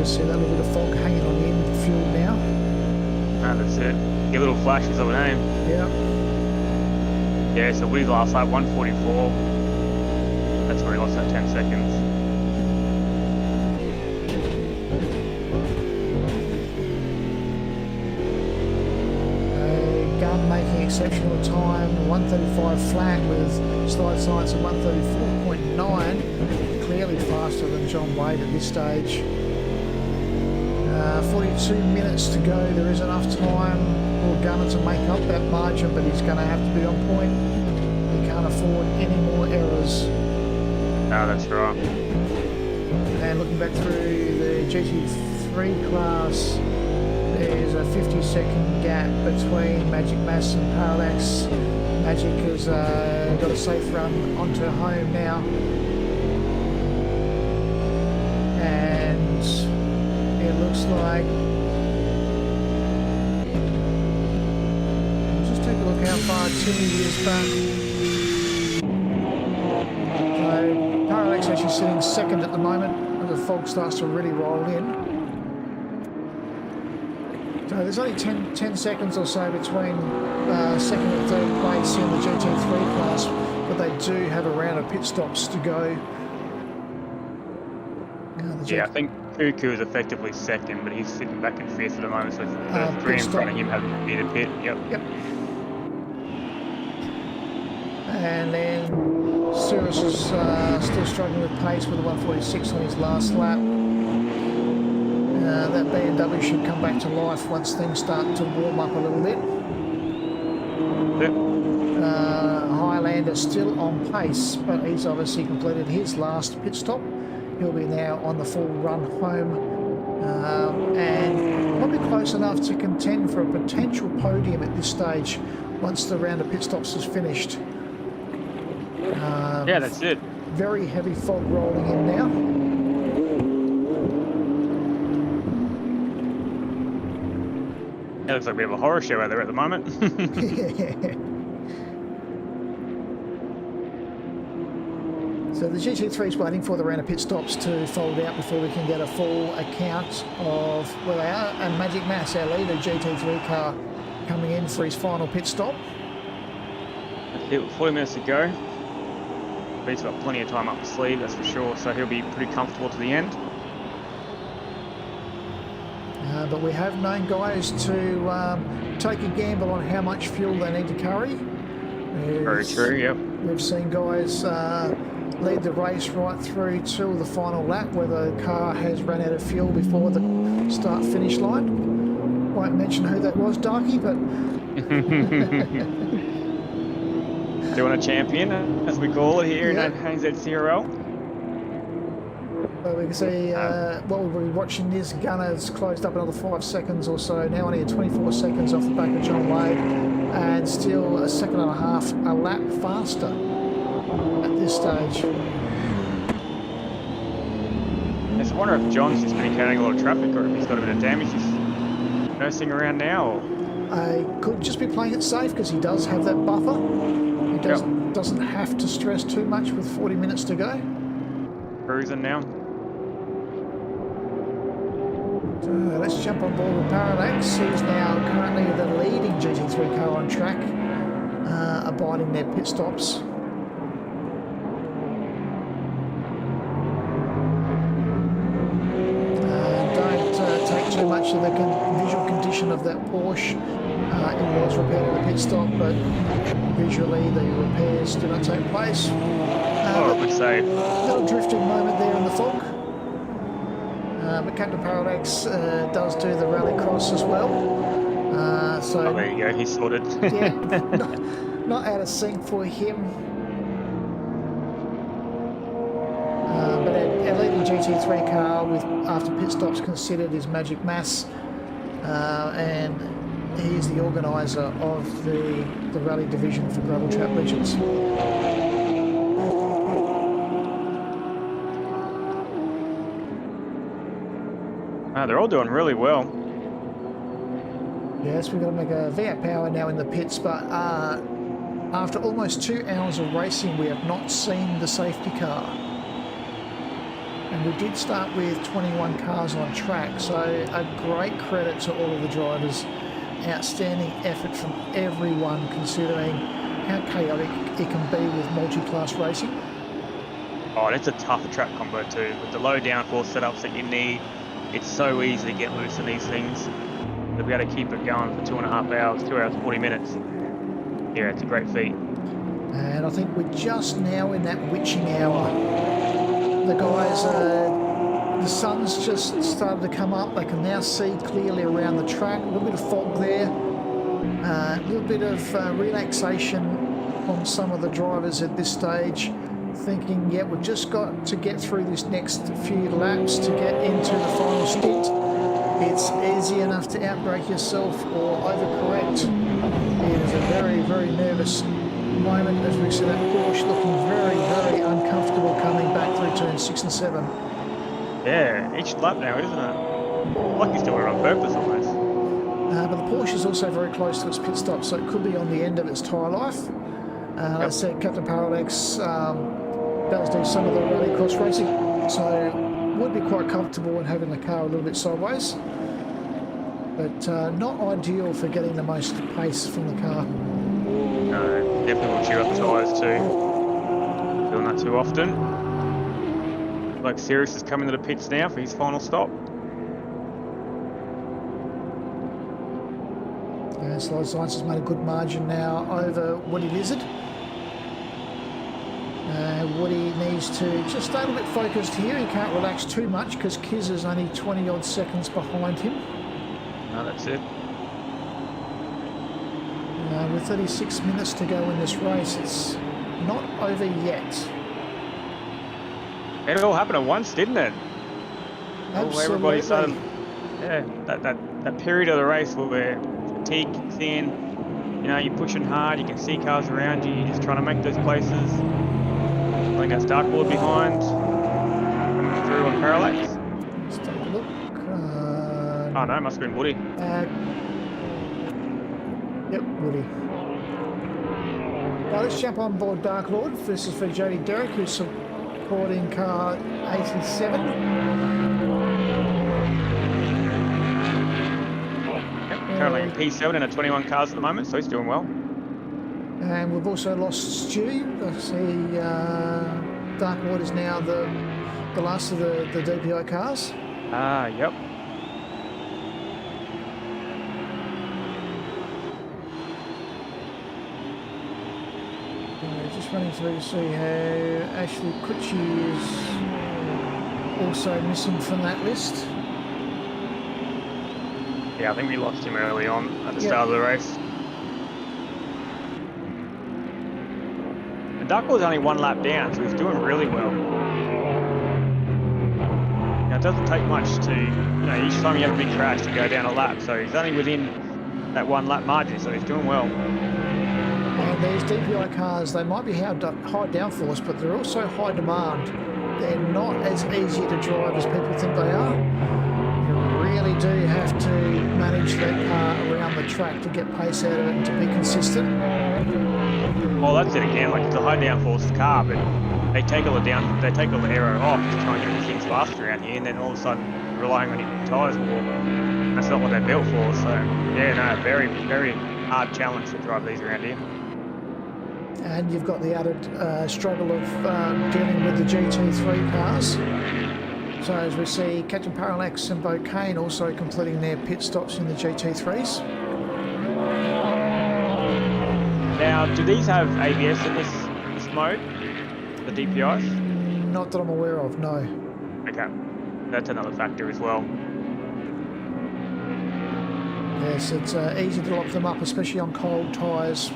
[SPEAKER 2] See that little bit of fog hanging on the infield now.
[SPEAKER 1] Ah, that's it. Get little flashes of an aim.
[SPEAKER 2] Yeah.
[SPEAKER 1] Yeah, so we last lap 144. That's where he lost that 10 seconds.
[SPEAKER 2] Gun making exceptional time, 135 flat with Slide Science at 134.9. Clearly faster than John Wade at this stage. 42 minutes to go. There is enough time for Gunner to make up that margin, but he's going to have to be on point. He can't afford any more errors.
[SPEAKER 1] Ah, that's right.
[SPEAKER 2] And looking back through the GT3 class, there's a 50-second gap between Magic Mass and Parallax. Magic has got a safe run onto home now. And it looks like, just take a look how far Timmy is back. So Parallax actually sitting second at the moment as the fog starts to really roll in. So there's only 10 seconds or so between second and third place in the GT3 class, but they do have a round of pit stops to go.
[SPEAKER 1] Yeah, I think Cuckoo is effectively second, but he's sitting back in fifth at the moment, so the three in front of him haven't hit a pit. Yep.
[SPEAKER 2] And then Cirrus is still struggling with pace with a 146 on his last lap. That BMW should come back to life once things start to warm up a little bit.
[SPEAKER 1] Yep.
[SPEAKER 2] Highlander still on pace, but he's obviously completed his last pit stop. He'll be now on the full run home and probably close enough to contend for a potential podium at this stage once the round of pit stops is finished.
[SPEAKER 1] Yeah, that's it.
[SPEAKER 2] Very heavy fog rolling in now.
[SPEAKER 1] It looks like a bit of a horror show out there at the moment.
[SPEAKER 2] So the GT3 is waiting for the round of pit stops to fold out before we can get a full account of where they are. And Magic Mass, our leader GT3 car, coming in for his final pit stop.
[SPEAKER 1] 40 minutes to go. He's got plenty of time up the sleeve, that's for sure. So he'll be pretty comfortable to the end.
[SPEAKER 2] But we have known guys to take a gamble on how much fuel they need to carry.
[SPEAKER 1] Very true, yep.
[SPEAKER 2] We've seen guys lead the race right through to the final lap where the car has run out of fuel before the start-finish line. Won't mention who that was, Darky, but...
[SPEAKER 1] Doing a champion, as we call it here in NZCRL.
[SPEAKER 2] So we can see what we'll be watching this. Gunner's closed up another 5 seconds or so. Now only 24 seconds off the back of John Wade, and still a second and a half a lap faster at this stage.
[SPEAKER 1] I wonder if John's just been encountering a lot of traffic, or if he's got a bit of damage he's nursing around now. Or...
[SPEAKER 2] could just be playing it safe because he does have that buffer. He doesn't have to stress too much with 40 minutes to go.
[SPEAKER 1] Cruising now.
[SPEAKER 2] Let's jump on board with Parallax. He's now currently the leading GT3 car on track, abiding their pit stops. Don't take too much of the visual condition of that Porsche. It was repaired at a pit stop, but visually the repairs do not take place.
[SPEAKER 1] Good save.
[SPEAKER 2] Little drifting moment there in the fog. But Captain Parallax does do the rally cross as well. So
[SPEAKER 1] there you go, he's sorted.
[SPEAKER 2] Yeah, not out of sync for him. But our leading GT3 car, with after pit stops considered, is Magic Mass, and he is the organiser of the rally division for Gravel Trap Legends.
[SPEAKER 1] They're all doing really well.
[SPEAKER 2] Yes, we've got to make a V8 power now in the pits, but after almost 2 hours of racing, we have not seen the safety car. And we did start with 21 cars on track, so a great credit to all of the drivers. Outstanding effort from everyone, considering how chaotic it can be with multi-class racing.
[SPEAKER 1] Oh, and it's a tough track combo too, with the low downforce setups that you need. It's so easy to get loose in these things. To be able to keep it going for 2.5 hours, 2 hours 40 minutes. Yeah, it's a great feat.
[SPEAKER 2] And I think we're just now in that witching hour. The guys, the sun's just started to come up. They can now see clearly around the track. A little bit of fog there. A little bit of relaxation on some of the drivers at this stage. Thinking, yeah, we've just got to get through this next few laps to get into the final stint. It's easy enough to outbrake yourself or overcorrect. It is a very, very nervous moment as we see that Porsche looking very, very uncomfortable coming back through turns 6 and 7.
[SPEAKER 1] Yeah, each lap now, isn't it? Like he's doing it on purpose almost.
[SPEAKER 2] But the Porsche is also very close to its pit stop, so it could be on the end of its tyre life. Like I said, Captain Parallax does do some of the rally cross racing, so would be quite comfortable in having the car a little bit sideways, but not ideal for getting the most pace from the car.
[SPEAKER 1] No, definitely will chew up tyres too. Doing that too often. Like Sirius is coming to the pits now for his final stop.
[SPEAKER 2] And Slide Science has made a good margin now over Woody Lizard. Woody needs to just stay a little bit focused here. He can't relax too much because Kiz is only 20 odd seconds behind him.
[SPEAKER 1] No, that's it.
[SPEAKER 2] With 36 minutes to go in this race, it's not over yet.
[SPEAKER 1] It all happened at once, didn't it?
[SPEAKER 2] Absolutely.
[SPEAKER 1] Everybody started, that period of the race where fatigue kicks in, you know, you're pushing hard, you can see cars around you, you're just trying to make those places. I think that's Darkboard behind, coming through on Parallax.
[SPEAKER 2] Let's take a look.
[SPEAKER 1] Oh no, must have been Woody.
[SPEAKER 2] Yep, Woody. Now let's jump on board Dark Lord. This is for Jody Derrick, who's supporting car 87.
[SPEAKER 1] Currently in P7 in a 21 cars at the moment, so he's doing well.
[SPEAKER 2] And we've also lost Stu. I see Dark Lord is now the last of the DPI cars.
[SPEAKER 1] Yep.
[SPEAKER 2] Just running through to see how Ashley Kutchi is also missing from that list.
[SPEAKER 1] Yeah, I think we lost him early on at the start of the race. And Dark Lord's only 1 lap down, so he's doing really well. Now, it doesn't take much to, each time you have a big crash to go down a lap, so he's only within that 1 lap margin, so he's doing well.
[SPEAKER 2] And these DPI cars, they might be high downforce, but they're also high demand. They're not as easy to drive as people think they are. You really do have to manage that car around the track to get pace out of it and to be consistent.
[SPEAKER 1] Well, that's it again. Like, it's a high downforce car, but they take all the aero off to try and get the things faster around here, and then all of a sudden relying on your tyres more. That's not what they're built for. So yeah, no, very, very hard challenge to drive these around here.
[SPEAKER 2] And you've got the added struggle of dealing with the GT3 cars. So as we see, Captain Parallax and Bo Kane also completing their pit stops in the GT3s.
[SPEAKER 1] Now, do these have ABS in this mode, the DPIs?
[SPEAKER 2] Not that I'm aware of, no.
[SPEAKER 1] Okay, that's another factor as well.
[SPEAKER 2] Yes, it's easy to lock them up, especially on cold tyres.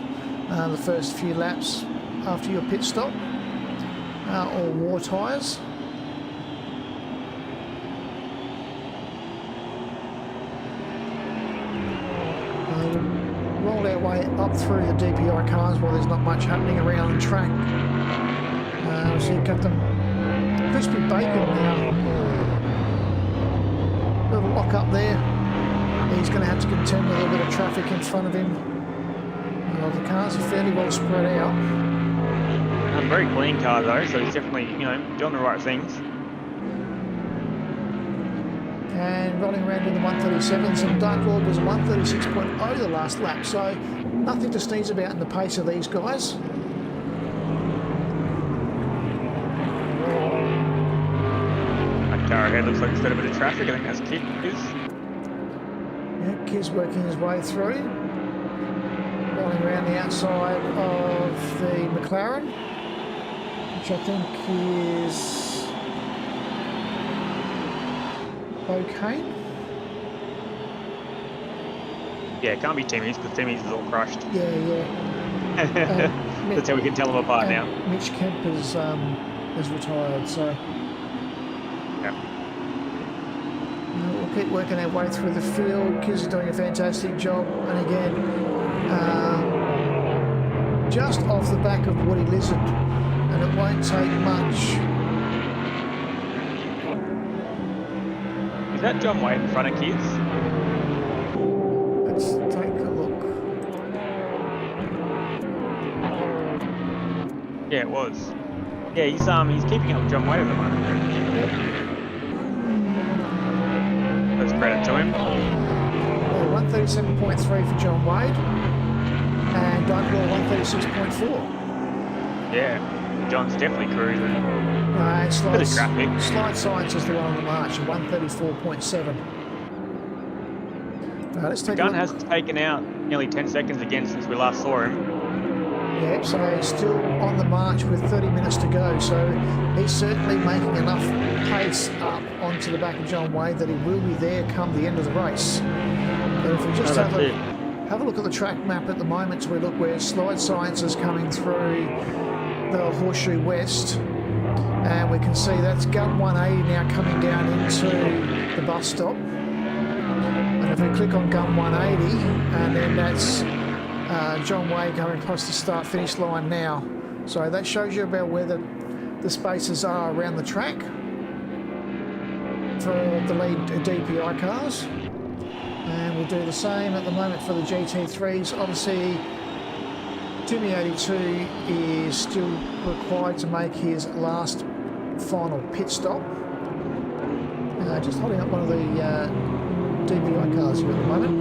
[SPEAKER 2] The first few laps after your pit stop, or war tyres. Roll our way up through the DPI cars while there's not much happening around the track. We see Captain Crispy Bacon now. Little lock up there. He's going to have to contend with a little bit of traffic in front of him. Well, the cars are fairly well spread out.
[SPEAKER 1] A very clean car though, so he's definitely, doing the right things.
[SPEAKER 2] And rolling around in the 137s, and Dark Lord was a 136.0 the last lap, so nothing to sneeze about in the pace of these guys.
[SPEAKER 1] That car ahead looks like it's got a bit of traffic. I think that's Kiz.
[SPEAKER 2] Yeah, Kiz working his way through. Rolling around the outside of the McLaren, which I think is Bo Kane.
[SPEAKER 1] Yeah, it can't be Timmy's because Timmy's is all crushed.
[SPEAKER 2] Yeah.
[SPEAKER 1] That's how we can tell them apart now.
[SPEAKER 2] Mitch Kemp is retired, so
[SPEAKER 1] yeah.
[SPEAKER 2] We'll keep working our way through the field. Kiz is doing a fantastic job, and again, just off the back of Woody Lizard, and it won't take much.
[SPEAKER 1] Is that John Wade in front of Kiz?
[SPEAKER 2] Let's take a look.
[SPEAKER 1] Yeah, it was. Yeah, he's keeping up with John Wade at the moment.
[SPEAKER 2] Yep.
[SPEAKER 1] That's credit to him.
[SPEAKER 2] 137.3 for John Wade, and Dark Lord 136.4.
[SPEAKER 1] Yeah, John's definitely cruising.
[SPEAKER 2] And
[SPEAKER 1] Bit of traffic.
[SPEAKER 2] Slide Science is the one on the march, 134.7. Let's take
[SPEAKER 1] Gunn has taken out nearly 10 seconds again since we last saw him.
[SPEAKER 2] Yeah, so he's still on the march with 30 minutes to go, so he's certainly making enough pace up onto the back of John Wade that he will be there come the end of the race. But if we just have a look at the track map at the moment, so we look where Slide Science is coming through the Horseshoe West, and we can see that's Gun 180 now coming down into the bus stop. And if we click on Gun 180, and then that's John Wade going across the start-finish line now. So that shows you about where the spaces are around the track for the lead DPI cars. And we'll do the same at the moment for the GT3s. Obviously, Timmy 82 is still required to make his last final pit stop. Just holding up one of the DPI cars here at the moment.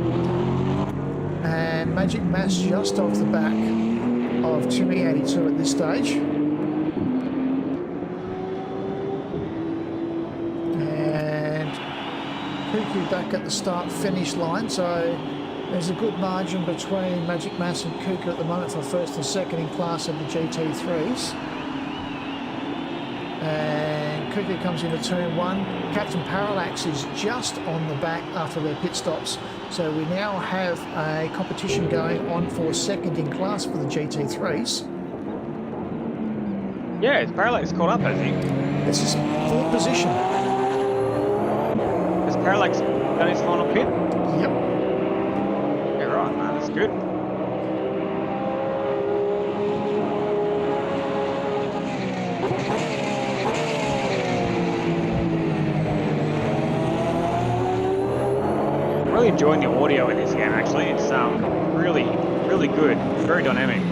[SPEAKER 2] And Magic Mass just off the back of Timmy 82 at this stage. And Cuckoo back at the start-finish line, so there's a good margin between Magic Mass and Cuckoo at the moment for first and second in class of the GT3s. And Cuckoo comes into turn 1. Captain Parallax is just on the back after their pit stops. So we now have a competition going on for second in class for the GT3s.
[SPEAKER 1] Yeah, it's Parallax caught up, has he?
[SPEAKER 2] This is fourth position.
[SPEAKER 1] Has Parallax done his final pit?
[SPEAKER 2] Yep.
[SPEAKER 1] Yeah, right, man, that's good. Really enjoying the audio in this game. Actually, it's really good, very dynamic.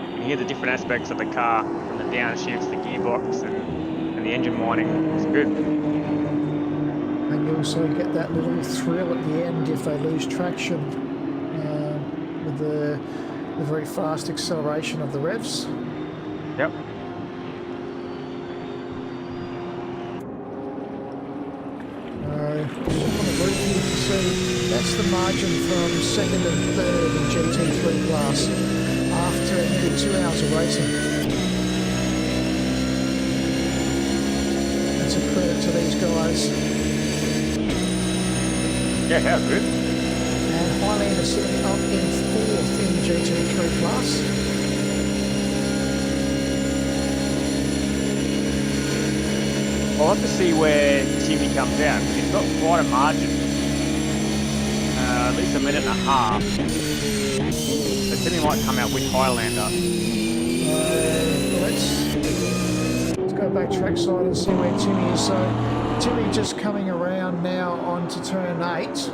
[SPEAKER 1] You can hear the different aspects of the car, from the downshifts, the gearbox, and the engine whining. It's good.
[SPEAKER 2] And you also get that little thrill at the end if they lose traction with the very fast acceleration of the revs.
[SPEAKER 1] Yep.
[SPEAKER 2] On the roof you can see that's the margin from second and third in GT3 class after nearly 2 hours of racing. That's a credit to these guys.
[SPEAKER 1] Yeah, how good.
[SPEAKER 2] And Highlander sitting up in fourth in the GT3 class.
[SPEAKER 1] I'll have to see where Timmy comes out. He's got quite a margin, at least a minute and a half. So Timmy might come out with Highlander.
[SPEAKER 2] Let's go back trackside and see where Timmy is. So Timmy just coming around now onto turn 8,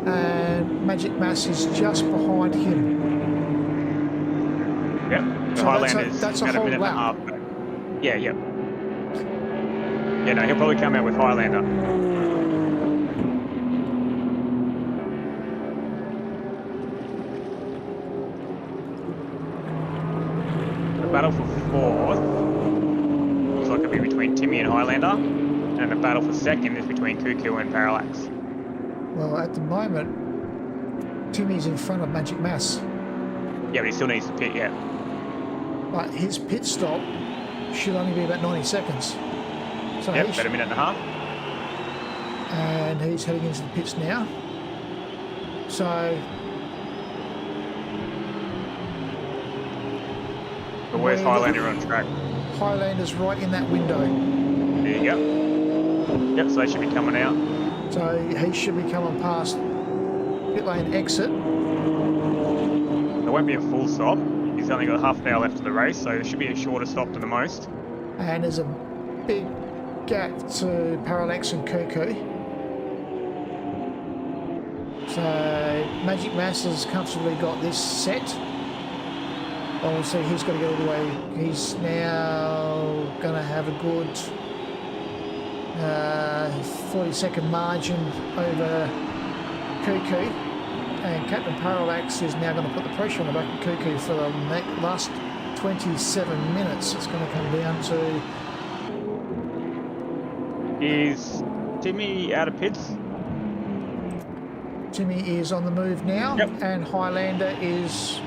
[SPEAKER 2] and Magic Mass is just behind him.
[SPEAKER 1] Yep. The
[SPEAKER 2] So
[SPEAKER 1] Highlander's
[SPEAKER 2] that's a
[SPEAKER 1] about a
[SPEAKER 2] whole
[SPEAKER 1] minute and a
[SPEAKER 2] lap.
[SPEAKER 1] half. Yeah, yep. Yeah, no, he'll probably come out with Highlander. The battle for fourth looks like it'll be between Timmy and Highlander, and the battle for second is between Cuckoo and Parallax.
[SPEAKER 2] Well, at the moment, Timmy's in front of Magic Mass,
[SPEAKER 1] Yeah, but he still needs to pit, yeah.
[SPEAKER 2] but his pit stop should only be about 90 seconds. So
[SPEAKER 1] Yep, about a minute and a half.
[SPEAKER 2] and he's heading into the pits now. So
[SPEAKER 1] But where's Highlander on track?
[SPEAKER 2] Highlander's right in that window.
[SPEAKER 1] There you go. Yep, so they should be coming out.
[SPEAKER 2] So he should be coming past pit lane exit.
[SPEAKER 1] There won't be a full stop. He's only got half an hour left of the race, so it should be a shorter stop than the most.
[SPEAKER 2] And there's a big gap to Parallax and Cuckoo. So Magic Mass has comfortably got this set. Obviously he's got to get all the way. He's now going to have a good 40-second margin over Cuckoo. And Captain Parallax is now going to put the pressure on the back of Cuckoo for the last 27 minutes. It's going to come down to...
[SPEAKER 1] Is Timmy out of pits?
[SPEAKER 2] Timmy is on the move now,
[SPEAKER 1] Yep.
[SPEAKER 2] and Highlander is...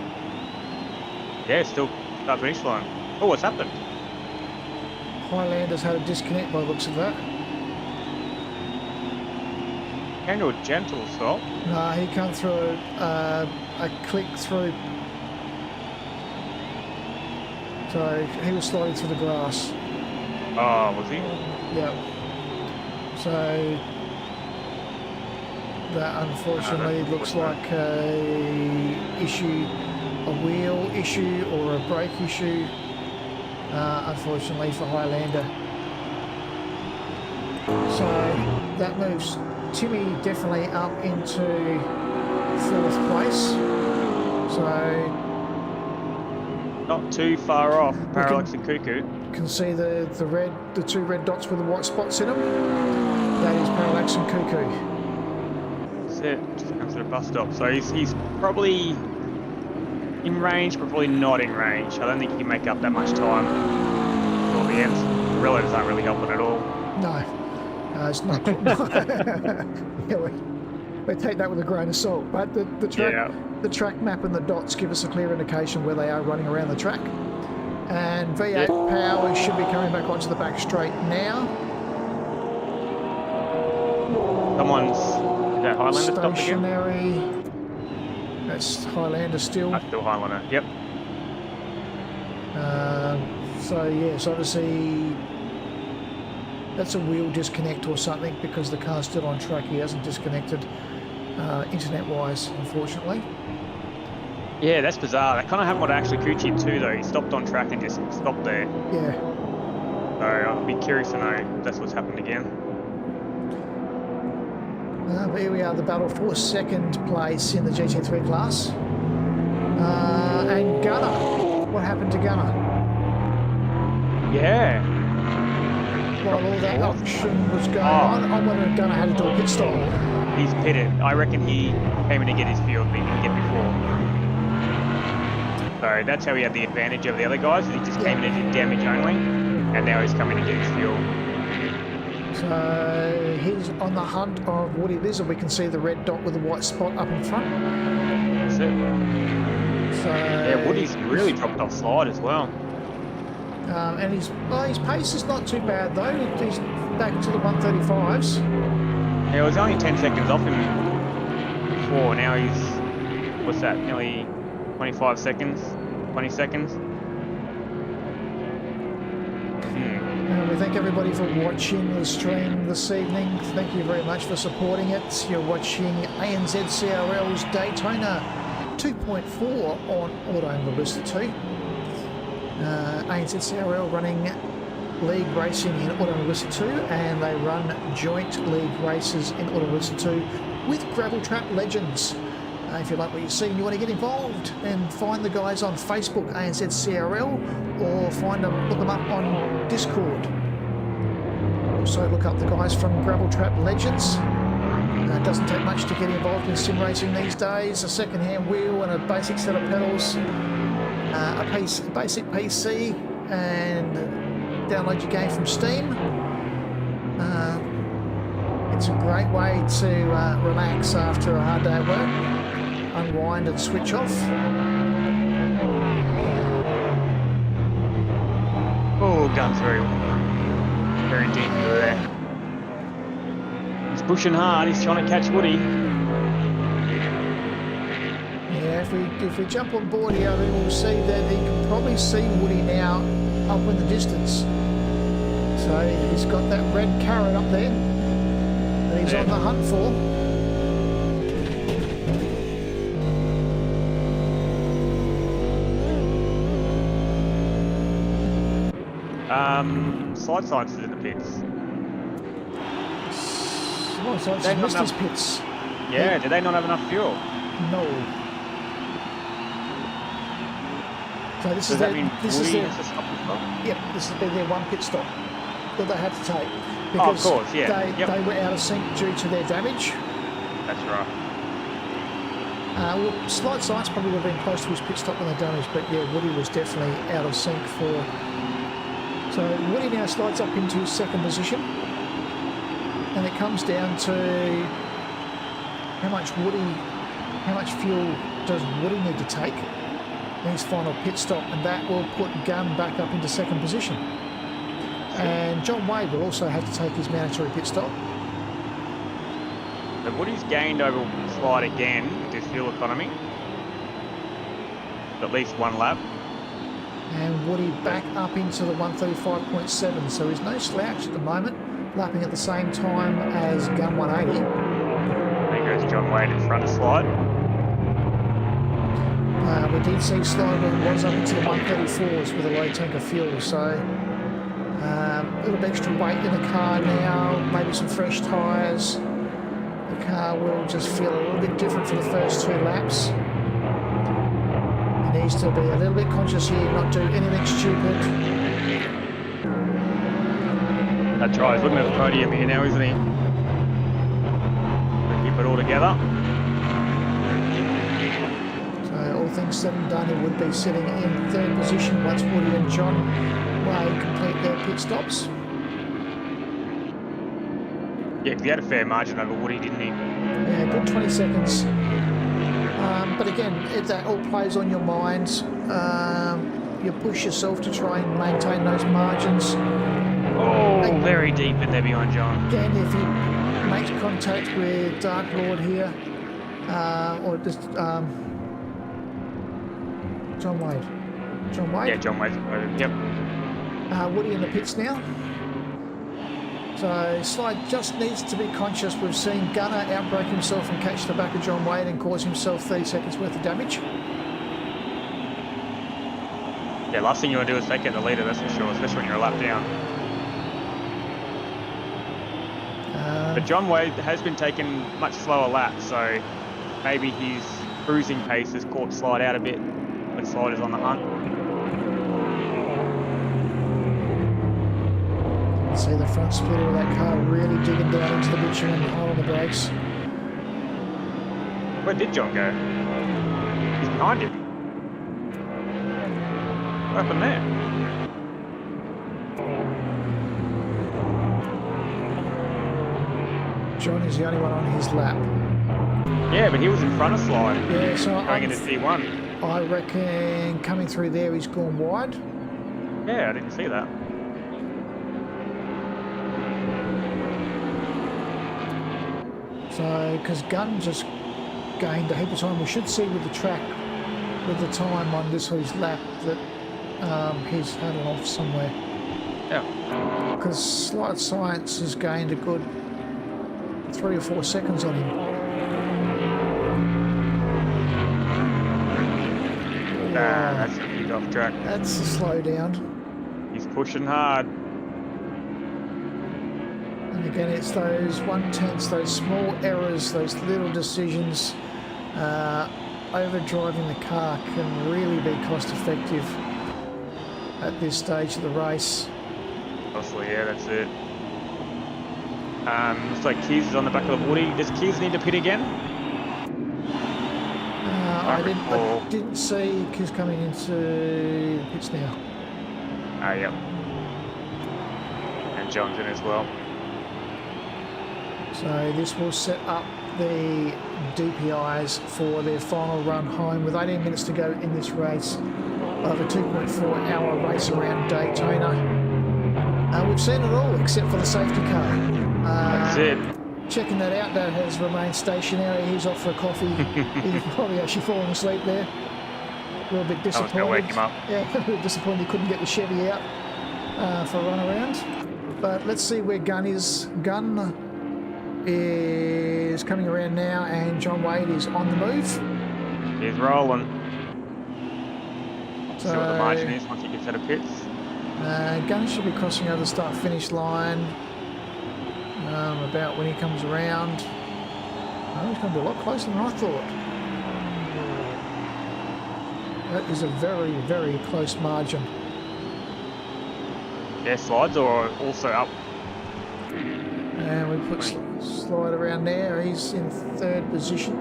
[SPEAKER 1] Yeah, still start finish line. Oh, what's happened?
[SPEAKER 2] Highlander's had a disconnect by the looks of that.
[SPEAKER 1] Came to a gentle stop.
[SPEAKER 2] No, he come through a click through. So he was sliding through the grass.
[SPEAKER 1] Oh, was he?
[SPEAKER 2] Yep. So that unfortunately looks like a wheel issue or a brake issue. Unfortunately for Highlander. So that moves Timmy definitely up into 4th place. So
[SPEAKER 1] not too far off Parallax and Cuckoo.
[SPEAKER 2] you can see the 2 red dots with the white spots in them. That is Parallax and Cuckoo.
[SPEAKER 1] That's it. Just comes to the bus stop. So he's probably in range, but probably not in range. I don't think he can make up that much time for the end. The relatives aren't really helping at all.
[SPEAKER 2] No, it's not. Yeah, we take that with a grain of salt. But the track map and the dots give us a clear indication where they are running around the track. And V8 power should be coming back onto the back straight now.
[SPEAKER 1] Is that Highlander stopped again?
[SPEAKER 2] Stationary. That's Highlander still.
[SPEAKER 1] That's still Highlander, yep.
[SPEAKER 2] So yes, obviously that's a wheel disconnect or something because the car's still on track. He hasn't disconnected internet-wise, unfortunately.
[SPEAKER 1] Yeah, that's bizarre. That kind of happened with actually Cucci too, though. He stopped on track and just stopped there.
[SPEAKER 2] Yeah.
[SPEAKER 1] So I'll be curious to know if that's what's happened again.
[SPEAKER 2] But here we are, the battle for 2nd place in the GT3 class. And Gunner. What happened to Gunner?
[SPEAKER 1] Yeah.
[SPEAKER 2] While all that action was going on, I'm wondering if Gunner had to do a pit stop.
[SPEAKER 1] He's pitted. I reckon he came in to get his fuel, but he didn't get before. So that's how he had the advantage over the other guys. He just came in and did damage only, and now he's coming to get his fuel.
[SPEAKER 2] So he's on the hunt of Woody Lizard. We can see the red dot with the white spot up in front.
[SPEAKER 1] That's it.
[SPEAKER 2] So
[SPEAKER 1] yeah, Woody's really dropped off slide as well.
[SPEAKER 2] And his pace is not too bad though. He's back to the 135s.
[SPEAKER 1] Yeah, it was only 10 seconds off him before. Now he's, what's that, nearly 25 seconds, 20 seconds.
[SPEAKER 2] We thank everybody for watching the stream this evening. Thank you very much for supporting it. You're watching ANZ CRL's Daytona 2.4 on Auto and Ballista 2. ANZ CRL running league racing in Auto and Ballista 2, and they run joint league races in Auto and Ballista 2 with Gravel Trap Legends. If you like what you see and you want to get involved, then find the guys on Facebook, ANZ CRL, or look them up on Discord. Also look up the guys from Gravel Trap Legends. It doesn't take much to get involved in sim racing these days. A second-hand wheel and a basic set of pedals, a basic PC, and download your game from Steam. It's a great way to relax after a hard day at work. Unwind and switch off.
[SPEAKER 1] Oh, gun's very deep there. He's pushing hard. He's trying to catch Woody.
[SPEAKER 2] Yeah, if we jump on board here, then we'll see that he can probably see Woody now up in the distance. So he's got that red carrot up there that he's on the hunt for.
[SPEAKER 1] Slide Science is in the pits.
[SPEAKER 2] Slide Science has missed his pits.
[SPEAKER 1] Yeah, did they not have enough fuel?
[SPEAKER 2] No. So this is their one pit stop that they had to take because
[SPEAKER 1] of course, yeah.
[SPEAKER 2] they were out of sync due to their damage.
[SPEAKER 1] That's right.
[SPEAKER 2] Well, Slide Science probably would have been close to his pit stop when they damaged, but yeah, Woody was definitely out of sync for. So Woody now slides up into 2nd position, and it comes down to how much fuel does Woody need to take in his final pit stop, and that will put Gunn back up into 2nd position. And John Wade will also have to take his mandatory pit stop.
[SPEAKER 1] So Woody's gained over slide again with his fuel economy. At least one lap.
[SPEAKER 2] And Woody back up into the 135.7, so he's no slouch at the moment, lapping at the same time as Gun 180.
[SPEAKER 1] There goes John Wade in front of slide.
[SPEAKER 2] We did see slide was up into the 134s with a low tank of fuel, so A little bit extra weight in the car now, maybe some fresh tyres. The car will just feel a little bit different for the first 2 laps. He needs to be a little bit conscious here, not do anything stupid.
[SPEAKER 1] That's right, he's looking at the podium here now, isn't he? Keep it all together.
[SPEAKER 2] So all things said and done, he would be sitting in 3rd position once Woody and John Wade complete their pit stops.
[SPEAKER 1] Yeah, because he had a fair margin over Woody, didn't he?
[SPEAKER 2] Yeah, good 20 seconds. But again, if that all plays on your mind, you push yourself to try and maintain those margins.
[SPEAKER 1] Oh, and very deep in there behind John.
[SPEAKER 2] Again, if he makes contact with Dark Lord here, or just John Wade. John Wade?
[SPEAKER 1] Yeah, John Wade. Yep.
[SPEAKER 2] Woody in the pits now. So Slide just needs to be conscious. We've seen Gunner outbrake himself and catch the back of John Wade and cause himself 30 seconds worth of damage.
[SPEAKER 1] Yeah, last thing you want to do is take out the leader, that's for sure, especially when you're a lap down. But John Wade has been taking much slower laps, so maybe his cruising pace has caught Slide out a bit when Slide is on the hunt.
[SPEAKER 2] See the front splitter of that car really digging down into the bitumen and hard on the brakes.
[SPEAKER 1] Where did John go? He's behind him. What happened there?
[SPEAKER 2] John is the only one on his lap.
[SPEAKER 1] Yeah, but he was in front of Slide.
[SPEAKER 2] Yeah, so
[SPEAKER 1] going into T1.
[SPEAKER 2] I reckon coming through there he's gone wide.
[SPEAKER 1] Yeah, I didn't see that.
[SPEAKER 2] So, because Gunn just gained a heap of time, we should see with the track, with the time on this his lap, that he's had it off somewhere.
[SPEAKER 1] Yeah.
[SPEAKER 2] Because Slight Science has gained a good 3 or 4 seconds on him.
[SPEAKER 1] Nah, that's a bit off track.
[SPEAKER 2] That's a slow down.
[SPEAKER 1] He's pushing hard.
[SPEAKER 2] And again, it's those 1/10, those small errors, those little decisions. Overdriving the car can really be cost effective at this stage of the race.
[SPEAKER 1] Obviously, yeah, that's it. Looks like Keys is on the back of the Woody. Does Keys need to pit again?
[SPEAKER 2] I didn't see Keys coming into pits now.
[SPEAKER 1] Ah, yep. And John's in as well.
[SPEAKER 2] So this will set up the DPIs for their final run home with 18 minutes to go in this race of a 2.4-hour race around Daytona. We've seen it all except for the safety car.
[SPEAKER 1] That's it.
[SPEAKER 2] Checking that out, that has remained stationary. He's off for a coffee. He's probably actually fallen asleep there. A little bit disappointed.
[SPEAKER 1] I was going to wake him up.
[SPEAKER 2] Yeah, a little bit disappointed he couldn't get the Chevy out for a run around. But let's see where Gunn is. Gunn is coming around now, and John Wade is on the move.
[SPEAKER 1] He's rolling.
[SPEAKER 2] So,
[SPEAKER 1] see what the margin is once he gets out of pits.
[SPEAKER 2] Gunn should be crossing over the start-finish line about when he comes around. Oh, he's going to be a lot closer than I thought. That is a very, very close margin.
[SPEAKER 1] Yeah, Slides are also up.
[SPEAKER 2] And we put Slide around there. He's in 3rd position.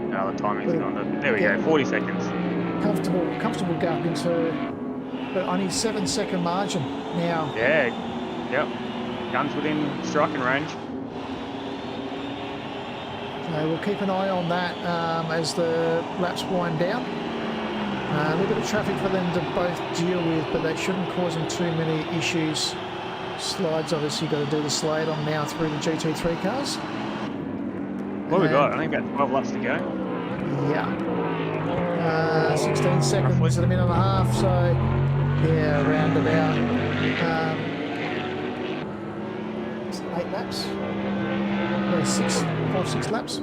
[SPEAKER 1] No, the timing's on the. There we go, 40 seconds.
[SPEAKER 2] Comfortable gap into, but only 7-second margin now.
[SPEAKER 1] Yeah, yep. Guns within striking range.
[SPEAKER 2] So we'll keep an eye on that as the laps wind down. A little bit of traffic for them to both deal with, but that shouldn't cause them too many issues. Slides obviously got to do the slate on now through the GT3 cars.
[SPEAKER 1] What have we got? I think about 12 laps to go.
[SPEAKER 2] Yeah. 16 seconds at a minute and a half, so yeah, around about 8 laps. Yeah, 5-6 laps.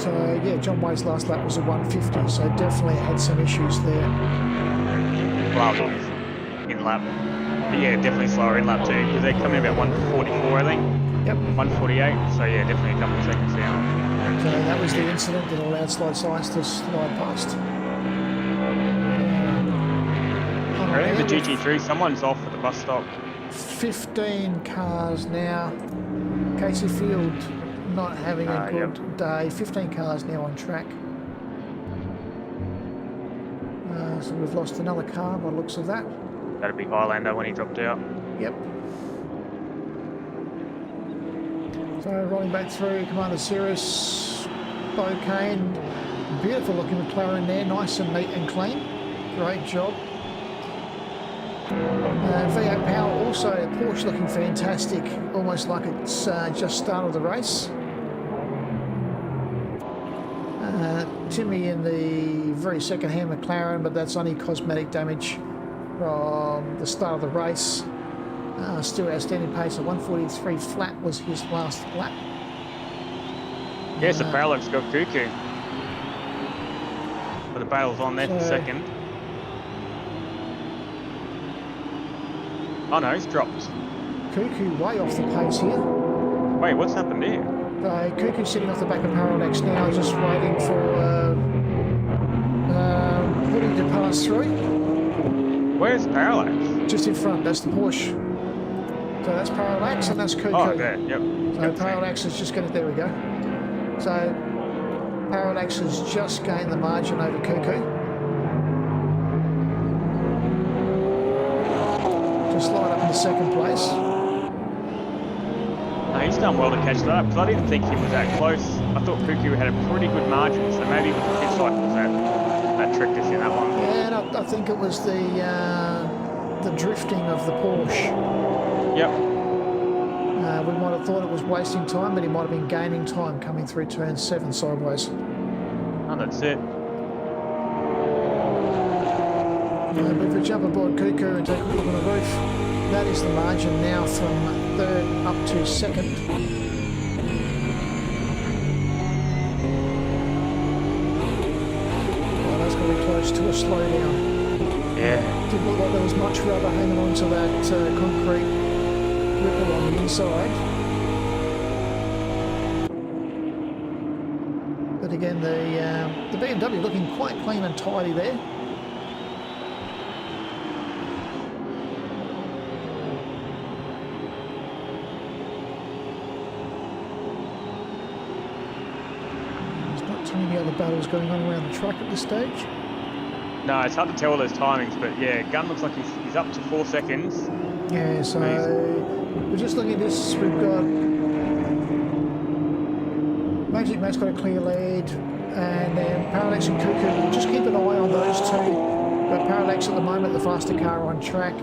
[SPEAKER 2] yeah, John Wade's last lap was a 150, so definitely had some issues there.
[SPEAKER 1] Well, in lap. But yeah, definitely slower in lap 2 because they're coming about 144, I think.
[SPEAKER 2] Yep.
[SPEAKER 1] 148. So yeah, definitely a couple of seconds down.
[SPEAKER 2] So that was the incident that allowed Slide Science to slide past.
[SPEAKER 1] I think the GT3, someone's off at the bus stop.
[SPEAKER 2] 15 cars now. Casey Field not having a good day. 15 cars now on track. So we've lost another car by the looks of that.
[SPEAKER 1] That'd be Highlander when he dropped out.
[SPEAKER 2] Yep. So rolling back through, Commander Cirrus, Bo Kane. Beautiful looking McLaren there, nice and neat and clean. Great job. V8 Power also, Porsche looking fantastic, almost like it's just started the race. Timmy in the very second-hand McLaren, but that's only cosmetic damage from the start of the race. Still outstanding pace of 143 flat was his last lap.
[SPEAKER 1] Yes, the parallel's got Cuckoo. But the battle's on there for second. Oh no, he's dropped.
[SPEAKER 2] Cuckoo way off the pace here.
[SPEAKER 1] Wait, what's happened here?
[SPEAKER 2] Cuckoo sitting off the back of Parallax now, just waiting for Woody to pass through.
[SPEAKER 1] Where's Parallax?
[SPEAKER 2] Just in front, that's the Porsche. So that's Parallax and that's Cuckoo.
[SPEAKER 1] Oh, there, yep.
[SPEAKER 2] So Parallax is just going to, there we go. So Parallax has just gained the margin over Cuckoo. To slide up into second place.
[SPEAKER 1] No, he's done well to catch that up because I didn't think he was that close. I thought Cuckoo had a pretty good margin, so maybe with the pit cycles that tricked us in that one.
[SPEAKER 2] Yeah, and I think it was the drifting of the Porsche.
[SPEAKER 1] Yep.
[SPEAKER 2] We might have thought it was wasting time, but he might have been gaining time coming through turn 7 sideways.
[SPEAKER 1] Oh, that's it.
[SPEAKER 2] But if we jump aboard Cuckoo and take a look on the roof, that is the margin now from third up to second. Well, that's going to be close to a slowdown.
[SPEAKER 1] Yeah.
[SPEAKER 2] Didn't look like there was much rubber hanging on to that concrete ripple on the inside. But again, the BMW looking quite clean and tidy there. There's not too many other battles going on around the track at this stage.
[SPEAKER 1] No, it's hard to tell all those timings, but yeah, Gunn looks like he's up to 4 seconds.
[SPEAKER 2] Yeah, so we're just looking at this. We've got Magic Matt's got a clear lead, and then Parallax and Cuckoo. We'll just keep an eye on those two. But Parallax at the moment, the faster car on track.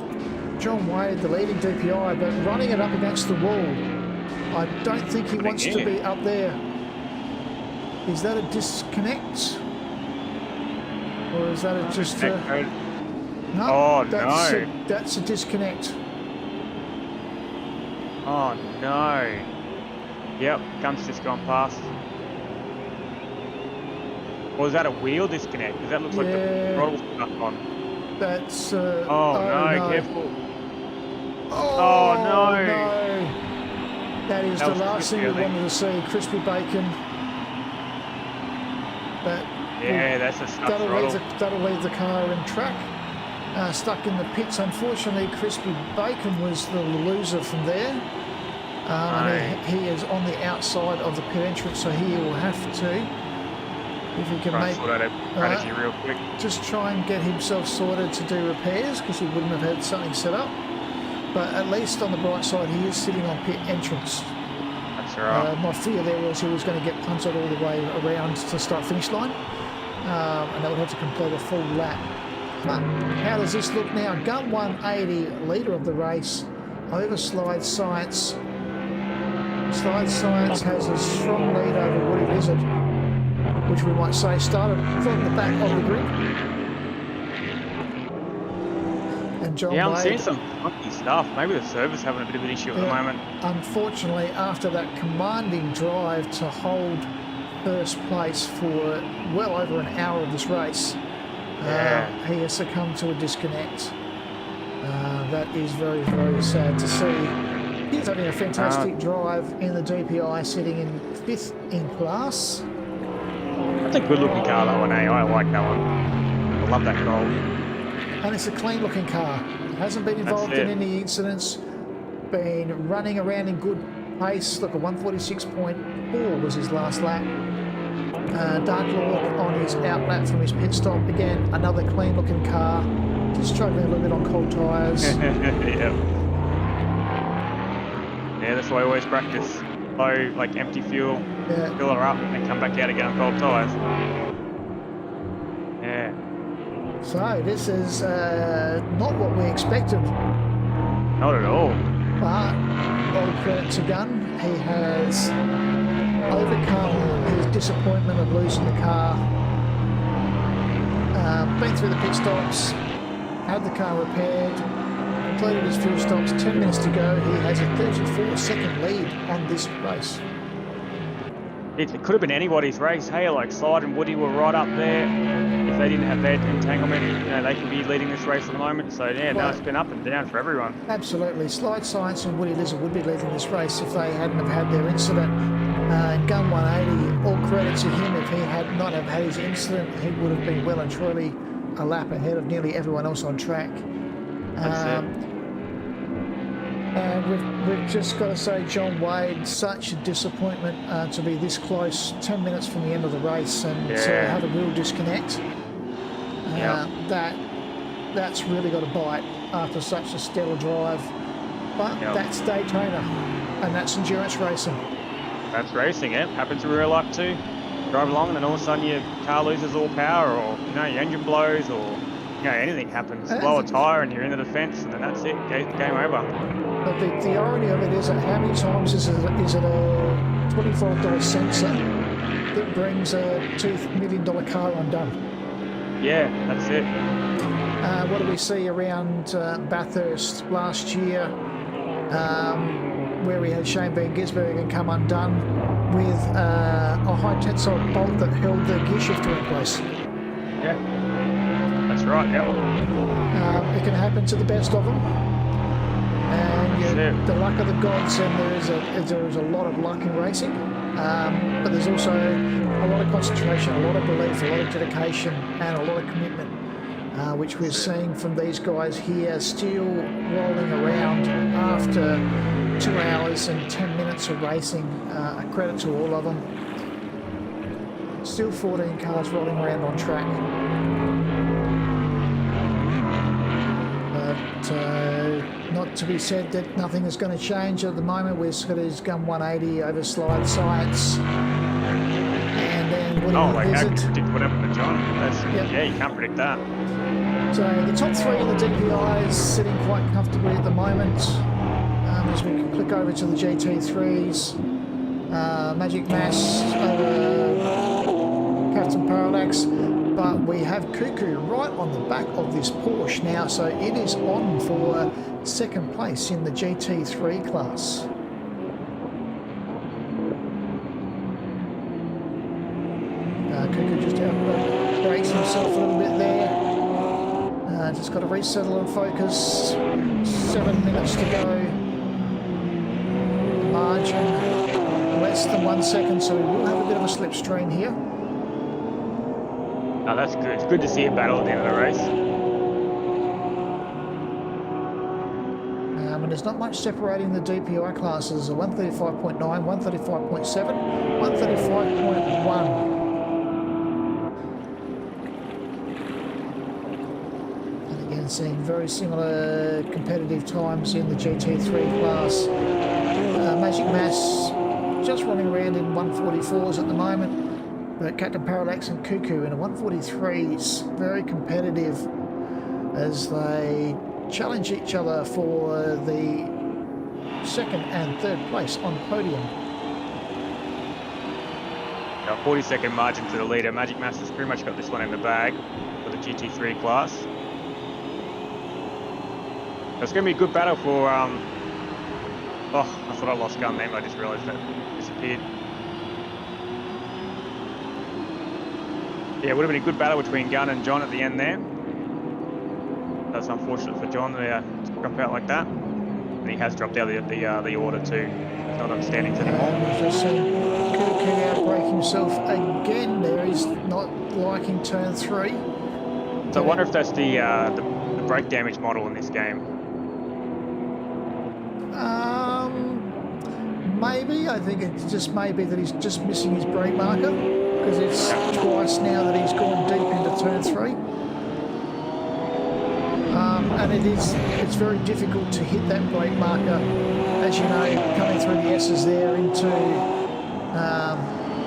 [SPEAKER 2] John Wade, the leading DPI, but running it up against the wall. I don't think he wants to be up there. Is that a disconnect? Or is that just a... No,
[SPEAKER 1] oh,
[SPEAKER 2] that's
[SPEAKER 1] no.
[SPEAKER 2] That's a disconnect.
[SPEAKER 1] Oh, no. Yep, Gunn's just gone past. Or is that a wheel disconnect? Because that looks like the throttle's stuck on.
[SPEAKER 2] That's...
[SPEAKER 1] oh, no, careful.
[SPEAKER 2] Oh,
[SPEAKER 1] no.
[SPEAKER 2] That is the last thing we wanted to see. Crispy bacon. But
[SPEAKER 1] yeah, that's a stuck throttle.
[SPEAKER 2] That'll leave the car in track. Stuck in the pits. Unfortunately, Crispy Bacon was the loser from there. And he is on the outside of the pit entrance, so he will have to, if he can real quick, just try and get himself sorted to do repairs, because he wouldn't have had something set up. But at least on the bright side, he is sitting on pit entrance.
[SPEAKER 1] That's right.
[SPEAKER 2] My fear there was he was going to get punted all the way around to start-finish line, and they would have to complete a full lap. But how does this look now? Gun 180, leader of the race, over Slide Science. Slide Science has a strong lead over Woody Lizard, which we might say started from the back of the grid. And John
[SPEAKER 1] I'm
[SPEAKER 2] Wade,
[SPEAKER 1] seeing some funky stuff. Maybe the server's having a bit of an issue at the moment.
[SPEAKER 2] Unfortunately, after that commanding drive to hold first place for well over an hour of this race. He has succumbed to a disconnect. That is very, very sad to see. He's having a fantastic drive in the DPI, sitting in 5th in class.
[SPEAKER 1] That's a good looking car, that one, eh? I like that one. I love that gold.
[SPEAKER 2] And it's a clean looking car. Hasn't been involved in any incidents. Been running around in good pace. Look, a 146.4 was his last lap. Dark Lord on his out lap from his pit stop. Again, another clean looking car. Just struggling a little bit on cold tyres.
[SPEAKER 1] Yeah, that's why I always practice. Low, like empty fuel, fill her up, and come back out again on cold tyres. Yeah.
[SPEAKER 2] So this is not what we expected.
[SPEAKER 1] Not at all.
[SPEAKER 2] But all credit to Gunn. He has overcome his disappointment of losing the car. Been through the pit stops, had the car repaired, completed his fuel stops, 10 minutes to go. He has a 34-second lead on this race.
[SPEAKER 1] It could have been anybody's race. Hey, like Slide and Woody were right up there. If they didn't have their entanglement, you know, they could be leading this race at the moment. So yeah, now it's been up and down for everyone.
[SPEAKER 2] Absolutely. Slide Science and Woody Lizard would be leading this race if they hadn't have had their incident. Gun 180, all credit to him. If he had not have had his incident, he would have been well and truly a lap ahead of nearly everyone else on track.
[SPEAKER 1] That's it.
[SPEAKER 2] And we've just got to say, John Wade, such a disappointment to be this close, 10 minutes from the end of the race, and to have a real disconnect. That's really got a bite after such a stellar drive. But that's Daytona, and that's endurance racing.
[SPEAKER 1] That's racing, yeah. Happens in real life too. Drive along and then all of a sudden your car loses all power, or you know, your engine blows, or you know, anything happens. Blow a tyre and you're in the defence, and then that's it. Game over.
[SPEAKER 2] But the irony of it is that how many times is it a $25 sensor that brings a $2 million car undone?
[SPEAKER 1] Yeah, that's it.
[SPEAKER 2] What do we see around Bathurst last year, where we had Shane Van Gisbergen come undone with a high tensile bolt that held the gear shifter in place?
[SPEAKER 1] Yeah, that's right,
[SPEAKER 2] it can happen to the best of them. And the luck of the gods, and there is a lot of luck in racing, but there's also a lot of concentration, a lot of belief, a lot of dedication, and a lot of commitment, which we're seeing from these guys here, still rolling around after 2 hours and 10 minutes of racing. A credit to all of them. Still 14 cars rolling around on track. But not to be said that nothing is going to change at the moment. We've got his Gun 180 over Slide Science. And then what
[SPEAKER 1] how can you predict what happened to John? Yeah, you can't predict that.
[SPEAKER 2] So the top three in the DPI is sitting quite comfortably at the moment. As we can click over to the GT3s. Magic Mass over Captain Parallax. But we have Cuckoo right on the back of this Porsche now, so it is on for second place in the GT3 class. Cuckoo just outbrakes himself a little bit there. Just got to resettle and focus. 7 minutes to go. Margin less than 1 second, so we will have a bit of a slipstream here.
[SPEAKER 1] Oh, that's good. It's good to see a battle at the end of the race.
[SPEAKER 2] And there's not much separating the DPI classes. 135.9, 135.7, 135.1. And again, seeing very similar competitive times in the GT3 class. Magic Mass just running around in 144s at the moment. But Captain Parallax and Cuckoo in a 143s, very competitive as they challenge each other for the second and third place on podium.
[SPEAKER 1] A 40-second margin to the leader. Magic Mass has pretty much got this one in the bag for the GT3 class. It's going to be a good battle for... oh, I thought I lost gun name. I just realised that disappeared. Yeah, it would have been a good battle between Gunn and John at the end there. That's unfortunate for John to jump out like that. And he has dropped out of the order too. He's not on standings anymore.
[SPEAKER 2] We've just seen Kuku outbrake himself again there. He's not liking turn 3.
[SPEAKER 1] So I wonder if that's the brake damage model in this game.
[SPEAKER 2] Maybe. I think it's just maybe that he's just missing his brake marker, because it's twice now that he's gone deep into turn 3. And it's very difficult to hit that brake marker, as you know, coming through the S's there into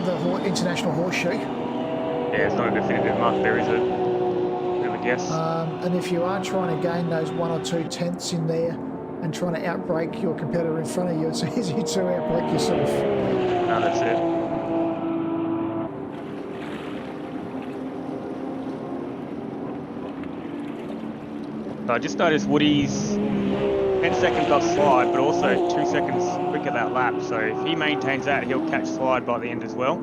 [SPEAKER 2] the international horseshoe.
[SPEAKER 1] Yeah, it's not a definitive mark there, is it? Bit of a guess.
[SPEAKER 2] And if you are trying to gain those 1 or 2 tenths in there and trying to outbrake your competitor in front of you, it's easy to outbrake yourself.
[SPEAKER 1] No, that's it. So I just noticed Woody's 10 seconds off slide, but also 2 seconds quicker that lap. So if he maintains that, he'll catch slide by the end as well.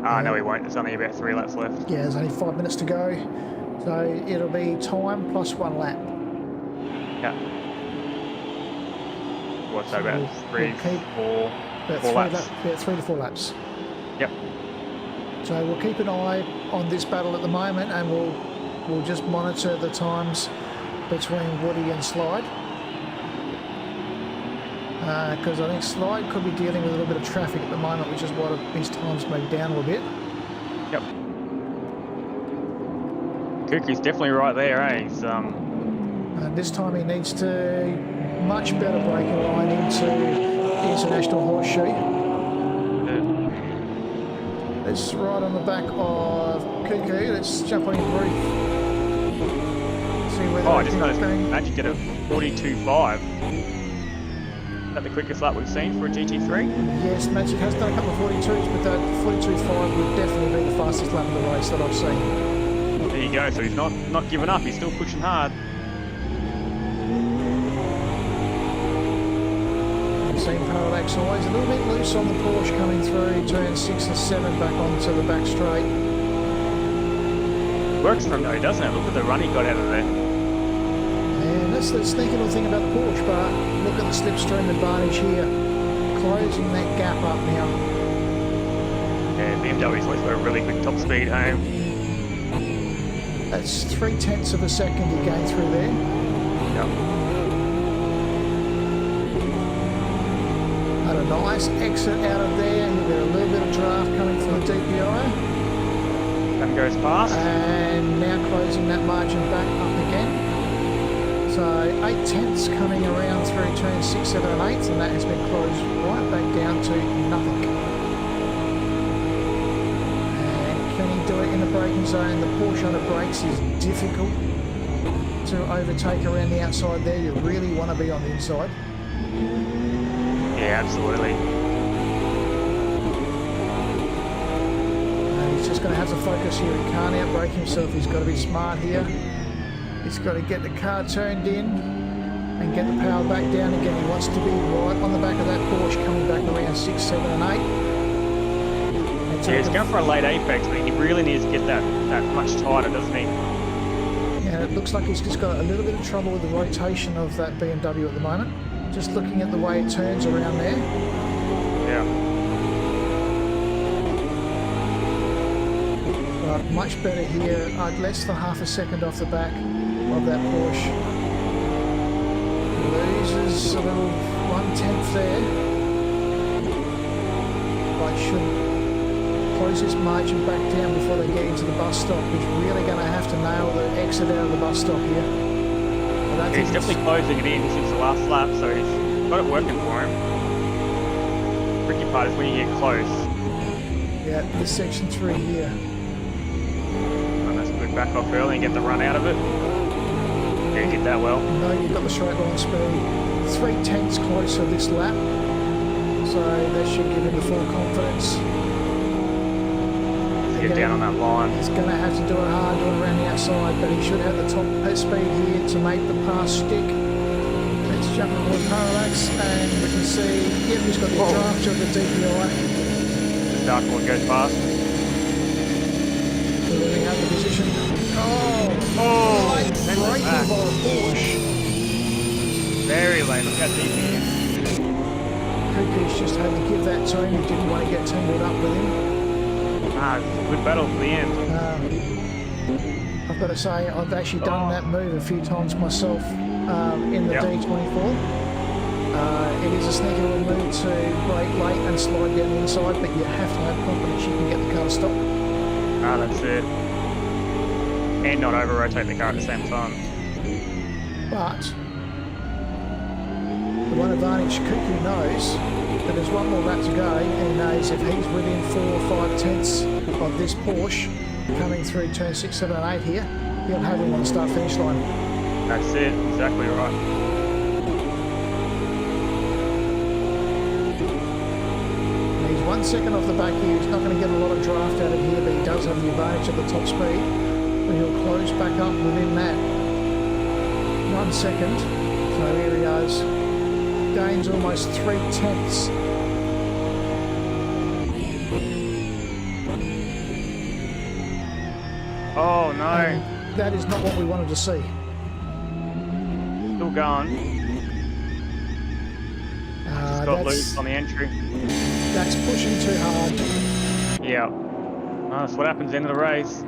[SPEAKER 1] No, he won't. There's only about 3 laps left.
[SPEAKER 2] Yeah, there's only 5 minutes to go. So it'll be time plus 1 lap.
[SPEAKER 1] Yeah. What's that, about 3, 4 laps?
[SPEAKER 2] About 3 to 4 laps.
[SPEAKER 1] Yep.
[SPEAKER 2] So we'll keep an eye on this battle at the moment, and we'll just monitor the times between Woody and Slide. Because I think Slide could be dealing with a little bit of traffic at the moment, which is why his times may be down a little bit.
[SPEAKER 1] Yep. Kuku's definitely right there, eh? He's,
[SPEAKER 2] And this time he needs to much better braking line into the international horseshoe.
[SPEAKER 1] Yeah.
[SPEAKER 2] It's right on the back of Kuku. Let's jump on his roof. See whether
[SPEAKER 1] I just noticed Magic did a 42.5. Is that the quickest lap we've seen for a GT3?
[SPEAKER 2] Yes, Magic has done a couple of 42s, but that 42.5 would definitely be the fastest lap of the race that I've seen.
[SPEAKER 1] There you go. So he's not giving up. He's still pushing hard.
[SPEAKER 2] Same parallax eyes, a little bit loose on the Porsche coming through turn 6 and 7 back onto the back straight.
[SPEAKER 1] Works for him though, doesn't it? Look at the run he got out of there.
[SPEAKER 2] And that's the sneaky little thing about the Porsche, but look at the slipstream advantage here, closing that gap up now.
[SPEAKER 1] Yeah, BMW's always got a really quick top speed home.
[SPEAKER 2] That's 0.3 of a second he gained through there.
[SPEAKER 1] Yep.
[SPEAKER 2] Had a nice exit out of there. You've got a little bit of draft coming from the DPI.
[SPEAKER 1] And goes past.
[SPEAKER 2] And now closing that margin back up again. So 8 tenths coming around through turn 6, 7 and 8, and that has been closed right back down to nothing. And can he do it in the braking zone? The Porsche under brakes is difficult to overtake around the outside there. You really want to be on the inside.
[SPEAKER 1] Yeah, absolutely.
[SPEAKER 2] And he's just going to have to focus here. He can't outbrake himself. He's got to be smart here. He's got to get the car turned in and get the power back down again. He wants to be right on the back of that Porsche coming back around 6, 7 and 8.
[SPEAKER 1] Yeah, he's going for a late apex, but he really needs to get that much tighter, doesn't he?
[SPEAKER 2] Yeah, it looks like he's just got a little bit of trouble with the rotation of that BMW at the moment. Just looking at the way it turns around there.
[SPEAKER 1] Yeah.
[SPEAKER 2] But much better here. Less than half a second off the back of that Porsche. Loses a little 1/10 there. But should close this margin back down before they get into the bus stop. He's really going to have to nail the exit out of the bus stop here.
[SPEAKER 1] He's definitely closing it in since the last lap, so he's got it working for him. The tricky part is when you get close.
[SPEAKER 2] Yeah, this section 3 here.
[SPEAKER 1] And that's good. Back off early and get the run out of it. Yeah, you did that well.
[SPEAKER 2] No, you've got the straight line speed. 3 tenths closer this lap, so that should give him the full confidence.
[SPEAKER 1] Get down on that line.
[SPEAKER 2] He's going to have to do it hard, do it around the outside, but he should have the top speed here to make the pass stick. Let's jump aboard parallax, and we can see, yep, he's got the draft of the DPI.
[SPEAKER 1] Dark one goes past.
[SPEAKER 2] have the position.
[SPEAKER 1] Oh,
[SPEAKER 2] Late
[SPEAKER 1] that's
[SPEAKER 2] braking
[SPEAKER 1] back.
[SPEAKER 2] by Porsche.
[SPEAKER 1] Very late. Look how deep he is.
[SPEAKER 2] Cuckoo's just had to give that to him. He didn't want to get tangled up with him.
[SPEAKER 1] Ah, good battle for the end.
[SPEAKER 2] I've got to say, I've actually done that move a few times myself in the D24. It is a sneaky little move to brake late and slide down the inside, but you have to have confidence you can get the car to stop.
[SPEAKER 1] Ah, that's it. And not over-rotate the car at the same time.
[SPEAKER 2] But the one advantage Cuckoo knows that there's one more lap to go, and he knows if he's within 4 or 5 tenths of this Porsche coming through turn 6, 7 and 8 here, he'll have him on the start-finish line.
[SPEAKER 1] That's it. Exactly right.
[SPEAKER 2] He's 1 second off the back here. He's not going to get a lot of draft out of here, but he does have the advantage of the top speed. But he'll close back up within that 1 second. So here he goes. Gains almost 3 tenths.
[SPEAKER 1] Oh no.
[SPEAKER 2] And that is not what we wanted to see.
[SPEAKER 1] Still going. Just got loose on the entry.
[SPEAKER 2] That's pushing too hard.
[SPEAKER 1] Yeah. That's what happens at the end of the race.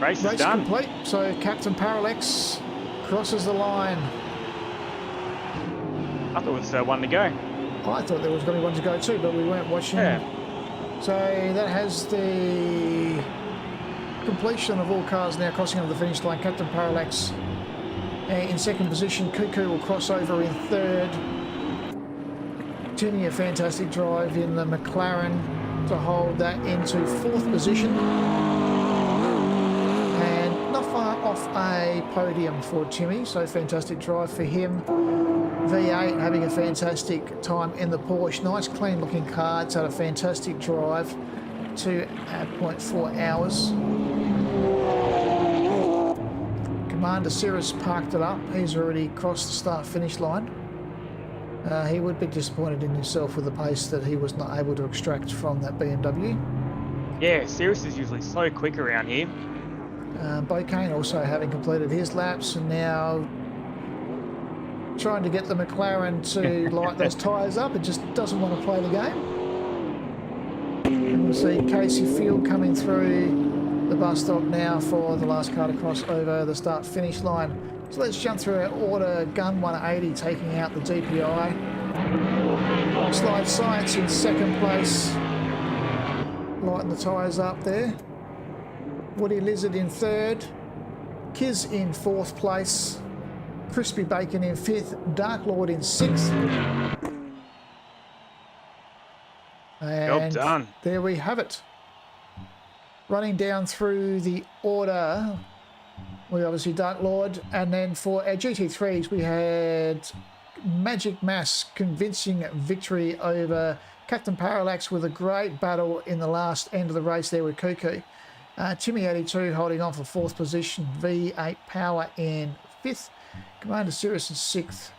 [SPEAKER 1] Race is done.
[SPEAKER 2] Complete. So Captain Parallax crosses the line.
[SPEAKER 1] I thought it was one to go.
[SPEAKER 2] I thought there was going to be one to go too, but we weren't watching.
[SPEAKER 1] Yeah.
[SPEAKER 2] So that has the completion of all cars now crossing over the finish line. Captain Parallax in second position. Cuckoo will cross over in third. Timmy, a fantastic drive in the McLaren to hold that into fourth position. And not far off a podium for Timmy, so fantastic drive for him. V8 having a fantastic time in the Porsche. Nice clean looking car. It's had a fantastic drive. 2.4 hours. Commander Cirrus parked it up. He's already crossed the start-finish line. He would be disappointed in himself with the pace that he was not able to extract from that BMW.
[SPEAKER 1] Yeah, Cirrus is usually so quick around here.
[SPEAKER 2] Bocane also having completed his laps and now trying to get the McLaren to light those tyres up. It just doesn't want to play the game. And we'll see Casey Field coming through the bus stop now for the last car to cross over the start-finish line. So let's jump through our order. Gun 180 taking out the DPI. Slide Science in second place. Lighten the tyres up there. Woody Lizard in third. Kiz in fourth place. Crispy Bacon in fifth. Dark Lord in sixth. And
[SPEAKER 1] Job done.
[SPEAKER 2] there we have it. Running down through the order. We obviously Dark Lord, and then for our GT3s we had Magic Mass convincing victory over Captain Parallax with a great battle in the last end of the race there with Cuckoo. Timmy 82 holding on for fourth position, V8 Power in fifth, Commander Cirrus in sixth,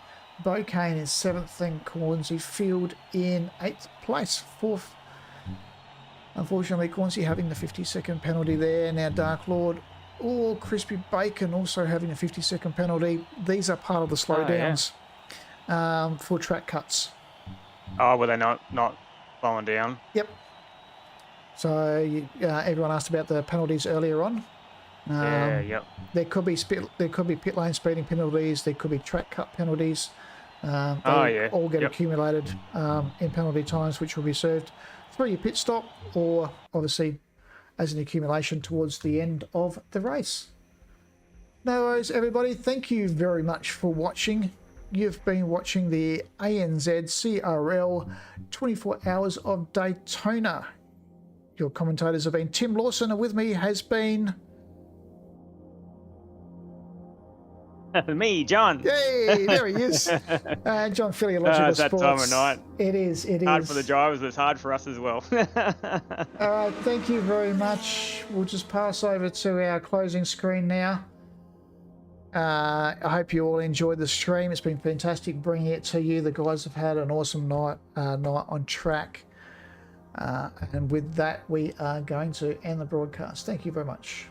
[SPEAKER 2] Bocane in seventh, and Cornsey Field in eighth place, fourth. Unfortunately, Cornsey having the 50-second penalty there. Now Dark Lord or Crispy Bacon also having a 50-second penalty. These are part of the slowdowns for track cuts.
[SPEAKER 1] Oh, were they not slowing down?
[SPEAKER 2] Yep. So everyone asked about the penalties earlier on.
[SPEAKER 1] Yep.
[SPEAKER 2] There could be pit lane speeding penalties. There could be track cut penalties. They all get accumulated in penalty times, which will be served through your pit stop or obviously as an accumulation towards the end of the race. No worries, everybody. Thank you very much for watching. You've been watching the ANZ CRL 24 Hours of Daytona. Your commentators have been Tim Lawson, and with me has been...
[SPEAKER 1] Me, John.
[SPEAKER 2] Yay, there he is. John Philiological
[SPEAKER 1] It's that
[SPEAKER 2] Sports.
[SPEAKER 1] time of night.
[SPEAKER 2] It is.
[SPEAKER 1] Hard for the drivers, but it's hard for us as well.
[SPEAKER 2] All right, thank you very much. We'll just pass over to our closing screen now. I hope you all enjoyed the stream. It's been fantastic bringing it to you. The guys have had an awesome night on track. And with that, we are going to end the broadcast. Thank you very much.